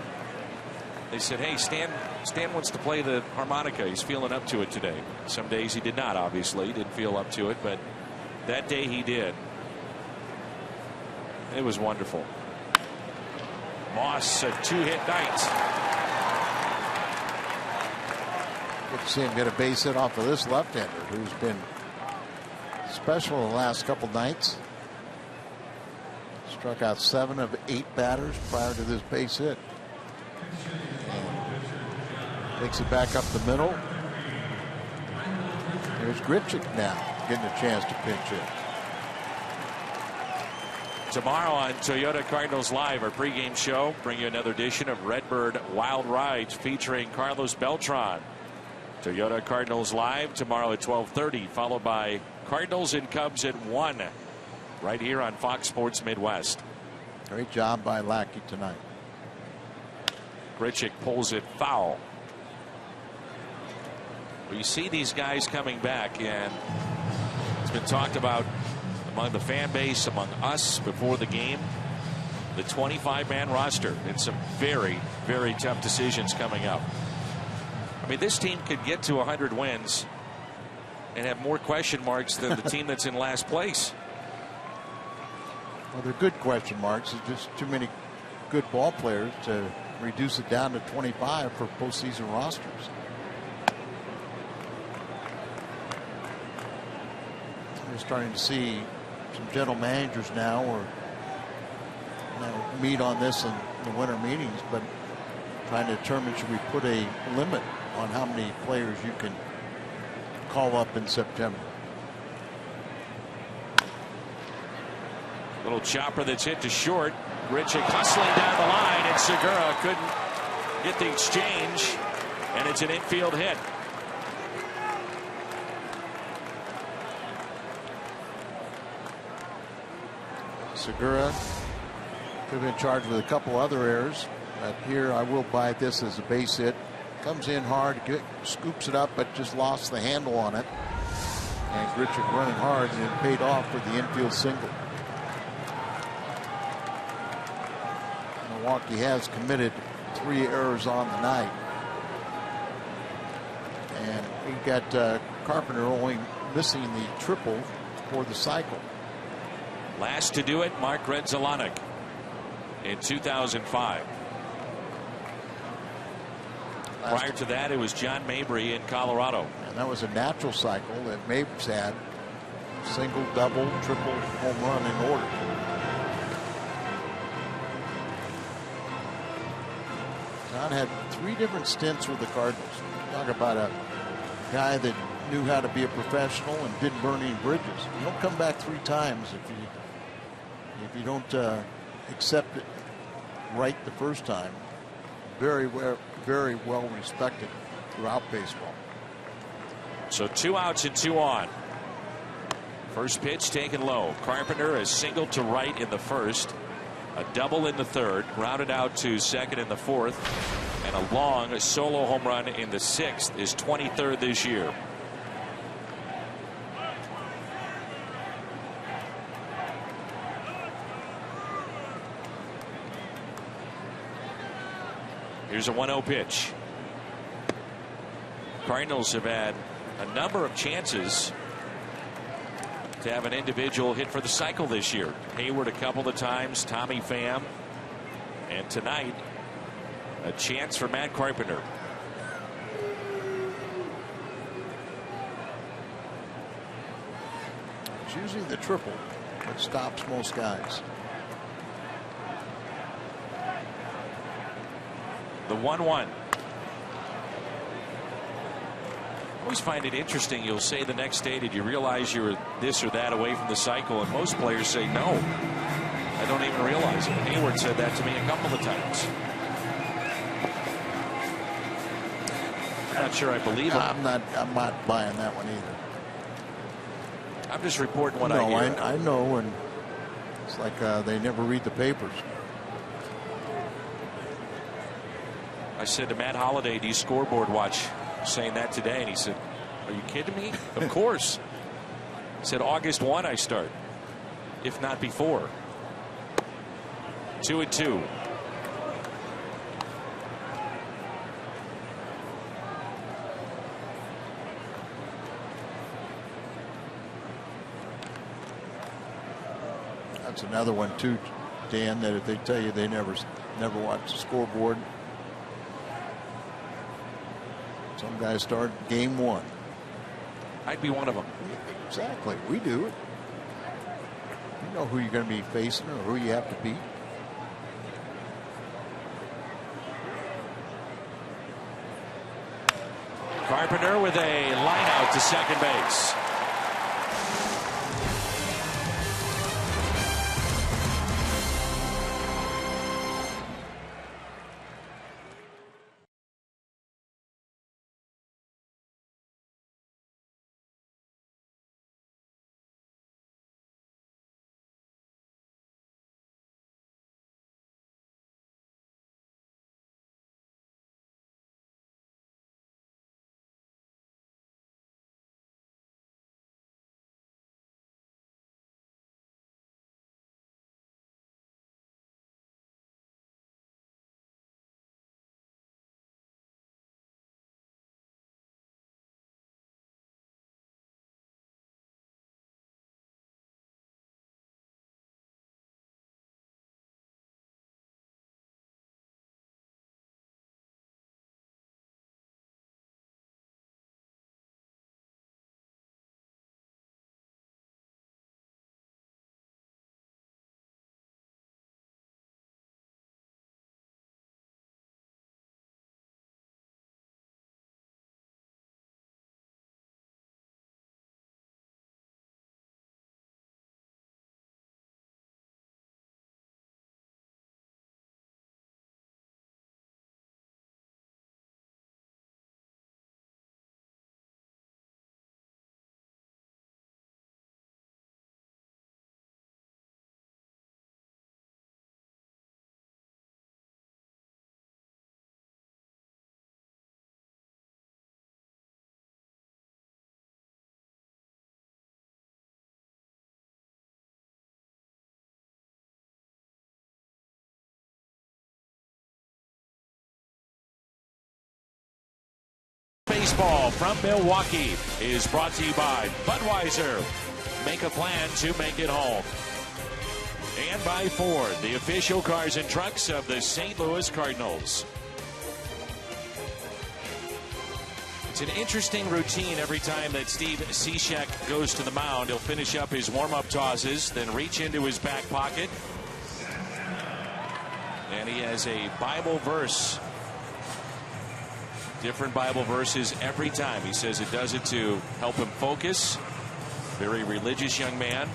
they said, hey, Stan wants to play the harmonica. He's feeling up to it today. Some days he did not, obviously. He didn't feel up to it, but that day he did. It was wonderful. Moss, a 2-hit night. Good to see him get a base hit off of this left-hander who's been special the last couple nights. Struck out 7 of 8 batters prior to this base hit. Takes it back up the middle. There's Grichuk now getting a chance to pinch hit. Tomorrow on Toyota Cardinals Live, our pregame show, bring you another edition of Redbird Wild Rides featuring Carlos Beltran. Toyota Cardinals Live tomorrow at 12:30, followed by Cardinals and Cubs at 1, right here on Fox Sports Midwest. Great job by Lackey tonight. Grichuk pulls it foul. Well, you see these guys coming back, and it's been talked about among the fan base, among us before the game, the 25-man roster, and some very, very tough decisions coming up. I mean, this team could get to 100 wins and have more question marks than the team that's in last place. Well, they're good question marks. There's just too many good ball players to reduce it down to 25 for postseason rosters. We're starting to see some general managers now or meet on this in the winter meetings, but trying to determine, should we put a limit on how many players you can call up in September. Little chopper that's hit to short. Grichuk hustling down the line, and Segura couldn't get the exchange, and it's an infield hit. Segura could have been charged with a couple other errors, but here I will buy this as a base hit. Comes in hard, scoops it up, but just lost the handle on it. And Grichuk running hard, and it paid off with the infield single. Milwaukee has committed 3 errors on the night. And we got Carpenter only missing the triple for the cycle. Last to do it, Mark Redzelanek in 2005. Prior to that, it was John Mabry in Colorado. And that was a natural cycle that Mabry's had. Single, double, triple, home run in order. John had 3 different stints with the Cardinals. Talk about a guy that knew how to be a professional and didn't burn any bridges. You don't come back 3 times if you don't accept it right the first time. Very well respected throughout baseball. So 2 outs and 2 on. First pitch taken low. Carpenter is single to right in the first, a double in the third, grounded out to second in the fourth, and a long solo home run in the 6th, his 23rd this year. Here's a 1-0 pitch. Cardinals have had a number of chances to have an individual hit for the cycle this year. Hayward a couple of times, Tommy Pham, and tonight a chance for Matt Carpenter. It's usually the triple that stops most guys. The 1-1. I always find it interesting. You'll say the next day, did you realize you were this or that away from the cycle? And most players say, no, I don't even realize it. Hayward said that to me a couple of times. I'm not sure I believe him. I'm not buying that one either. I'm just reporting what I hear. I know, and it's like they never read the papers. I said to Matt Holliday, do you scoreboard watch? Saying that today, and he said, are you kidding me? Of course. He said August 1 I start, if not before. 2-2. That's another one too, Dan, that if they tell you they never watch the scoreboard. Some guys start game 1. I'd be one of them. Exactly. We do it. You know who you're going to be facing or who you have to beat. Carpenter with a line out to second base. Baseball from Milwaukee is brought to you by Budweiser. Make a plan to make it home. And by Ford, the official cars and trucks of the St. Louis Cardinals. It's an interesting routine every time that Steve Cishek goes to the mound. He'll finish up his warm-up tosses, then reach into his back pocket. And he has a Bible verse. Different Bible verses every time. He says it does it to help him focus. Very religious young man.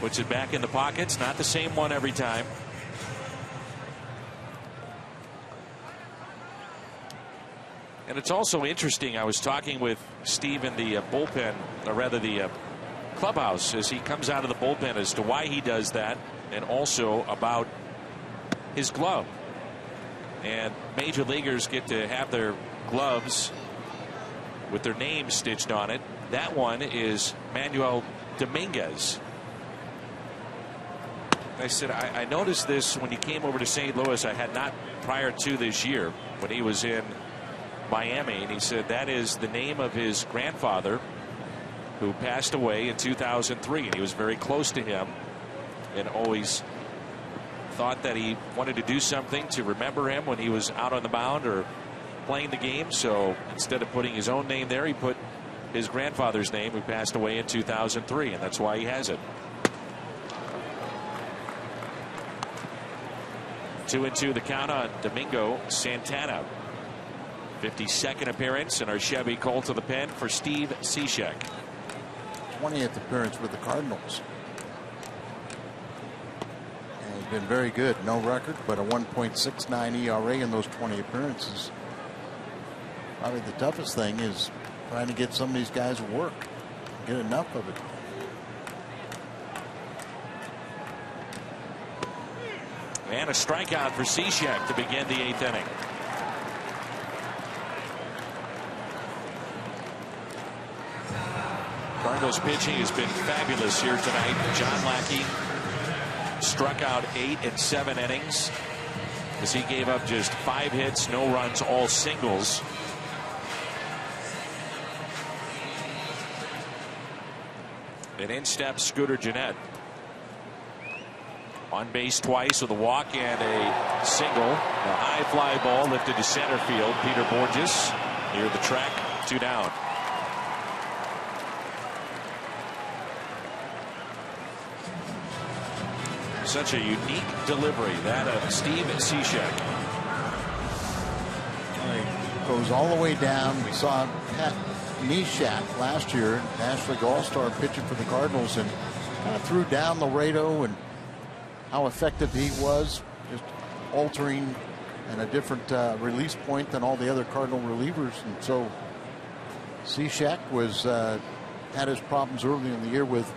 Puts it back in the pockets. Not the same one every time. And it's also interesting. I was talking with Steve in the bullpen, or rather the clubhouse, as he comes out of the bullpen, as to why he does that, and also about his glove. And major leaguers get to have their gloves with their names stitched on it. That one is Manuel Dominguez. I said, I noticed this when you came over to St. Louis. I had not prior to this year when he was in Miami, and he said that is the name of his grandfather who passed away in 2003, and he was very close to him and always thought that he wanted to do something to remember him when he was out on the mound or playing the game. So instead of putting his own name there, he put his grandfather's name, who passed away in 2003, and that's why he has it. 2-2 the count on Domingo Santana. 52nd appearance in our Chevy Colt of the pen for Steve Cishek. 20th appearance with the Cardinals. And he's been very good. No record, but a 1.69 ERA in those 20 appearances. Probably the toughest thing is trying to get some of these guys to work, get enough of it. And a strikeout for Cishek to begin the 8th inning. Cardinals pitching has been fabulous here tonight. John Lackey struck out 8 in 7 innings as he gave up just 5 hits, no runs, all singles. And in steps Scooter Gennett. On base twice with a walk and a single. A high fly ball lifted to center field. Peter Borges near the track, 2 down. Such a unique delivery, that of Steve Cishek. Goes all the way down. We saw Pat Neshek last year, National League All-Star pitcher for the Cardinals, and kind of threw down Laredo and how effective he was, just altering and a different release point than all the other Cardinal relievers. And so Cishek was had his problems early in the year with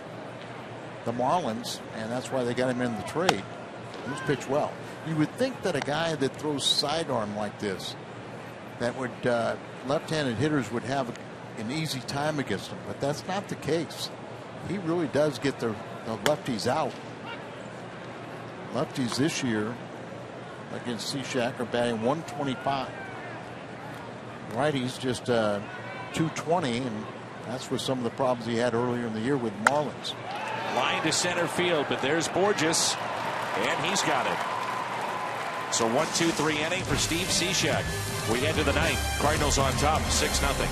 the Marlins, and that's why they got him in the trade. He's pitched well. You would think that a guy that throws sidearm like this, that would left-handed hitters would have an easy time against him, but that's not the case. He really does get the lefties out. Lefties this year against Cishek are batting 125. Righties just 220, and that's with some of the problems he had earlier in the year with Marlins. Line to center field, but there's Borges, and he's got it. So 1-2-3 inning for Steve Cishek. We head to the 9th. Cardinals on top, 6-0.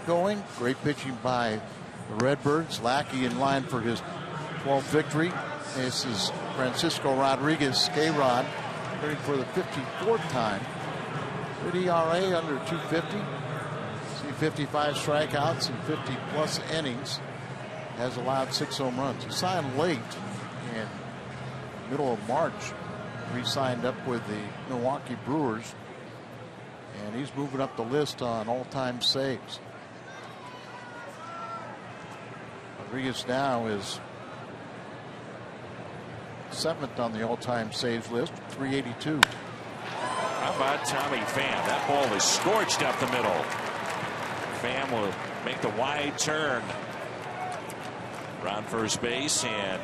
Going great pitching by the Redbirds. Lackey in line for his 12th victory. This is Francisco Rodriguez, K-Rod, hitting for the 54th time. Good ERA, under 250. See 55 strikeouts and 50-plus innings. Has allowed 6 home runs. He signed late in middle of March. Re-signed up with the Milwaukee Brewers. And he's moving up the list on all-time saves. Rodriguez now is 7th on the all-time saves list, 382. How about Tommy Pham? That ball is scorched up the middle. Pham will make the wide turn around first base, and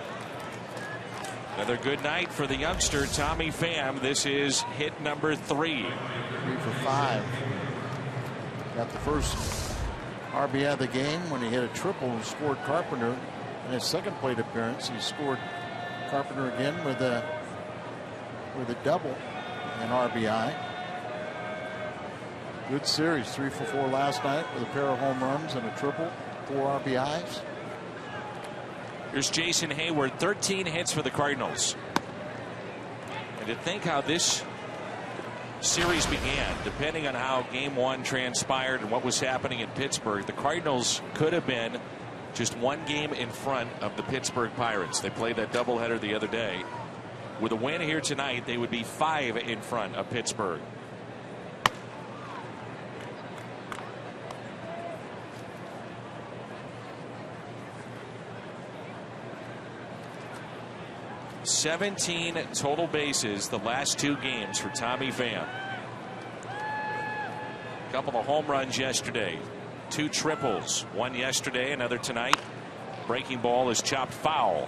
another good night for the youngster Tommy Pham. This is hit number 3. 3 for 5. Got the first RBI of the game when he hit a triple and scored Carpenter. In his second plate appearance, he scored Carpenter again with a double and RBI. Good series, 3 for 4 last night with a pair of home runs and a triple, 4 RBIs. Here's Jason Hayward, 13 hits for the Cardinals. And to think how this series began, depending on how game 1 transpired and what was happening in Pittsburgh, the Cardinals could have been just 1 game in front of the Pittsburgh Pirates. They played that doubleheader the other day. With a win here tonight, they would be 5 in front of Pittsburgh. "17 total bases the last 2 games for Tommy Pham. A couple of home runs yesterday. 2 triples. 1 yesterday, another tonight. Breaking ball is chopped foul.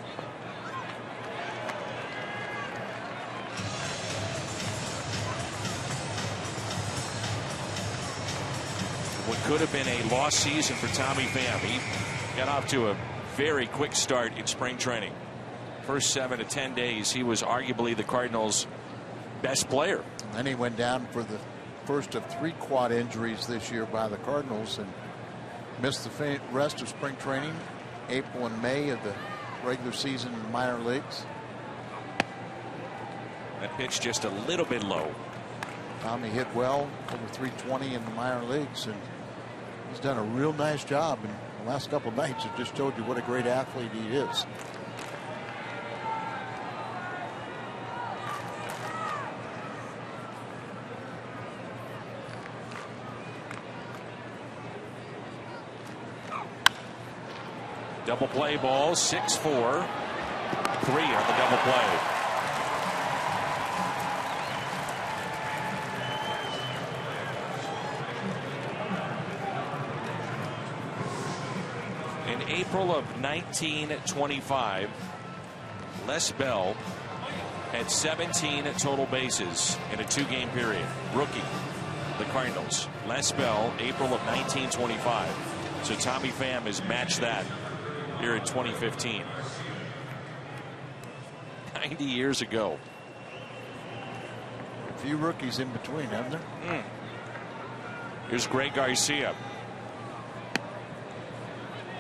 What could have been a lost season for Tommy Pham. He got off to a very quick start in spring training. First 7 to 10 days, he was arguably the Cardinals' best player. And then he went down for the first of 3 quad injuries this year by the Cardinals and missed the rest of spring training, April and May of the regular season in the minor leagues. That pitch just a little bit low. Tommy hit well, over 320 in the minor leagues, and he's done a real nice job. And the last couple of nights, it just showed you what a great athlete he is. Double play ball, 6-4. 3 on the double play. In April of 1925, Les Bell had 17 total bases in a 2-game period. Rookie, the Cardinals. Les Bell, April of 1925. So Tommy Pham has matched that here in 2015. 90 years ago. A few rookies in between, haven't there? Here's Greg Garcia.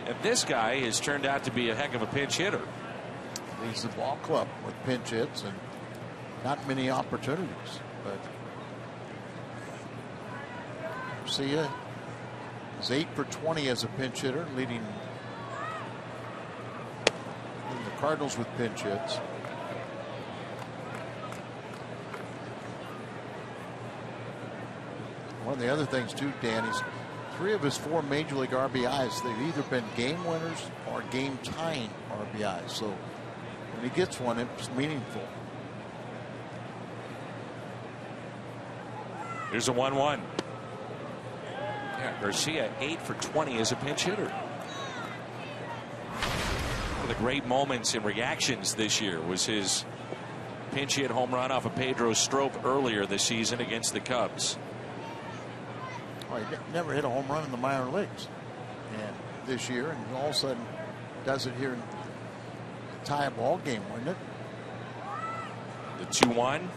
And this guy has turned out to be a heck of a pinch hitter. Leads the ball club with pinch hits and not many opportunities. But Garcia is 8 for 20 as a pinch hitter, leading the Cardinals with pinch hits. One of the other things too, Dan, is 3 of his 4 major league RBIs, they've either been game winners or game tying RBIs. So when he gets one, it's meaningful. Here's a 1-1. Yeah, Garcia 8 for 20 as a pinch hitter. One of the great moments and reactions this year was his pinch hit home run off of Pedro Strop earlier this season against the Cubs. Well, he never hit a home run in the minor leagues, and this year, and all of a sudden does it here in the tie ball game, wouldn't it? The 2-1.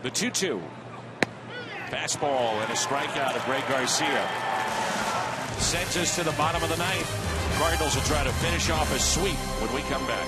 The 2-2. Fastball and a strikeout of Greg Garcia. Sends us to the bottom of the ninth. Cardinals will try to finish off a sweep when we come back.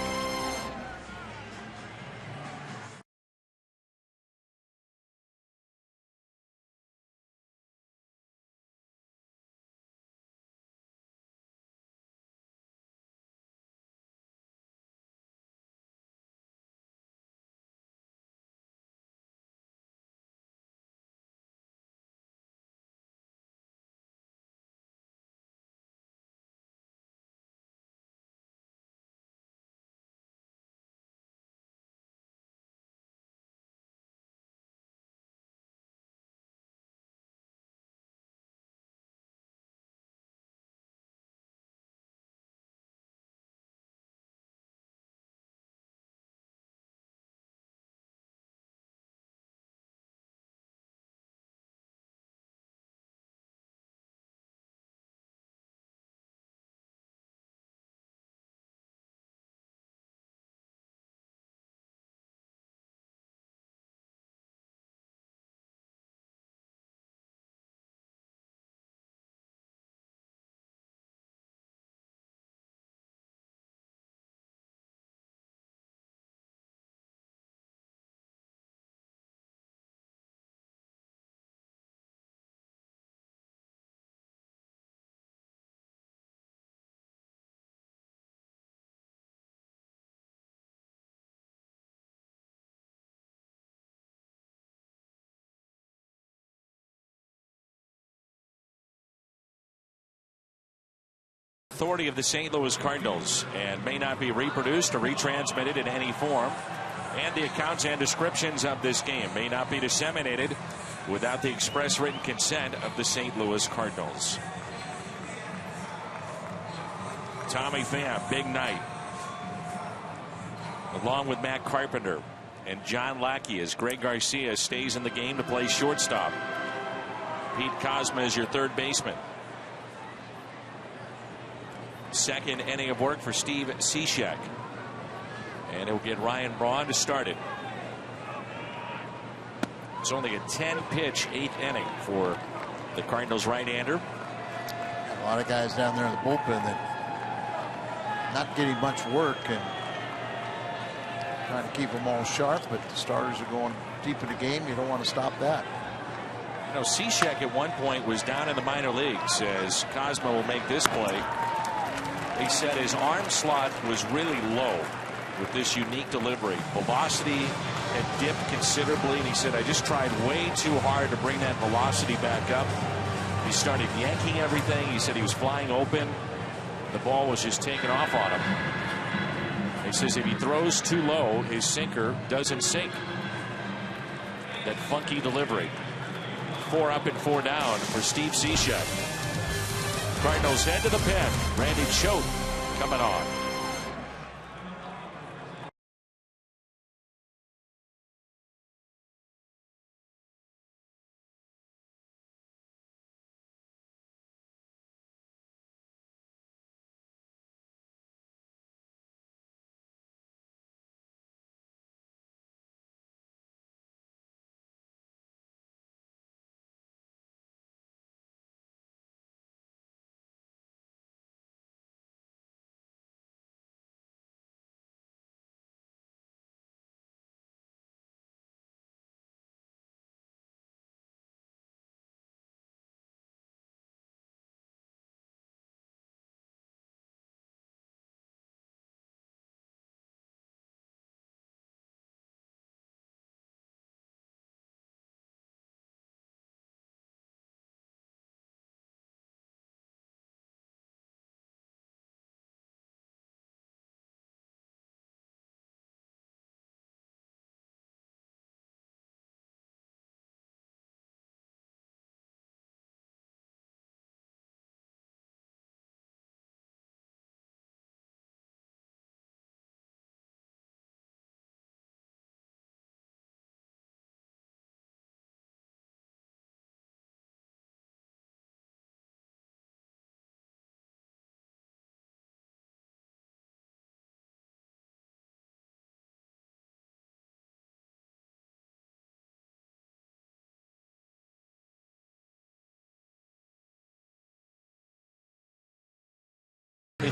Authority of the St. Louis Cardinals and may not be reproduced or retransmitted in any form. And the accounts and descriptions of this game may not be disseminated without the express written consent of the St. Louis Cardinals. Tommy Pham, big night. Along with Matt Carpenter and John Lackey as Greg Garcia stays in the game to play shortstop. Pete Kozma is your third baseman. Second inning of work for Steve Cishek. And it'll get Ryan Braun to start it. It's only a 10-pitch 8th inning for the Cardinals right-hander. A lot of guys down there in the bullpen that not getting much work and trying to keep them all sharp, but the starters are going deep in the game. You don't want to stop that. You know, Cishek at one point was down in the minor leagues as Kozma will make this play. He said his arm slot was really low with this unique delivery. Velocity had dipped considerably, and he said, I just tried way too hard to bring that velocity back up. He started yanking everything. He said he was flying open. The ball was just taking off on him. He says if he throws too low, his sinker doesn't sink. That funky delivery. 4 up and 4 down for Steve Cishek. Cardinals head to the pen. Randy Choate coming on.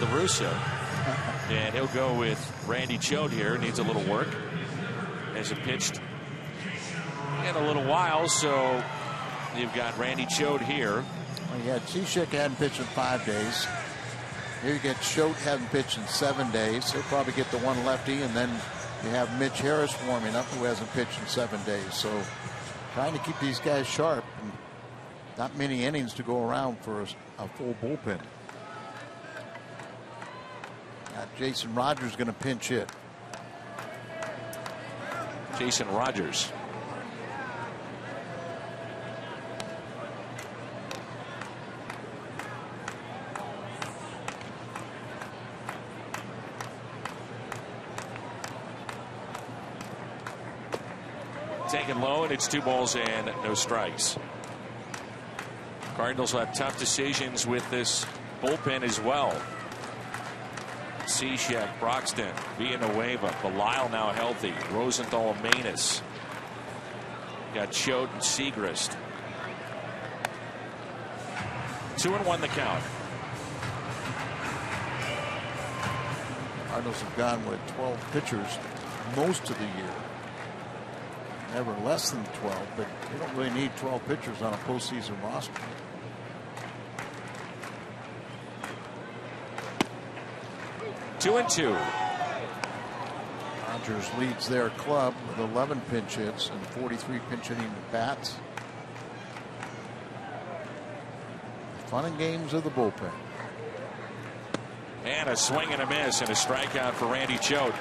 La Russa. And he'll go with Randy Choate here. Needs a little work. Hasn't pitched in a little while, so you've got Randy Choate here. Well, you had Cishek hadn't pitched in 5 days. Here you get Choate hadn't pitched in 7 days. He'll probably get the one lefty, and then you have Mitch Harris warming up, who hasn't pitched in 7 days. So trying to keep these guys sharp, and not many innings to go around for a full bullpen. Jason Rogers going to pinch hit. Jason Rogers. Taken low, and it's 2 balls and no strikes. Cardinals will have tough decisions with this bullpen as well. Cishek, Broxton, Villanueva, Belisle now healthy, Rosenthal, Manus. Got Choate and Segrist. 2-1 the count. Cardinals have gone with 12 pitchers most of the year. Never less than 12, but they don't really need 12 pitchers on a postseason roster. Two and two. Rogers leads their club with 11 pinch hits and 43 pinch hitting at bats. Fun and games of the bullpen. And a swing and a miss and a strikeout for Randy Choate.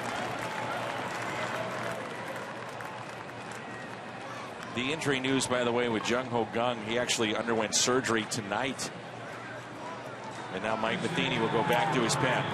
The injury news, by the way, with Jung Ho Kang, he actually underwent surgery tonight. And now Mike Matheny will go back to his pen.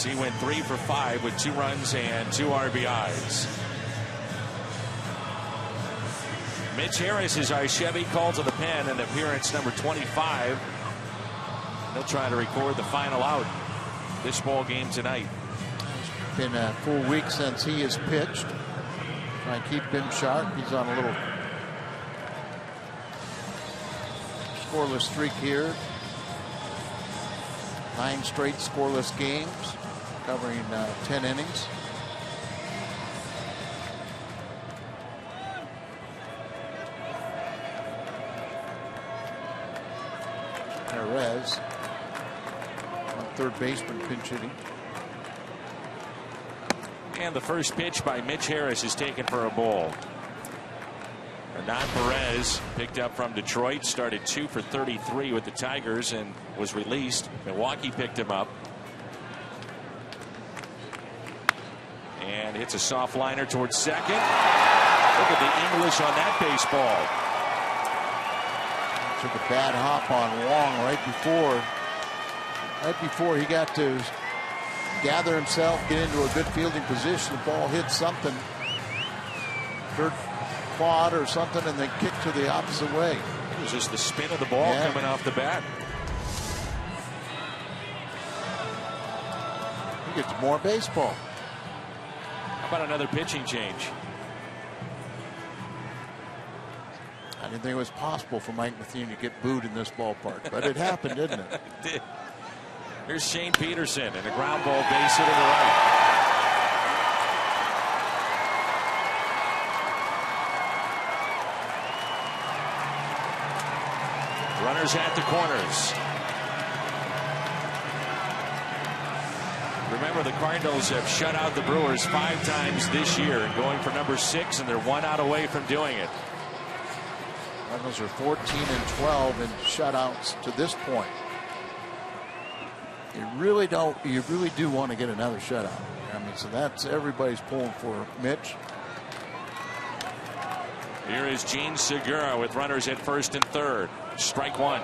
He went 3 for 5 with 2 runs and 2 RBIs. Mitch Harris is our Chevy call to the pen in appearance number 25. They'll try to record the final out this ball game tonight. It's been a full week since he has pitched. Try and keep him sharp. He's on a little scoreless streak here. 9 straight scoreless games, covering 10 innings. Perez on third baseman pinch hitting. And the first pitch by Mitch Harris is taken for a ball. Hernan Perez picked up from Detroit, started 2 for 33 with the Tigers and was released. Milwaukee picked him up. And hits a soft liner towards second. Look at the English on that baseball. Took a bad hop on Wong right before he got to gather himself, get into a good fielding position. The ball hit something, third quad or something, and then kicked to the opposite way. It was just the spin of the ball coming off the bat. He gets more baseball. How about another pitching change? I didn't think it was possible for Mike Matheny to get booed in this ballpark, but it happened, didn't it? It did. Here's Shane Peterson and a ground ball base hit to the right. Runners at the corners. Remember, the Cardinals have shut out the Brewers 5 times this year and going for number 6, and they're 1 out away from doing it. Cardinals are 14-12 in shutouts to this point. You really do want to get another shutout. I mean, so that's everybody's pulling for Mitch. Here is Gene Segura with runners at first and third. Strike one.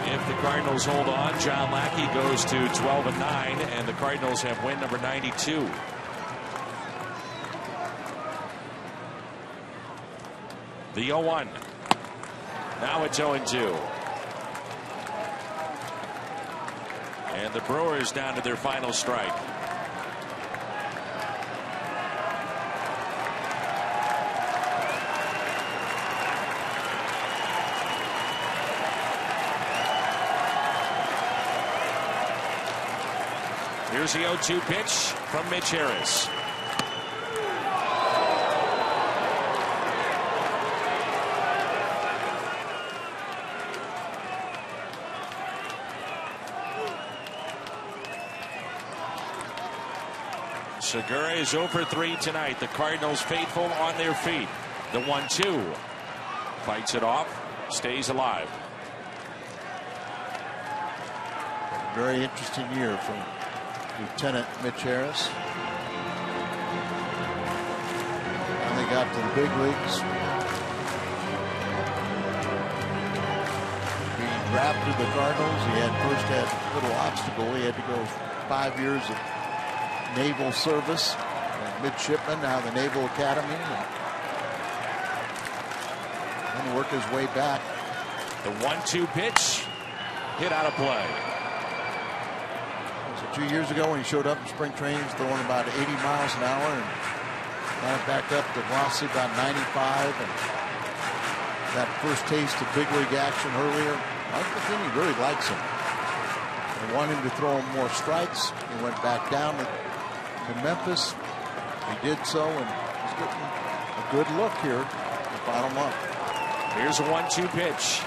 If the Cardinals hold on, John Lackey goes to 12-9, and the Cardinals have win number 92. The 0-1. Now it's 0-2. And the Brewers down to their final strike. Here's the 0-2 pitch from Mitch Harris. Segura is 0 for 3 tonight. The Cardinals faithful on their feet. The 1-2 fights it off, stays alive. Very interesting year from Lieutenant Mitch Harris. And they got to the big leagues. Being drafted the Cardinals, he had a little obstacle. He had to go 5 years of naval service, midshipman, now the Naval Academy, and work his way back. The 1-2 pitch hit out of play. So 2 years ago when he showed up in spring training, he was throwing about 80 miles an hour and got back up to velocity about 95, and that first taste of big league action earlier. Mike Matheny really likes him. They want him to throw him more strikes. He went back down to Memphis. He did so, and he's getting a good look here in the final month. Here's a 1-2 pitch.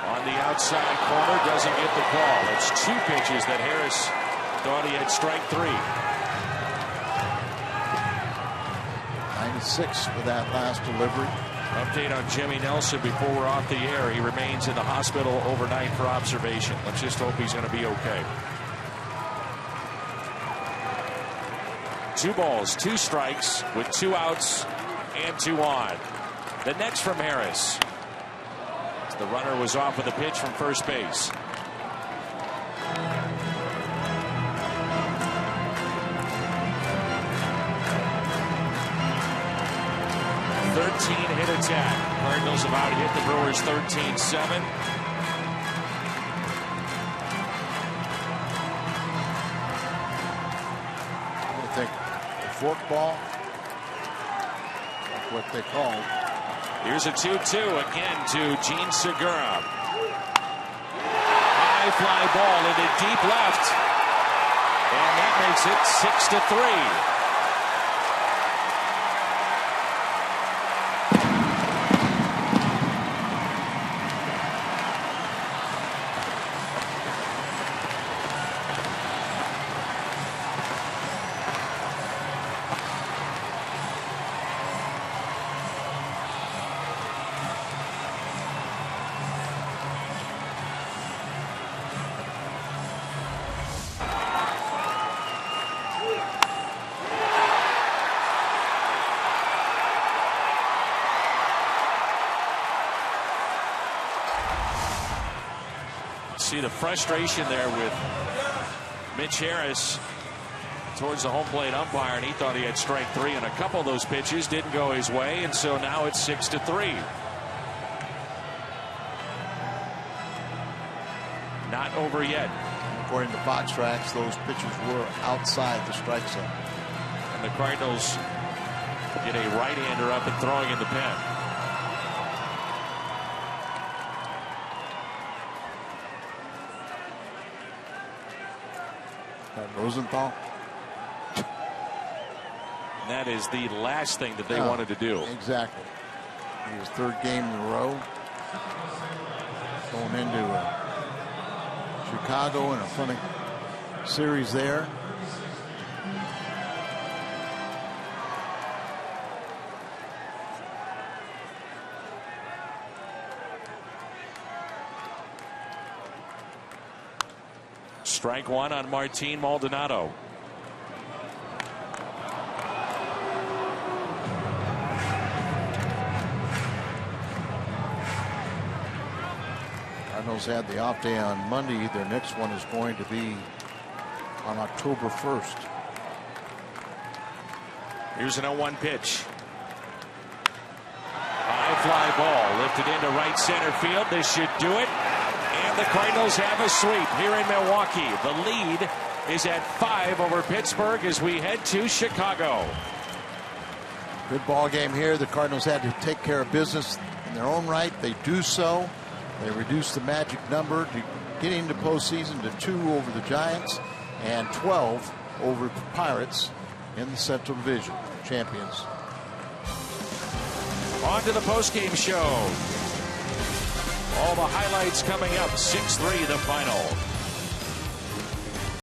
On the outside corner, doesn't get the call. It's 2 pitches that Harris thought he had strike 3. 96 for that last delivery. Update on Jimmy Nelson before we're off the air. He remains in the hospital overnight for observation. Let's just hope he's going to be okay. 2 balls, 2 strikes with 2 outs and 2 on. The next from Harris. The runner was off with a pitch from first base. Hit attack. Cardinals have out hit the Brewers 13-7. I think the fork ball, that's what they call it. Here's a 2-2 again to Gene Segura. High fly ball into deep left, and that makes it 6-3. see the frustration there with Mitch Harris towards the home plate umpire, and he thought he had strike 3, and a couple of those pitches didn't go his way, and so now it's 6-3. Not over yet. According to Fox Tracks, those pitches were outside the strike zone. And the Cardinals get a right-hander up and throwing in the pen. Rosenthal. And that is the last thing that they wanted to do. Exactly. His 3rd game in a row. Going into Chicago in a funny series there. Strike 1 on Martin Maldonado. Cardinals had the off day on Monday. Their next one is going to be on October 1st. Here's an 0-1 pitch. High fly ball lifted into right center field. This should do it. And the Cardinals have a sweep here in Milwaukee. The lead is at 5 over Pittsburgh as we head to Chicago. Good ball game here. The Cardinals had to take care of business in their own right. They do so. They reduced the magic number to get into postseason to 2 over the Giants and 12 over the Pirates in the Central Division champions. On to the postgame show. All the highlights coming up. 6-3 the final.